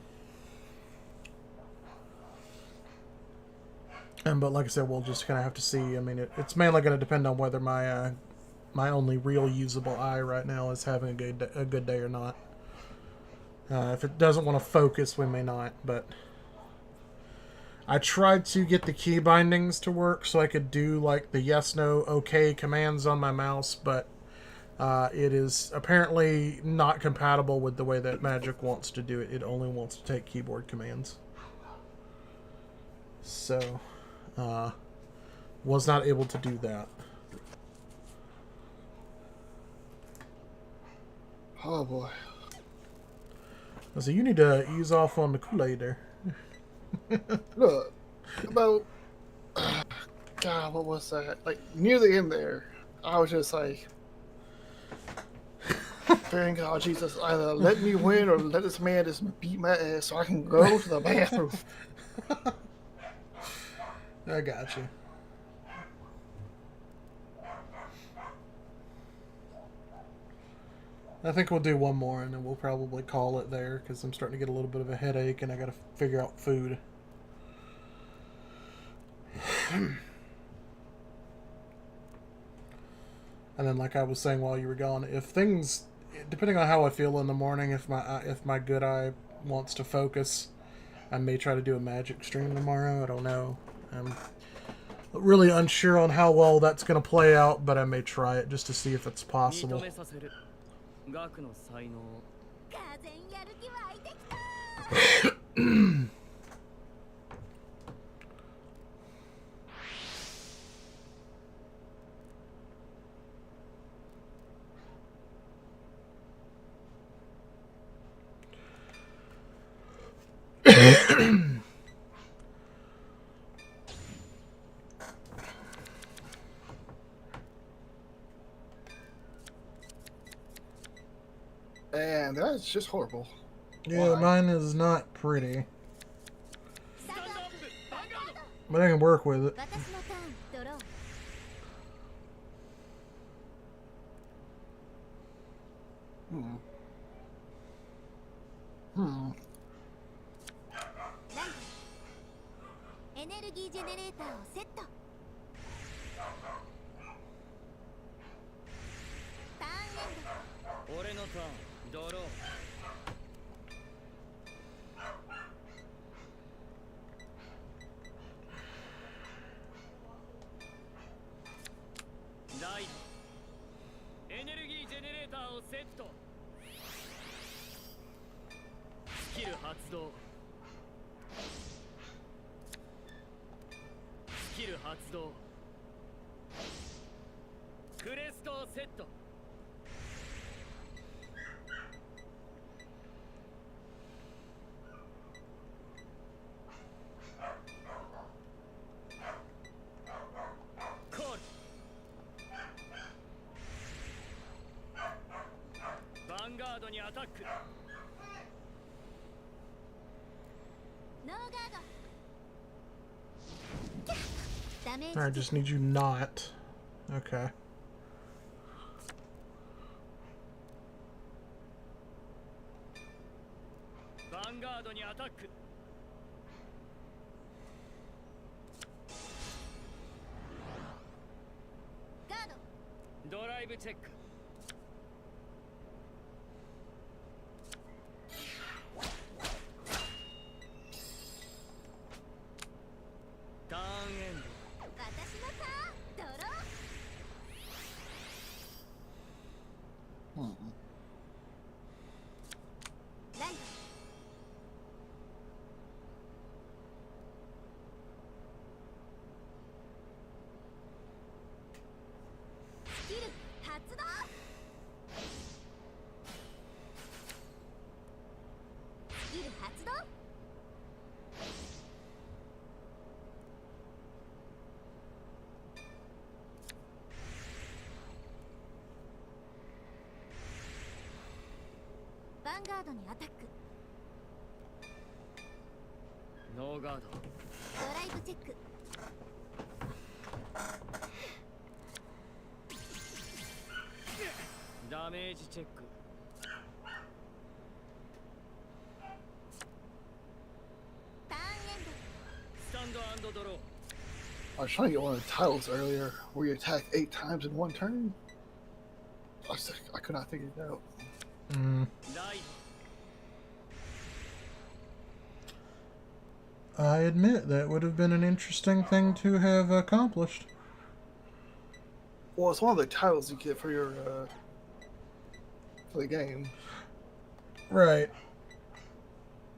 like I said, we'll just kind of have to see. I mean, it's mainly going to depend on whether my only real usable eye right now is having a good day or not. If it doesn't want to focus, we may not, but I tried to get the key bindings to work so I could do like the yes, no, okay commands on my mouse, but it is apparently not compatible with the way that Magic wants to do it. It only wants to take keyboard commands. So, was not able to do that. Oh boy. So you need to ease off on the Kool-Aid there. Look, about God, what was that? Like near the end there, I was just like, praying God, Jesus, either let me win or let this man just beat my ass so I can go to the bathroom. I got you. I think we'll do one more and then we'll probably call it there because I'm starting to get a little bit of a headache and I got to figure out food. And then, like I was saying while you were gone, if things, depending on how I feel in the morning, if my good eye wants to focus, I may try to do a Magic stream tomorrow. I don't know. I'm really unsure on how well that's going to play out, but I may try it just to see if it's possible. 学の才能 がぜんやる気湧いてきた I And that's just horrible. Yeah, Why? mine is not pretty, スタンドアップヴァンガード but I can work with it. 私のターンドロー Hmm. ライトエネルギージェネレーターをセットターンエンド俺のターンドローライトエネルギージェネレーターをセットスキル発動スキル発動クレストをセットコールヴァンガードにアタックノーガードダメージ I just need you not. Okay. ヴァンガードにアタックガードドライブチェックターンエンド私のターンドロー Hmm. ライトスキル発動スキル発動ヴァンガードにアタックノーガードドライブチェックダメージチェックターンエンドスタンドアンドドロー I was trying to get one of the titles earlier where you attack 8 times in one turn. I could not figure it out. Mm. ライ I admit that would have been an interesting thing to have accomplished. Well, it's one of the titles you get for your for the game. Right.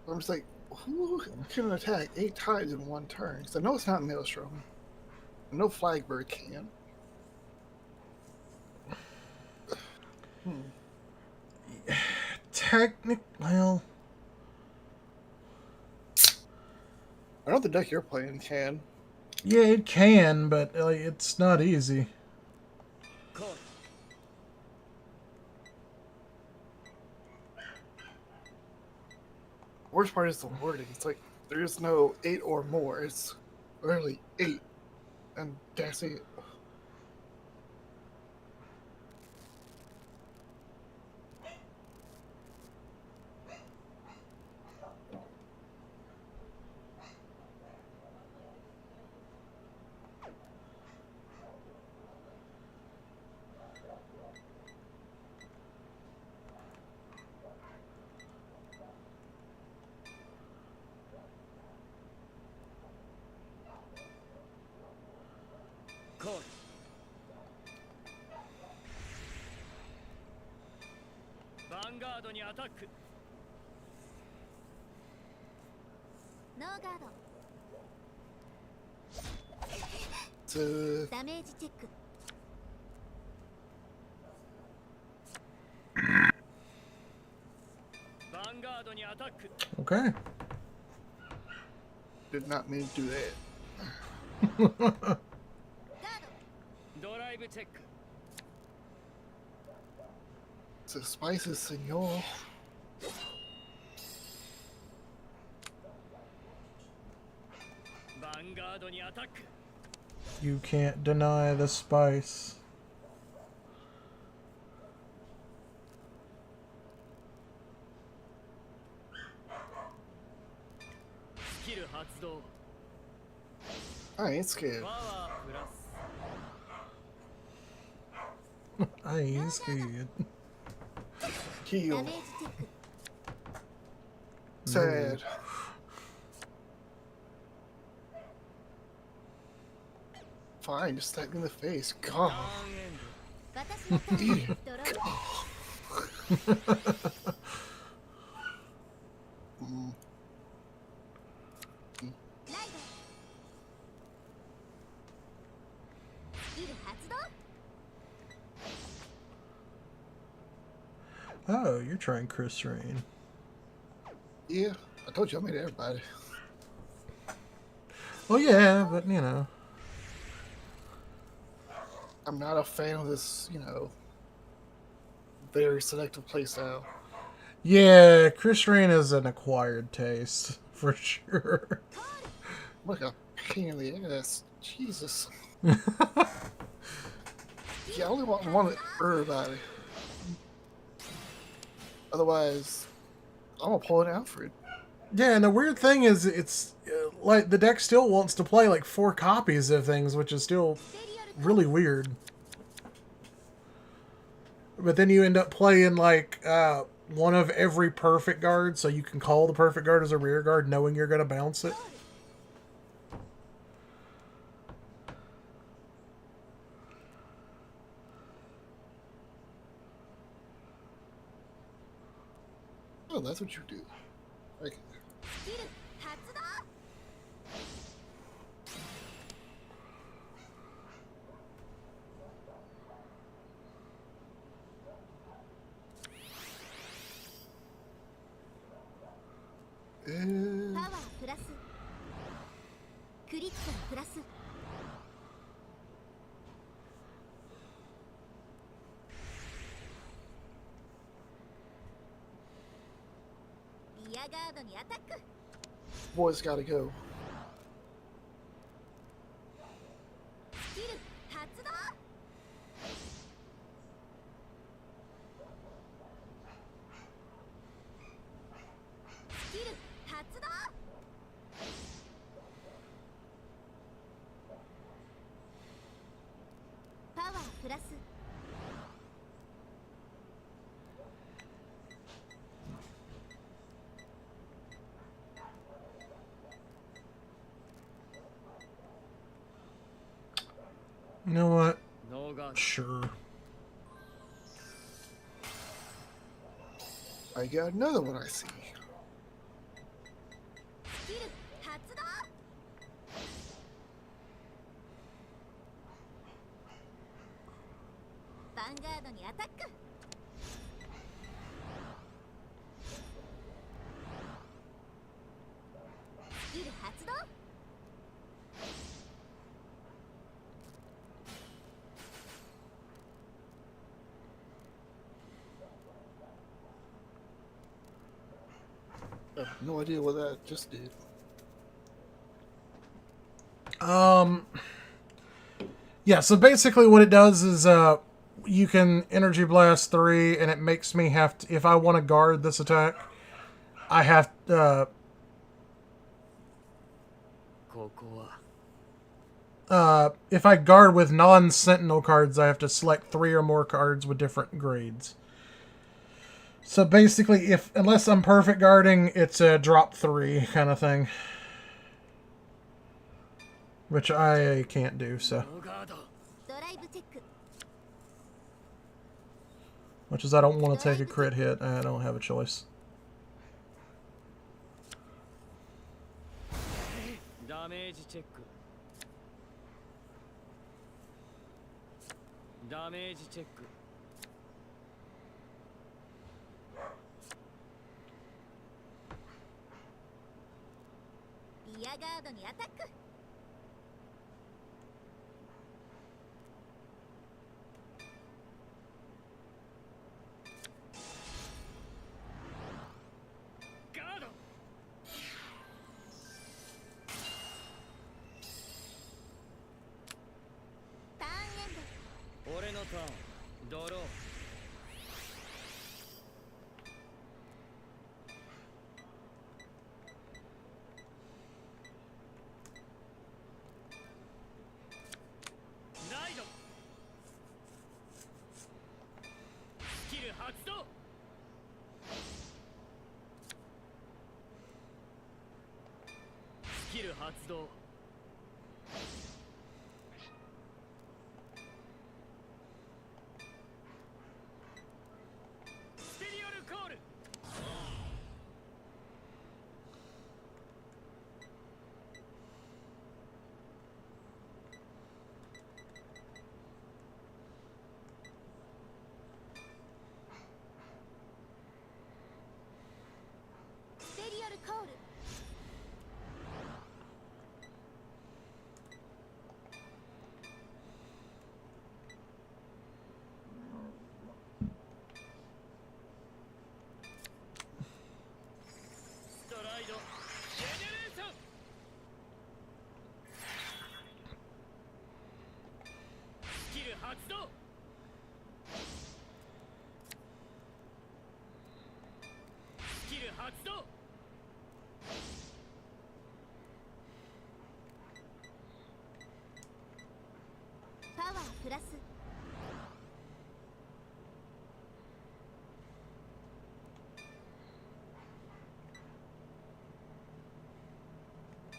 I'm just like, who can attack 8 times in one turn? Because I know it's not Maelstrom. I know Flagbird can. Well, I know the deck you're playing can. yeah, it can, but like, it's not easy. コール Worst part is the wording. It's like there's no 8 or more. It's literally 8, and that's it.コールヴァンガードにアタックノーガード It's ダメージチェックヴァンガードにアタック Okay. Did not mean to do that. ドライブチェック It's a spicy, senor. ヴァンガードにアタック You can't deny the spice. スキル発動 I ain't scared. パワープラス I ain't scared. ダ Heal. メージチェック Sad. Fine, just stab me in the face. タ God. ーンエンド 私のターンドロー Mm. ライドスキル発動 Oh, you're trying Chris Rain. Yeah, I told you I made everybody. Well, yeah, but you know. I'm not a fan of this, you know, very selective playstyle. Yeah, Chris Rain is an acquired taste, for sure. Like a pain in the ass. Jesus. Yeah, I only want one of everybody. Otherwise, I'm gonna pull an Alfred. Yeah, and the weird thing is, it's like the deck still wants to play like 4 copies of things, which is still really weird. But then you end up playing like one of every perfect guard, so you can call the perfect guard as a rear guard, knowing you're going to bounce it. Oh, that's what you do. Okay. スキル発動 パワープラスクリティカルプラスリアガードにアタック Boys gotta go. スキル発動 スキル発動 パワープラス You know what? ノーガード Sure. I got another one I see. スキル発動 ヴァンガードにアタック スキル発動 I have no idea what that just did. Yeah, so basically what it does is you can Energy Blast 3, and it makes me have to, if I want to guard this attack, I have to, ここは if I guard with non-Sentinel cards, I have to select 3 or more cards with different grades. So basically, unless I'm perfect guarding, it's a drop 3 kind of thing. Which I can't do, so. ノーガード ドライブチェック Much as I don't want to take a crit hit, I don't have a choice. ダメージチェックダメージチェック リアガードにアタック。ガード。ターンエンド。俺のターン。ドロー。ライド。スキル発動。スキル発動。ステリオルコール。ステリオルコール。ストライド。ジェネレーション。スキル発動。スキル発動。パワープラス。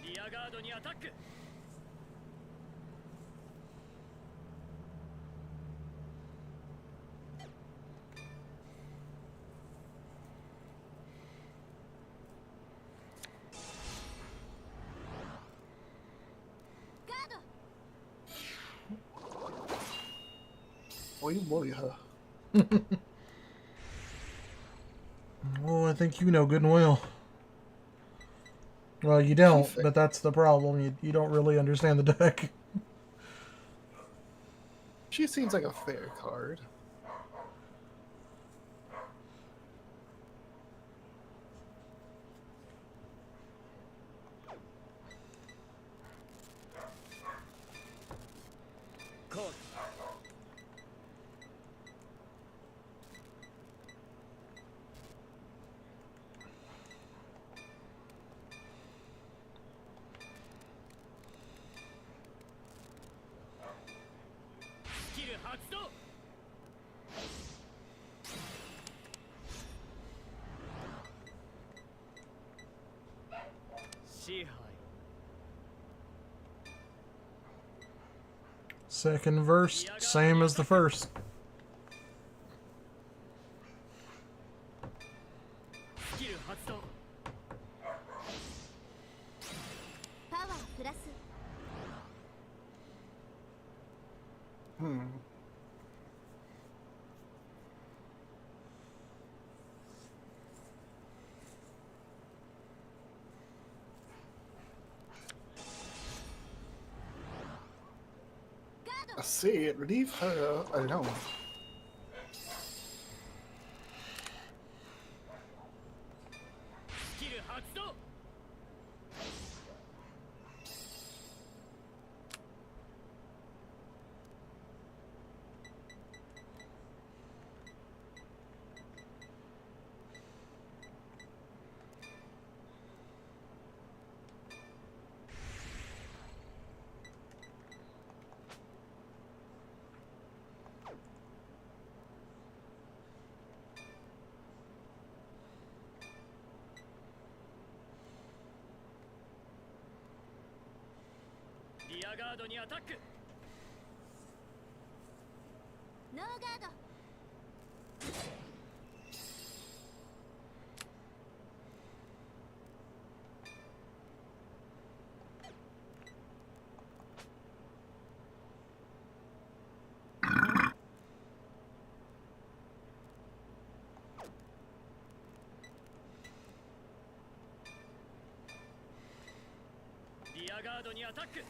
リアガードにアタック。ガード。 Oh, you boy, huh? Oh, I think you know good and well. Well, you don't, but that's the problem. You don't really understand the deck. She seems like a fair card. Call. Skill 発動。支配。 Second verse, same as the first. スキル発動。パワープラス。 Hmm. I see it. Leave her alone. スキル発動。リアガードにアタック。ノーガード。ガードにアタック。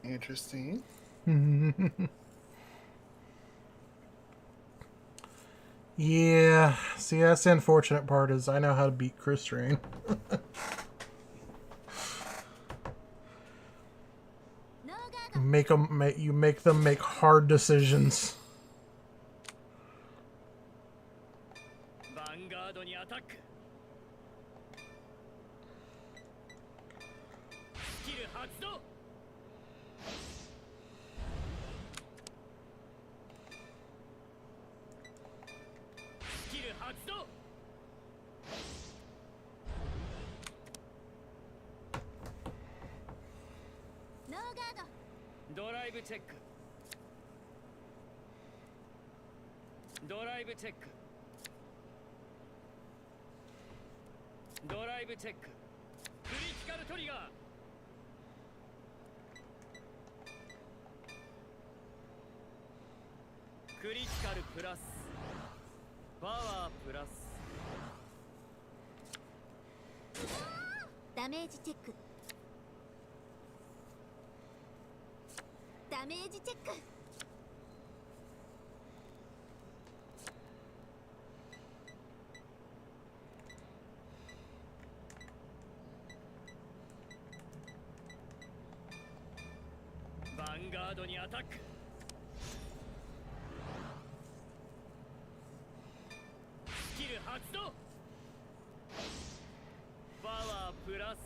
Interesting. Yeah, see, that's the unfortunate part is I know how to beat Chris Rain. You make them make hard decisions. ヴァンガードにアタック。スキル発動。スキル発動。ノーガード。ドライブチェック。ドライブチェック。ドライブチェック。クリティカルトリガー。クリティカルプラス。パワープラス。ダメージチェック。ダメージチェック。ヴァンガードにアタック。スキル発動。パワープラス。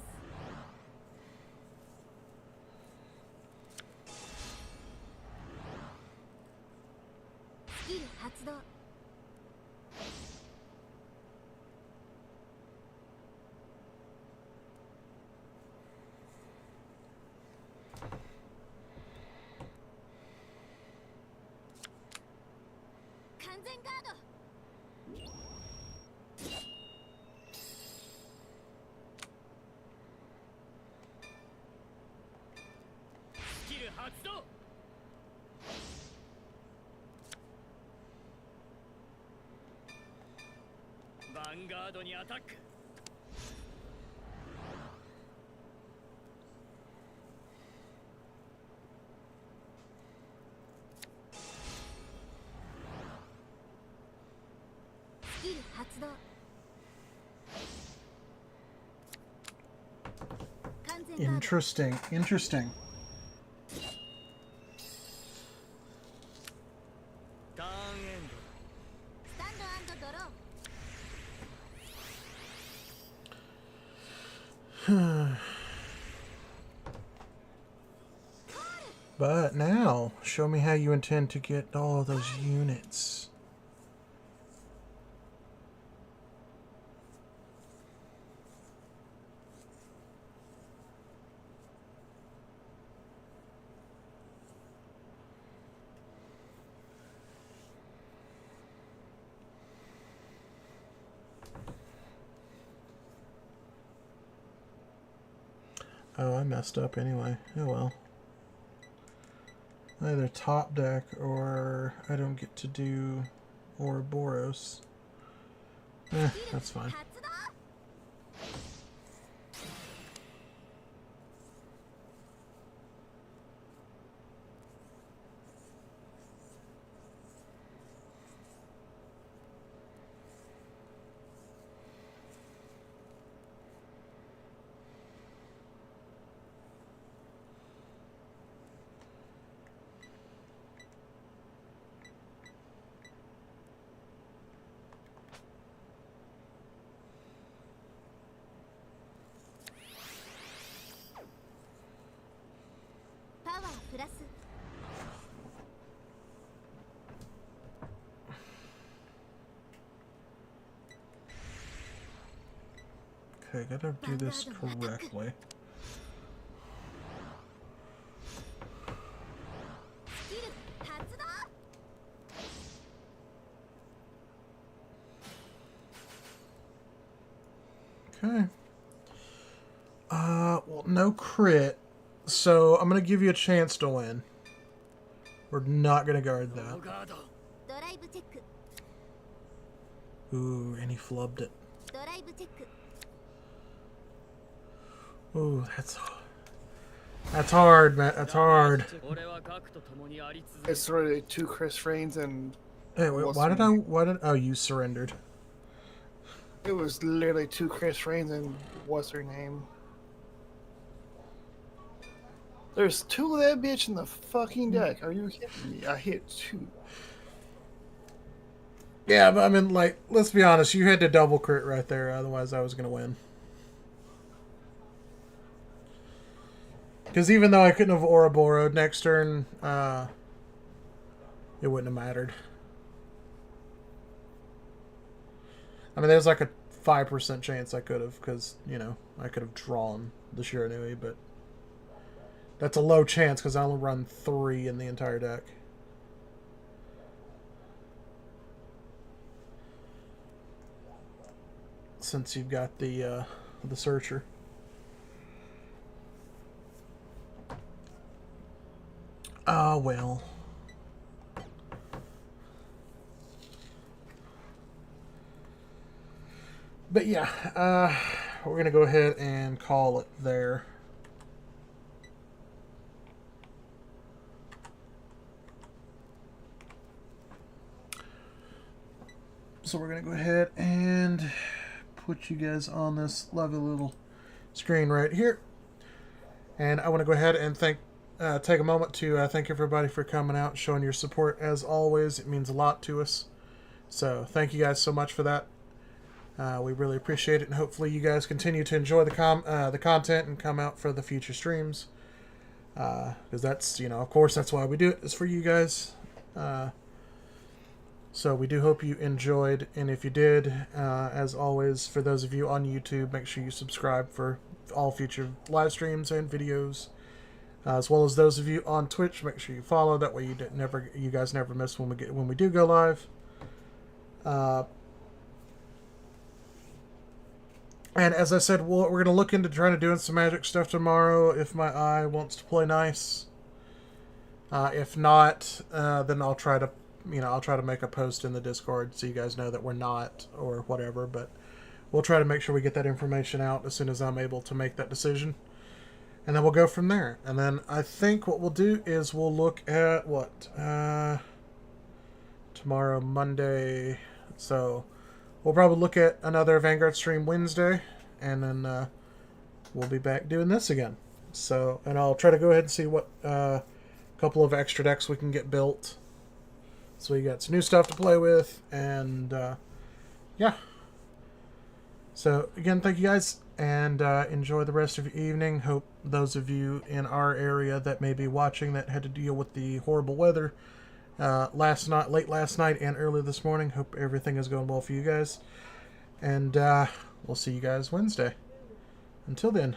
スキル発動。完全ガード。スキル発動。ヴァンガードにアタック。スキル発動。完全ガード。 Interesting, interesting. ターンエンド。スタンド&ドロー。But now, show me how you intend to get all of those units. Oh, I messed up anyway. Oh well. Either top deck or I don't get to do Ouroboros. That's fine. 発動。パワープラス。 Okay, gotta do this correctly. スキル発動。 Okay. Well, no crit, so I'm gonna give you a chance to win. We're not gonna guard ノ that. ーガード。ドライブチェック。 Ooh, and he flubbed it. ドライブチェック。Ooh, that's hard, man. That's hard. 俺は核と共にあり続ける It's literally 2 Chris Reigns and Hey, wait, What's why did her I? name? Why did? Oh, you surrendered. it was literally 2 Chris Reigns and what's her name? There's 2 of that bitch in the fucking deck. Are you kidding me? I hit 2. Yeah, but I mean, like, let's be honest. You had to double crit right there. Otherwise, I was gonna win. Because even though I couldn't have Ourobora'd next turn, it wouldn't have mattered. I mean, there's like a 5% chance I could have, because, you know, I could have drawn the Shiranui, but that's a low chance because I only run 3 in the entire deck. Since you've got the Searcher. Ah, well. But yeah, we're going to go ahead and call it there. So we're going to go ahead and put you guys on this lovely little screen right here. And I want to go ahead and take a moment to thank everybody for coming out and showing your support. As always, it means a lot to us. So thank you guys so much for that. We really appreciate it, and hopefully you guys continue to enjoy the content and come out for the future streams. Because that's, you know, of course, that's why we do it, is for you guys. So we do hope you enjoyed, and if you did, as always, for those of you on YouTube, make sure you subscribe for all future live streams and videos. As well as those of you on Twitch, make sure you follow. That way you guys never miss when we do go live. And as I said, we're going to look into trying to doing some Magic stuff tomorrow if my eye wants to play nice. If not, then I'll try to make a post in the Discord so you guys know that we're not or whatever. But we'll try to make sure we get that information out as soon as I'm able to make that decision. And then we'll go from there. And then I think what we'll do is we'll look at tomorrow, Monday. So we'll probably look at another Vanguard stream Wednesday, and then we'll be back doing this again. So, and I'll try to go ahead and see what couple of extra decks we can get built. So we got some new stuff to play with, and yeah. So again, thank you guys, and enjoy the rest of your evening. Hope those of you in our area that may be watching that had to deal with the horrible weather late last night and early this morning, hope everything is going well for you guys. And we'll see you guys Wednesday. Until then.